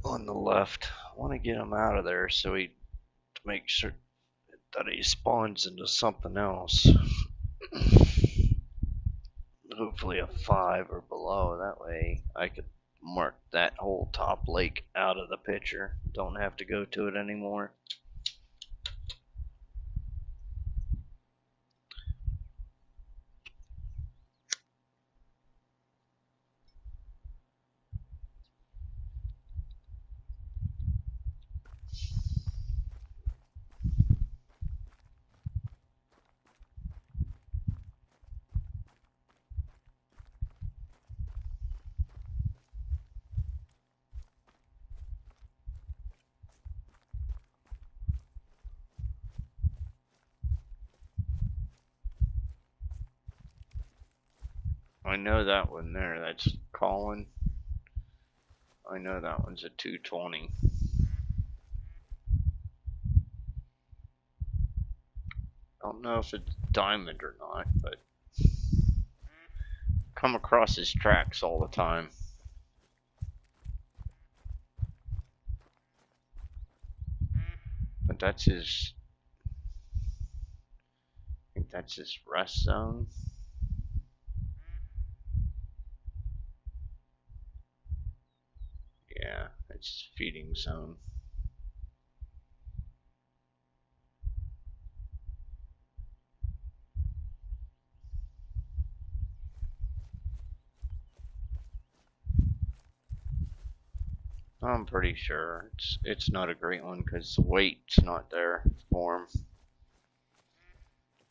On the left. I want to get him out of there so he to make sure that he spawns into something else. Hopefully a 5 or below. That way I could mark that whole top lake out of the picture. Don't have to go to it anymore. I know that one there. That's Colin. I know that one's a 220. I don't know if it's diamond or not, but come across his tracks all the time. But that's his. I think that's his rest zone. Yeah, it's his feeding zone. I'm pretty sure it's not a great one because the weight's not there for him.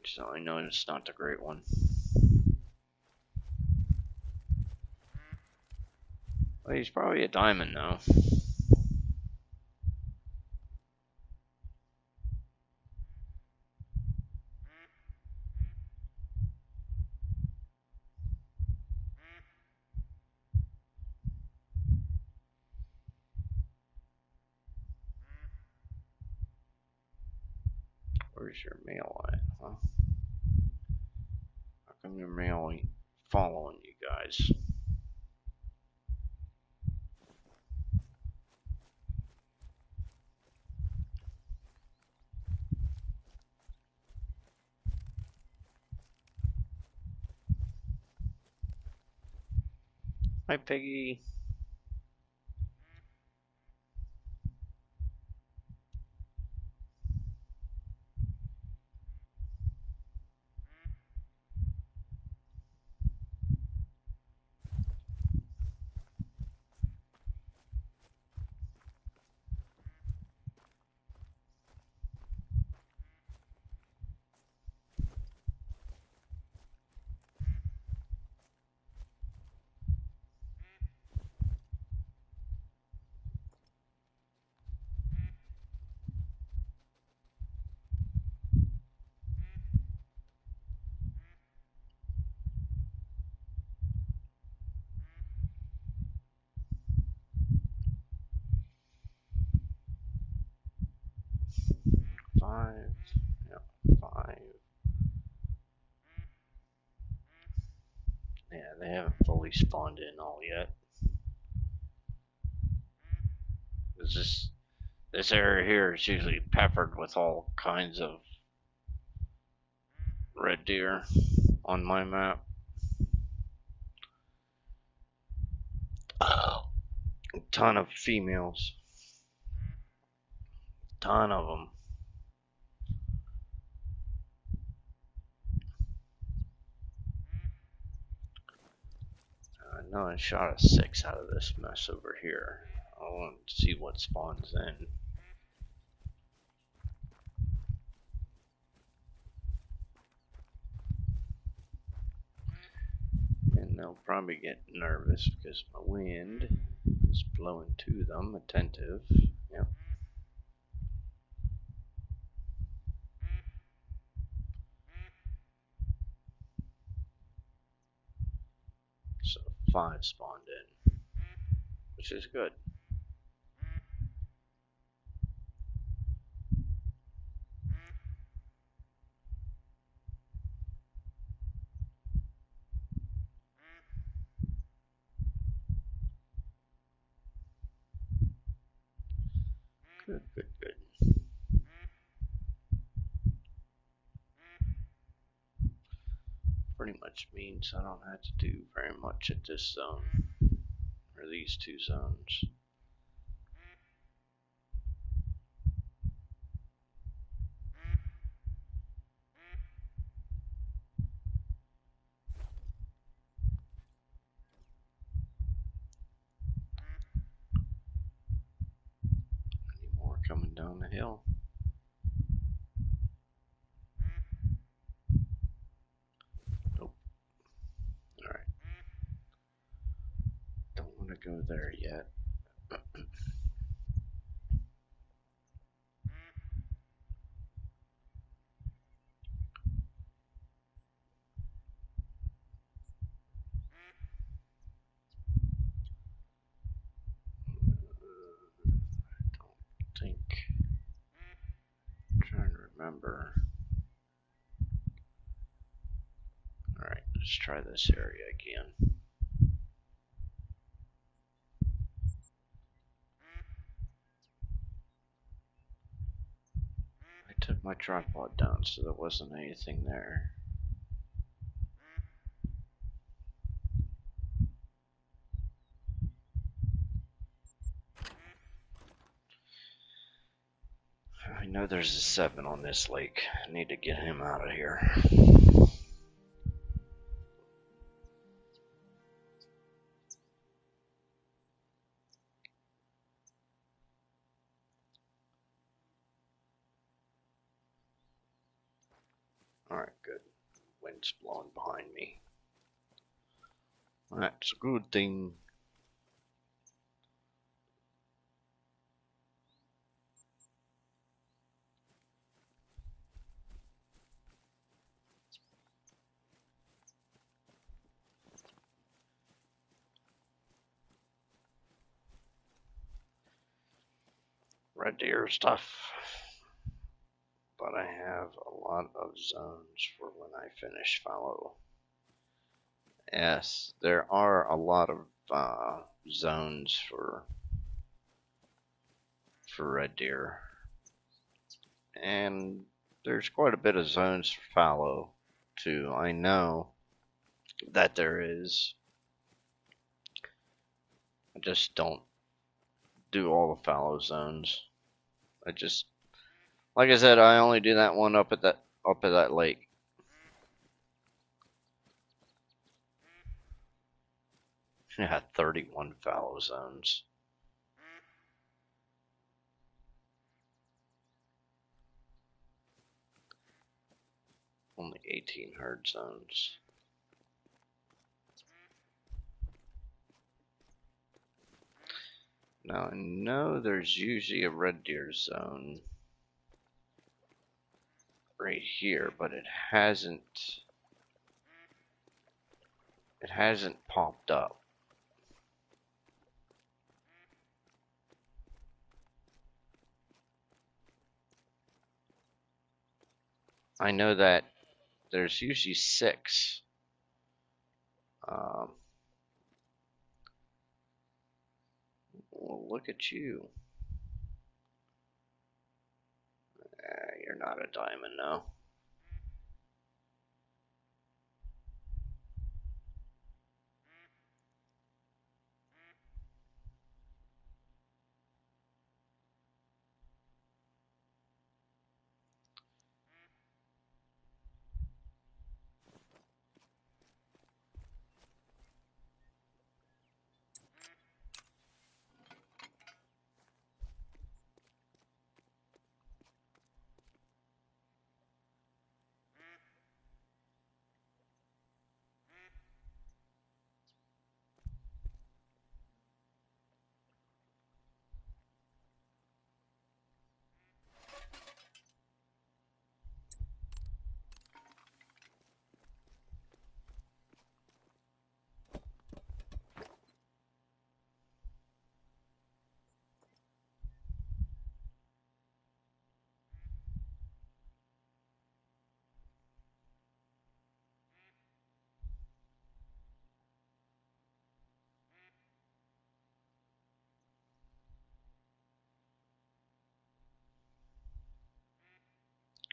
So I know it's not the great one. Well, he's probably a diamond though. Where's your mail at, huh? How come your mail ain't following you guys? Hi, Piggy. Five. Yep, 5. Yeah, they haven't fully spawned in all yet. This area here is usually peppered with all kinds of red deer on my map. A ton of females. Ton of them. I know I shot a 6 out of this mess over here. I want to see what spawns in. And they'll probably get nervous because my wind is blowing to them. Attentive. Yep. So 5 spawned in, which is good. Good, good, good. Pretty much means I don't have to do very much at this zone, or these 2 zones. Any more coming down the hill? Nope. Alright. Don't want to go there yet. remember. Alright, let's try this area again. I took my tripod down so there wasn't anything there. I know there's a 7 on this lake. I need to get him out of here. Alright, good. Wind's blowing behind me. That's a good thing. Red deer stuff. But I have a lot of zones for when I finish fallow. Yes, there are a lot of zones for red deer, and there's quite a bit of zones for fallow too. I know that there is. I just don't do all the fallow zones. I just, like I said, I only do that one up at that lake. Yeah, 31 fallow zones. Only 18 herd zones. Now I know there's usually a red deer zone right here, but it hasn't popped up. I know that there's usually 6. Um, well, look at you. You're not a diamond, no.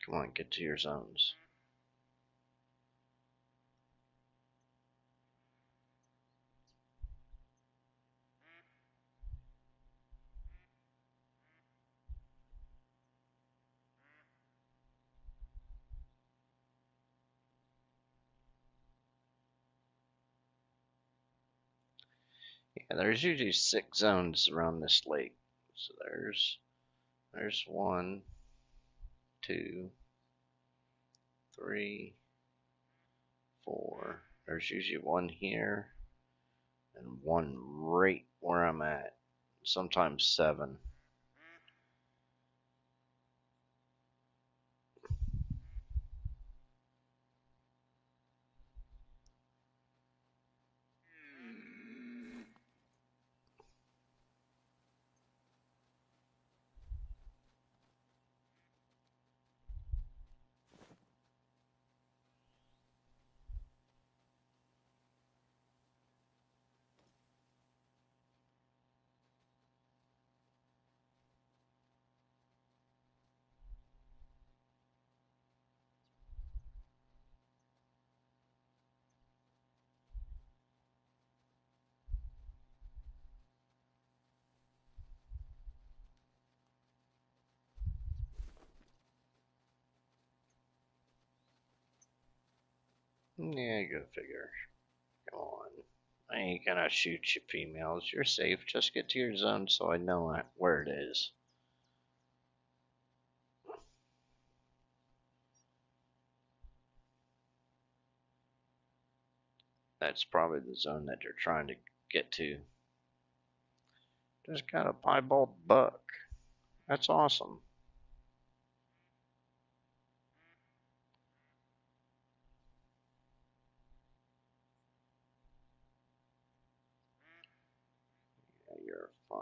Come on, get to your zones. Yeah, there's usually 6 zones around this lake. So there's 1, 2, 3, 4. There's usually 1 here and 1 right where I'm at. Sometimes 7. Yeah, go figure. Come on. I ain't gonna shoot you females. You're safe. Just get to your zone so I know where it is. That's probably the zone that you're trying to get to. Just got a piebald buck. That's awesome. Yeah, you're 5.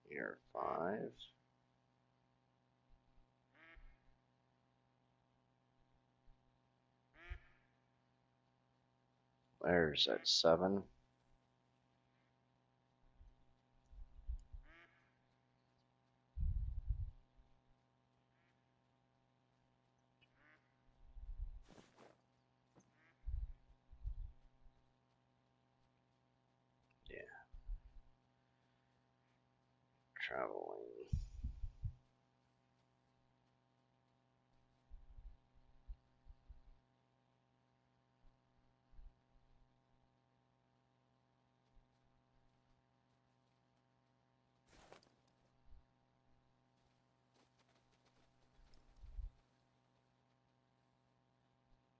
You're 5. There's that 7. Yeah, traveling.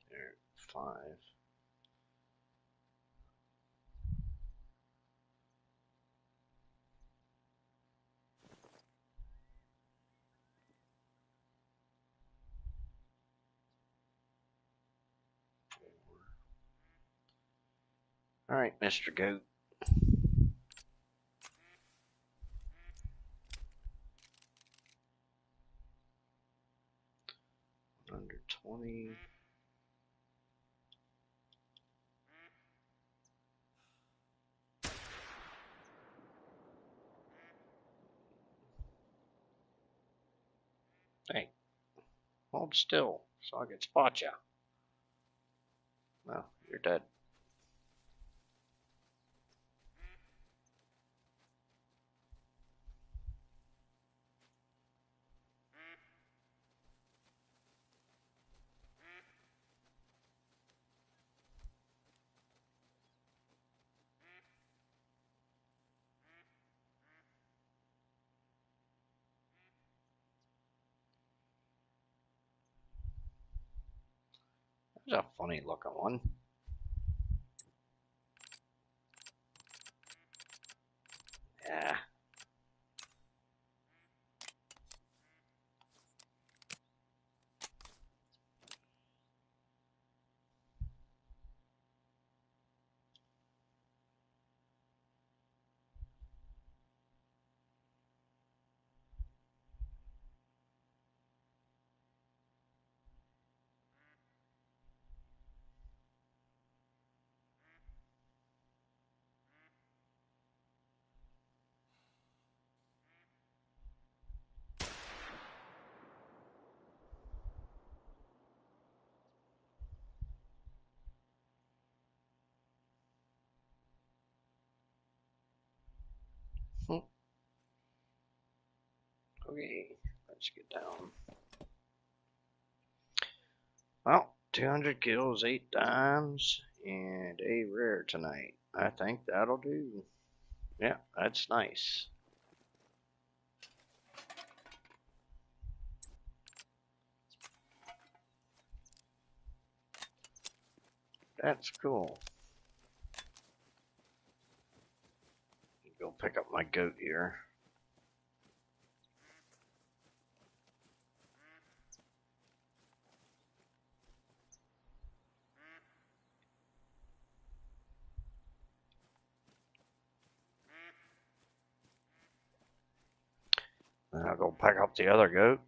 There, 5. All right, Mr. Goat. Under 20. Hey, hold still so I can spot you. No, you're dead. That's a funny looking one. Yeah. Okay, let's get down. Well, 200 kills 8 times and a rare tonight. I think that'll do. Yeah, that's nice. That's cool. Go pick up my goat here. Then I'll go pick up the other goat.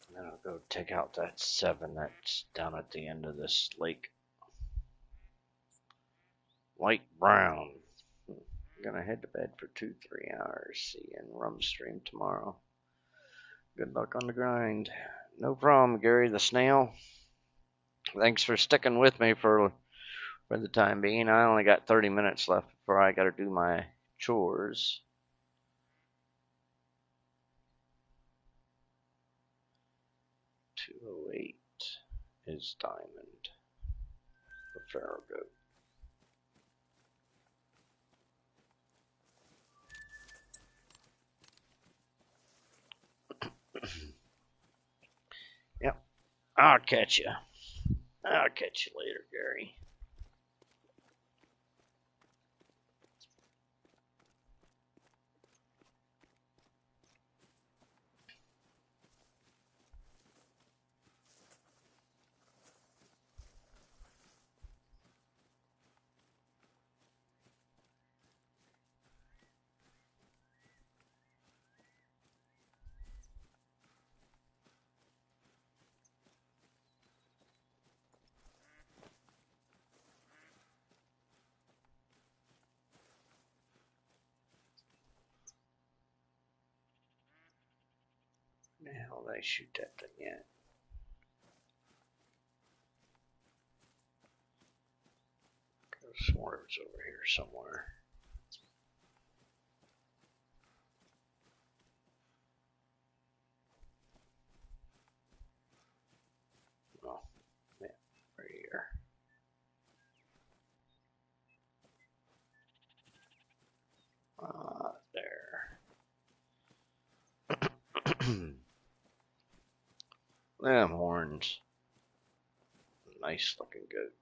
And then I'll go take out that 7 that's down at the end of this lake. Light brown. I'm gonna head to bed for 2-3 hours. See you in rum stream tomorrow. Good luck on the grind. No problem, Gary the snail. Thanks for sticking with me for the time being. I only got 30 minutes left before I got to do my chores. $208 is diamond. The pharaoh goat. Yep. I'll catch you. I'll catch you later, Gary. Where the hell did I shoot that thing at? I swore it was over here somewhere. Oh, yeah, right here. There. Them horns. Nice looking goat.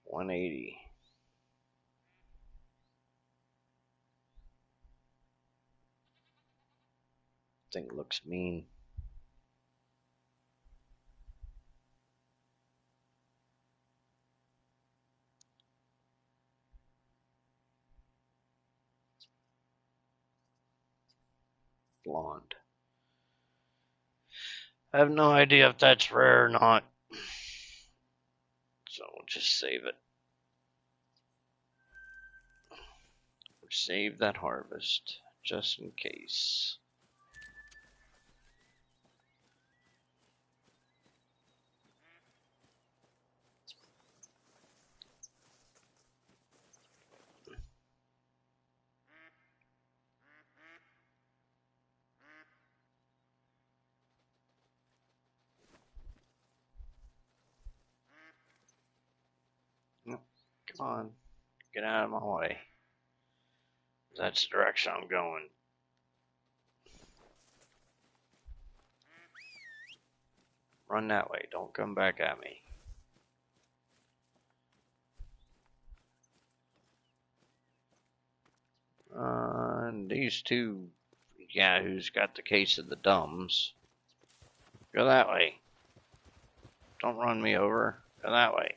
180. Thing looks mean. Blonde. I have no idea if that's rare or not. So we'll just save it. Save that harvest, just in case. Come on, get out of my way. That's the direction I'm going. Run that way, don't come back at me. And these two yahoos got the case of the dumbs. Go that way. Don't run me over. Go that way.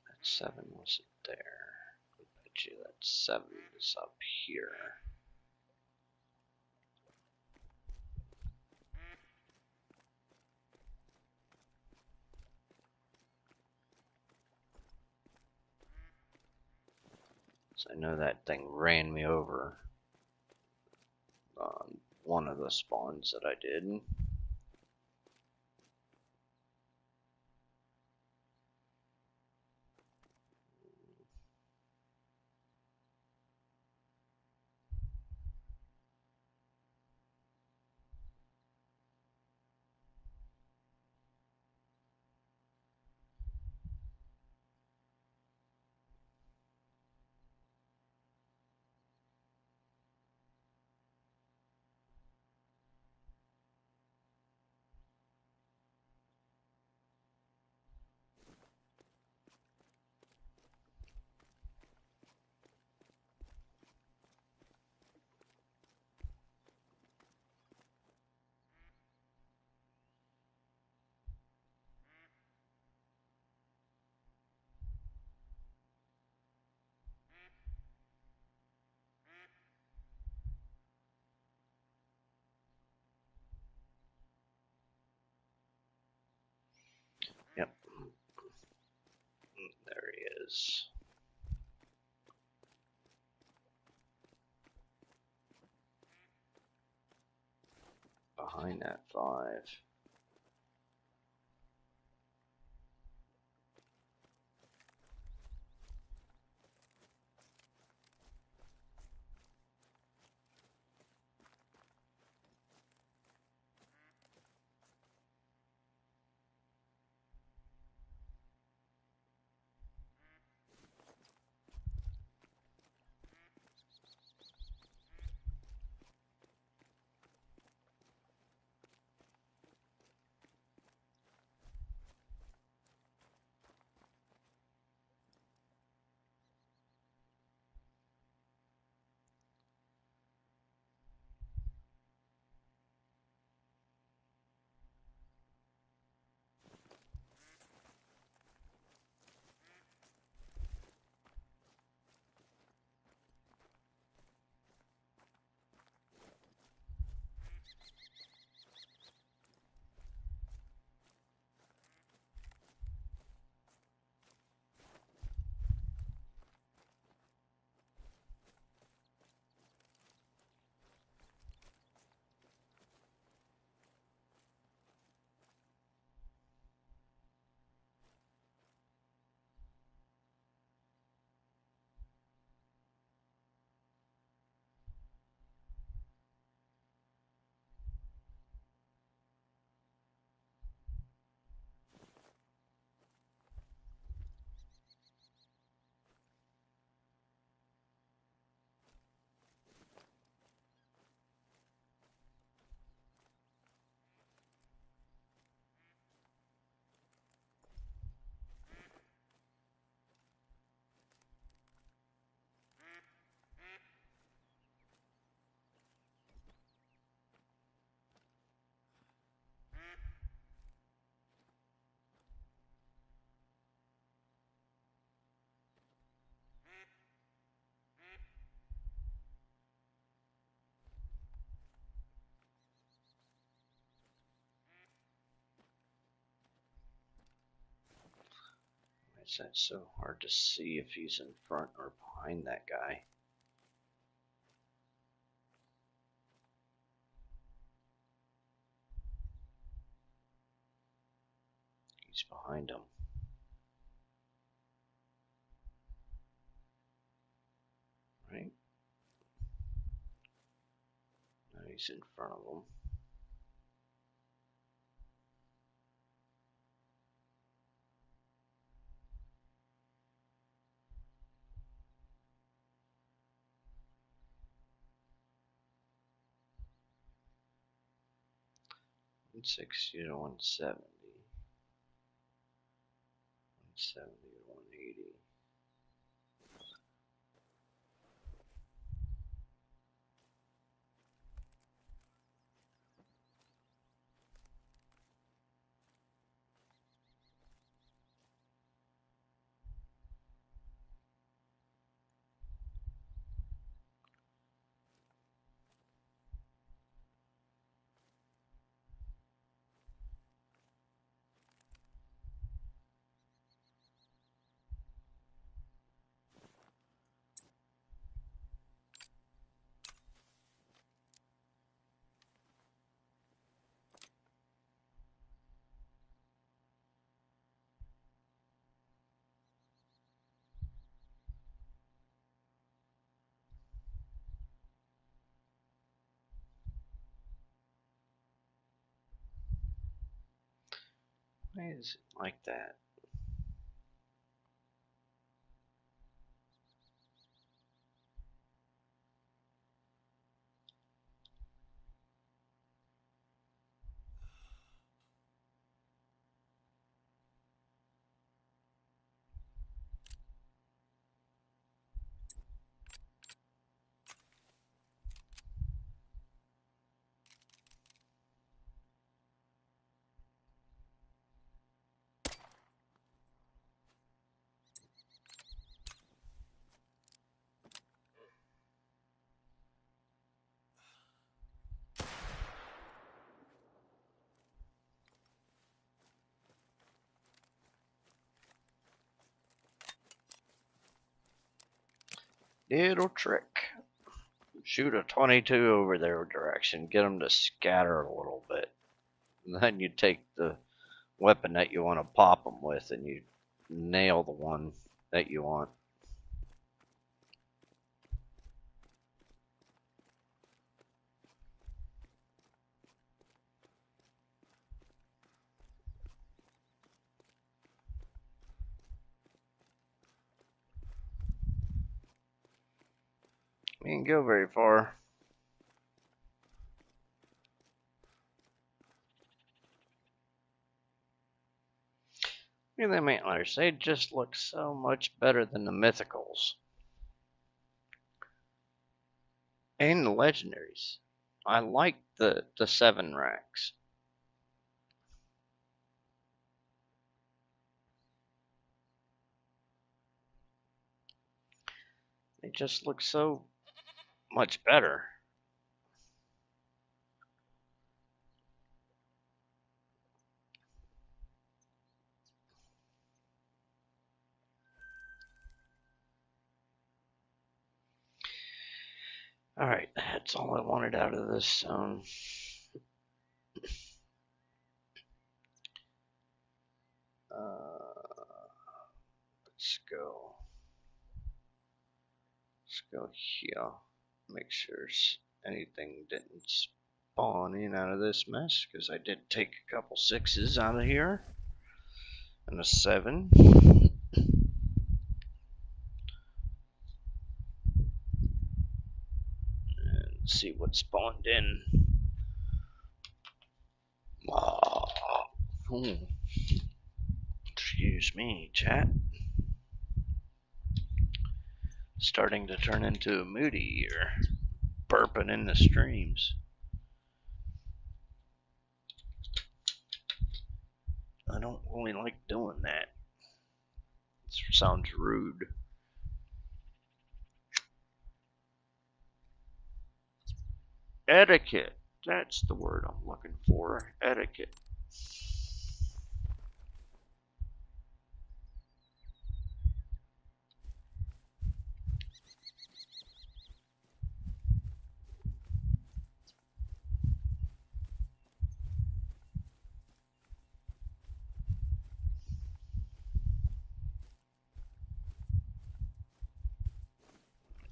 That 7 wasn't there. I bet you that 7 is up here. So I know that thing ran me over on one of the spawns that I did. he is. Behind that 5. Why is that so hard to see if he's in front or behind that guy? He's behind him. Right? Now he's in front of him. One 60 to 170. 170 to 180. Why is it like that? Little trick. Shoot a 22 over their direction, get them to scatter a little bit. And then you take the weapon that you want to pop them with and you nail the one that you want. You didn't go very far. Look at them antlers. They just look so much better than the mythicals. And the legendaries. I like the 7 racks. They just look so much better. Alright, that's all I wanted out of this zone. Let's go. Let's go here. Make sure anything didn't spawn in out of this mess, because I did take a couple 6s out of here. And a 7. And see what spawned in. Excuse me, chat. Starting to turn into a moody here. Burping in the streams. I don't really like doing that. It sounds rude. Etiquette. That's the word I'm looking for. Etiquette.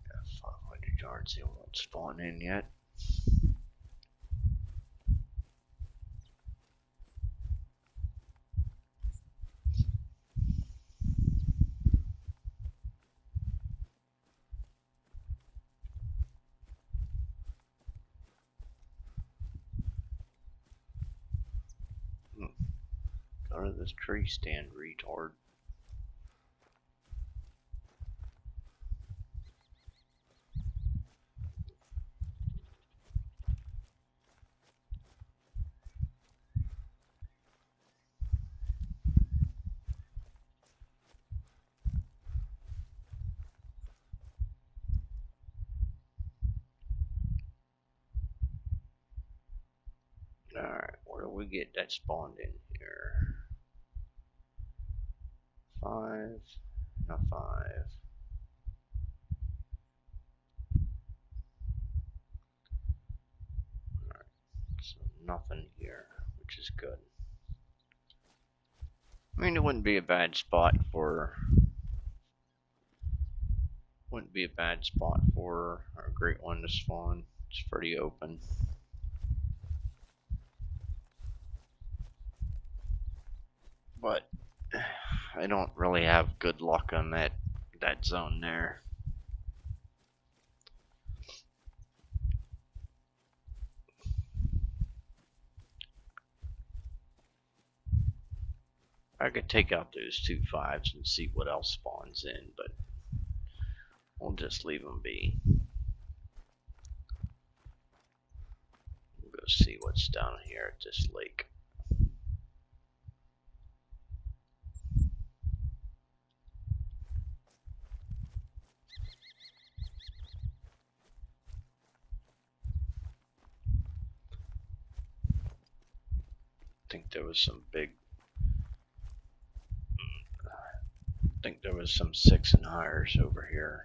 Yeah, 500 yards. They won't spawn in yet. Go to this tree stand, retard. Alright, where do we get that spawned in here? 5, and a 5. Alright, so nothing here, which is good. I mean, it wouldn't be a bad spot for a great one to spawn. It's pretty open. But I don't really have good luck on that zone there. I could take out those 2 5s and see what else spawns in, but we'll just leave them be. We'll go see what's down here at this lake. I think there was some 6 and higher over here.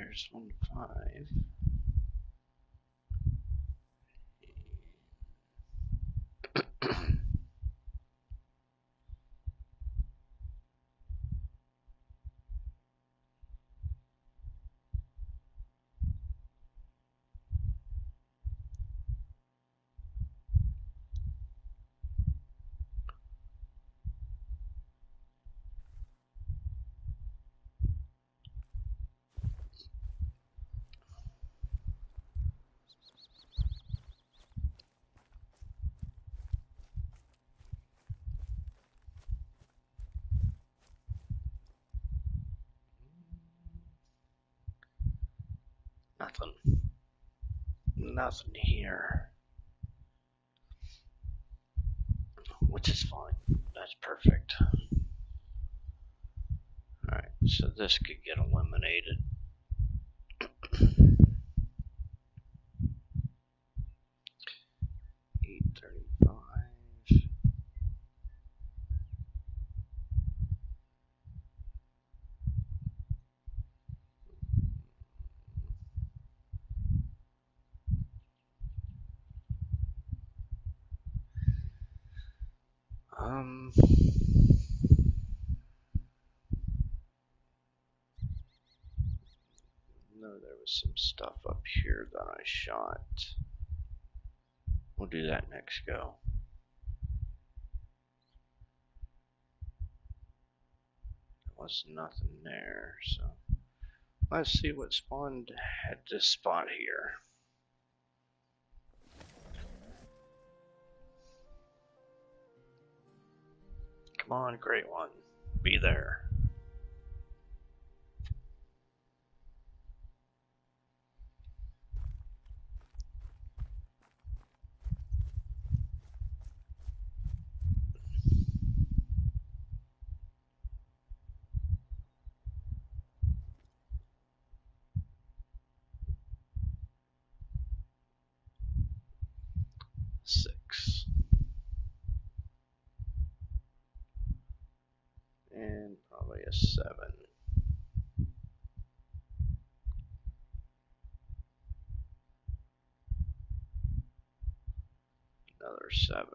there's 1 5. Nothing. Nothing here. Which is fine. That's perfect. Alright, so this could get eliminated. 835. No, there was some stuff up here that I shot. We'll do that next go. There was nothing there, so let's see what spawned at this spot here. Come on, great one. Be there. Six. And probably a 7. Another 7.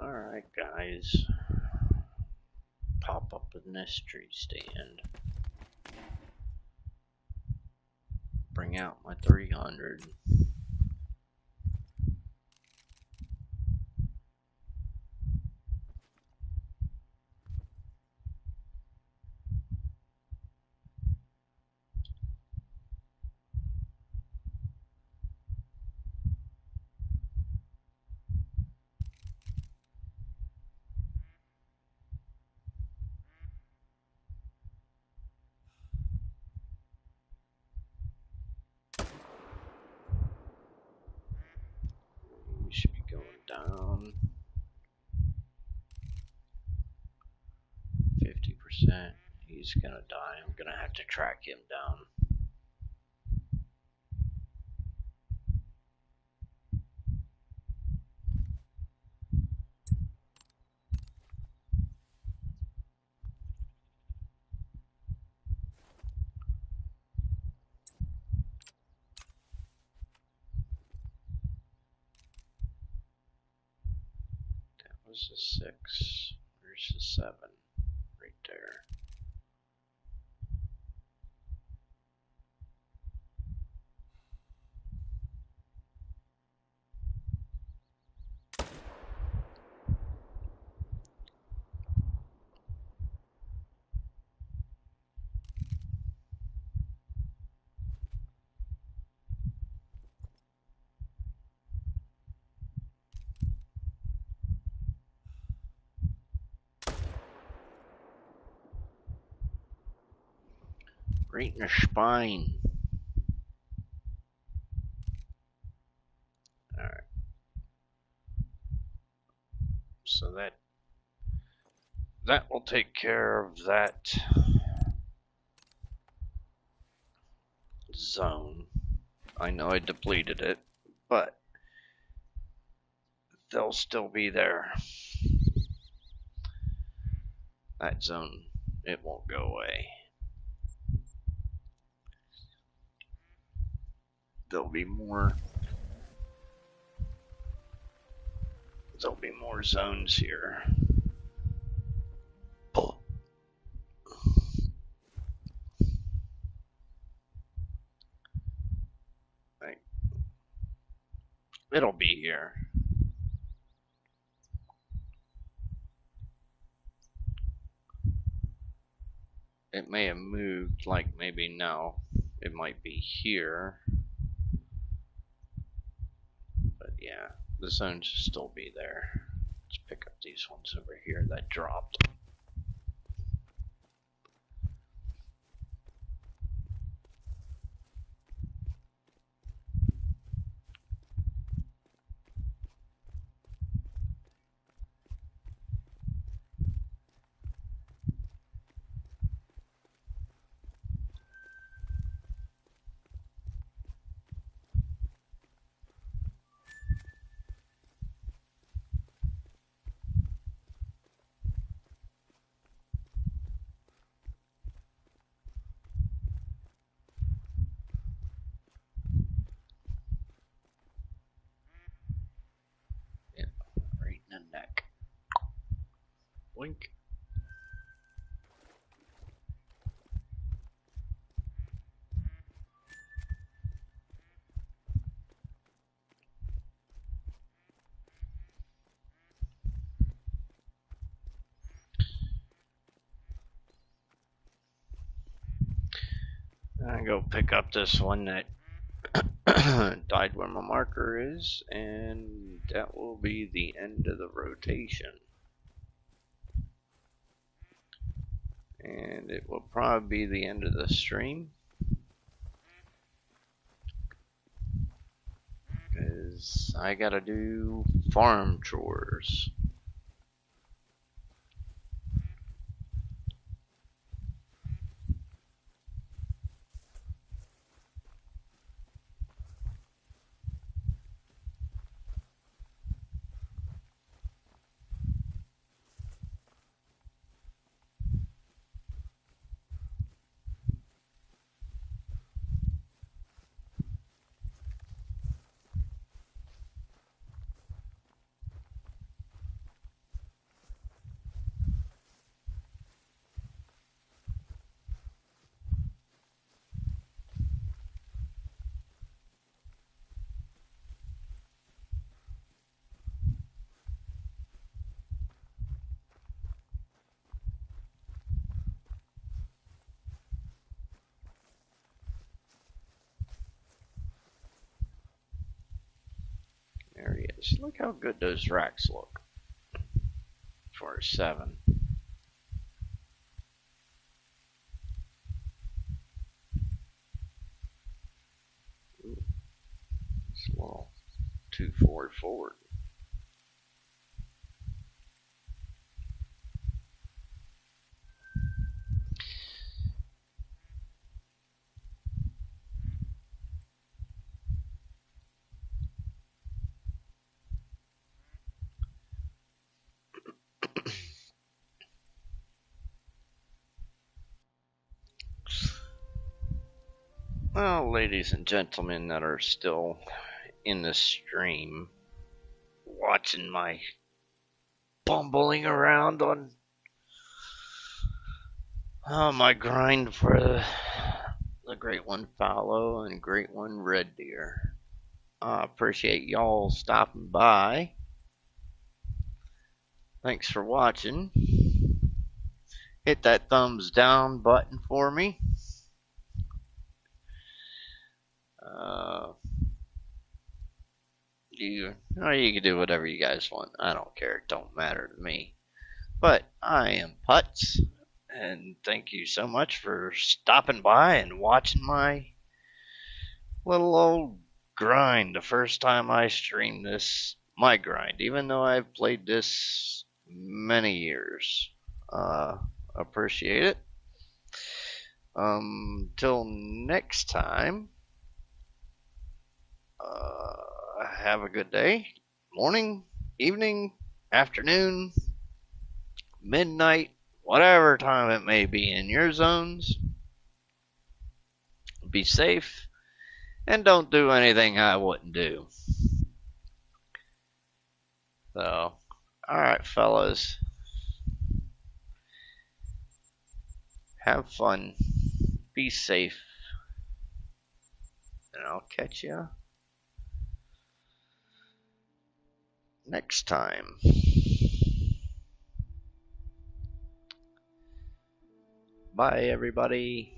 Alright, guys. Pop up in this tree stand. Bring out my 300. You should be going down 50%. He's gonna die. I'm gonna have to track him down. That was a 6. Where's the 7? Right there. Right in the spine. Alright. So that will take care of that zone. I know I depleted it, but they'll still be there. That zone, it won't go away. There'll be more. There'll be more zones here. Oh. Like, it'll be here. It may have moved, like maybe now it might be here. But yeah, the zone should still be there. Let's pick up these ones over here that dropped. Yeah, right in the neck. Blink. I go pick up this one that died where my marker is, and that will be the end of the rotation. And it will probably be the end of the stream, because I gotta do farm chores. There he is. Look how good those racks look for a 7. Ooh, it's a little too forward. Well, ladies and gentlemen that are still in the stream, watching my bumbling around on my grind for the Great One Fallow and Great One Red Deer. I appreciate y'all stopping by. Thanks for watching. Hit that thumbs down button for me. You can do whatever you guys want. I don't care. It don't matter to me. But I am Putz, and thank you so much for stopping by and watching my little old grind. The first time I streamed this, my grind, even though I've played this many years. Appreciate it. Till next time, have a good day, morning, evening, afternoon, midnight, whatever time it may be in your zones. Be safe and don't do anything I wouldn't do. So, alright, fellas. Have fun. Be safe. And I'll catch you next time. Bye, everybody.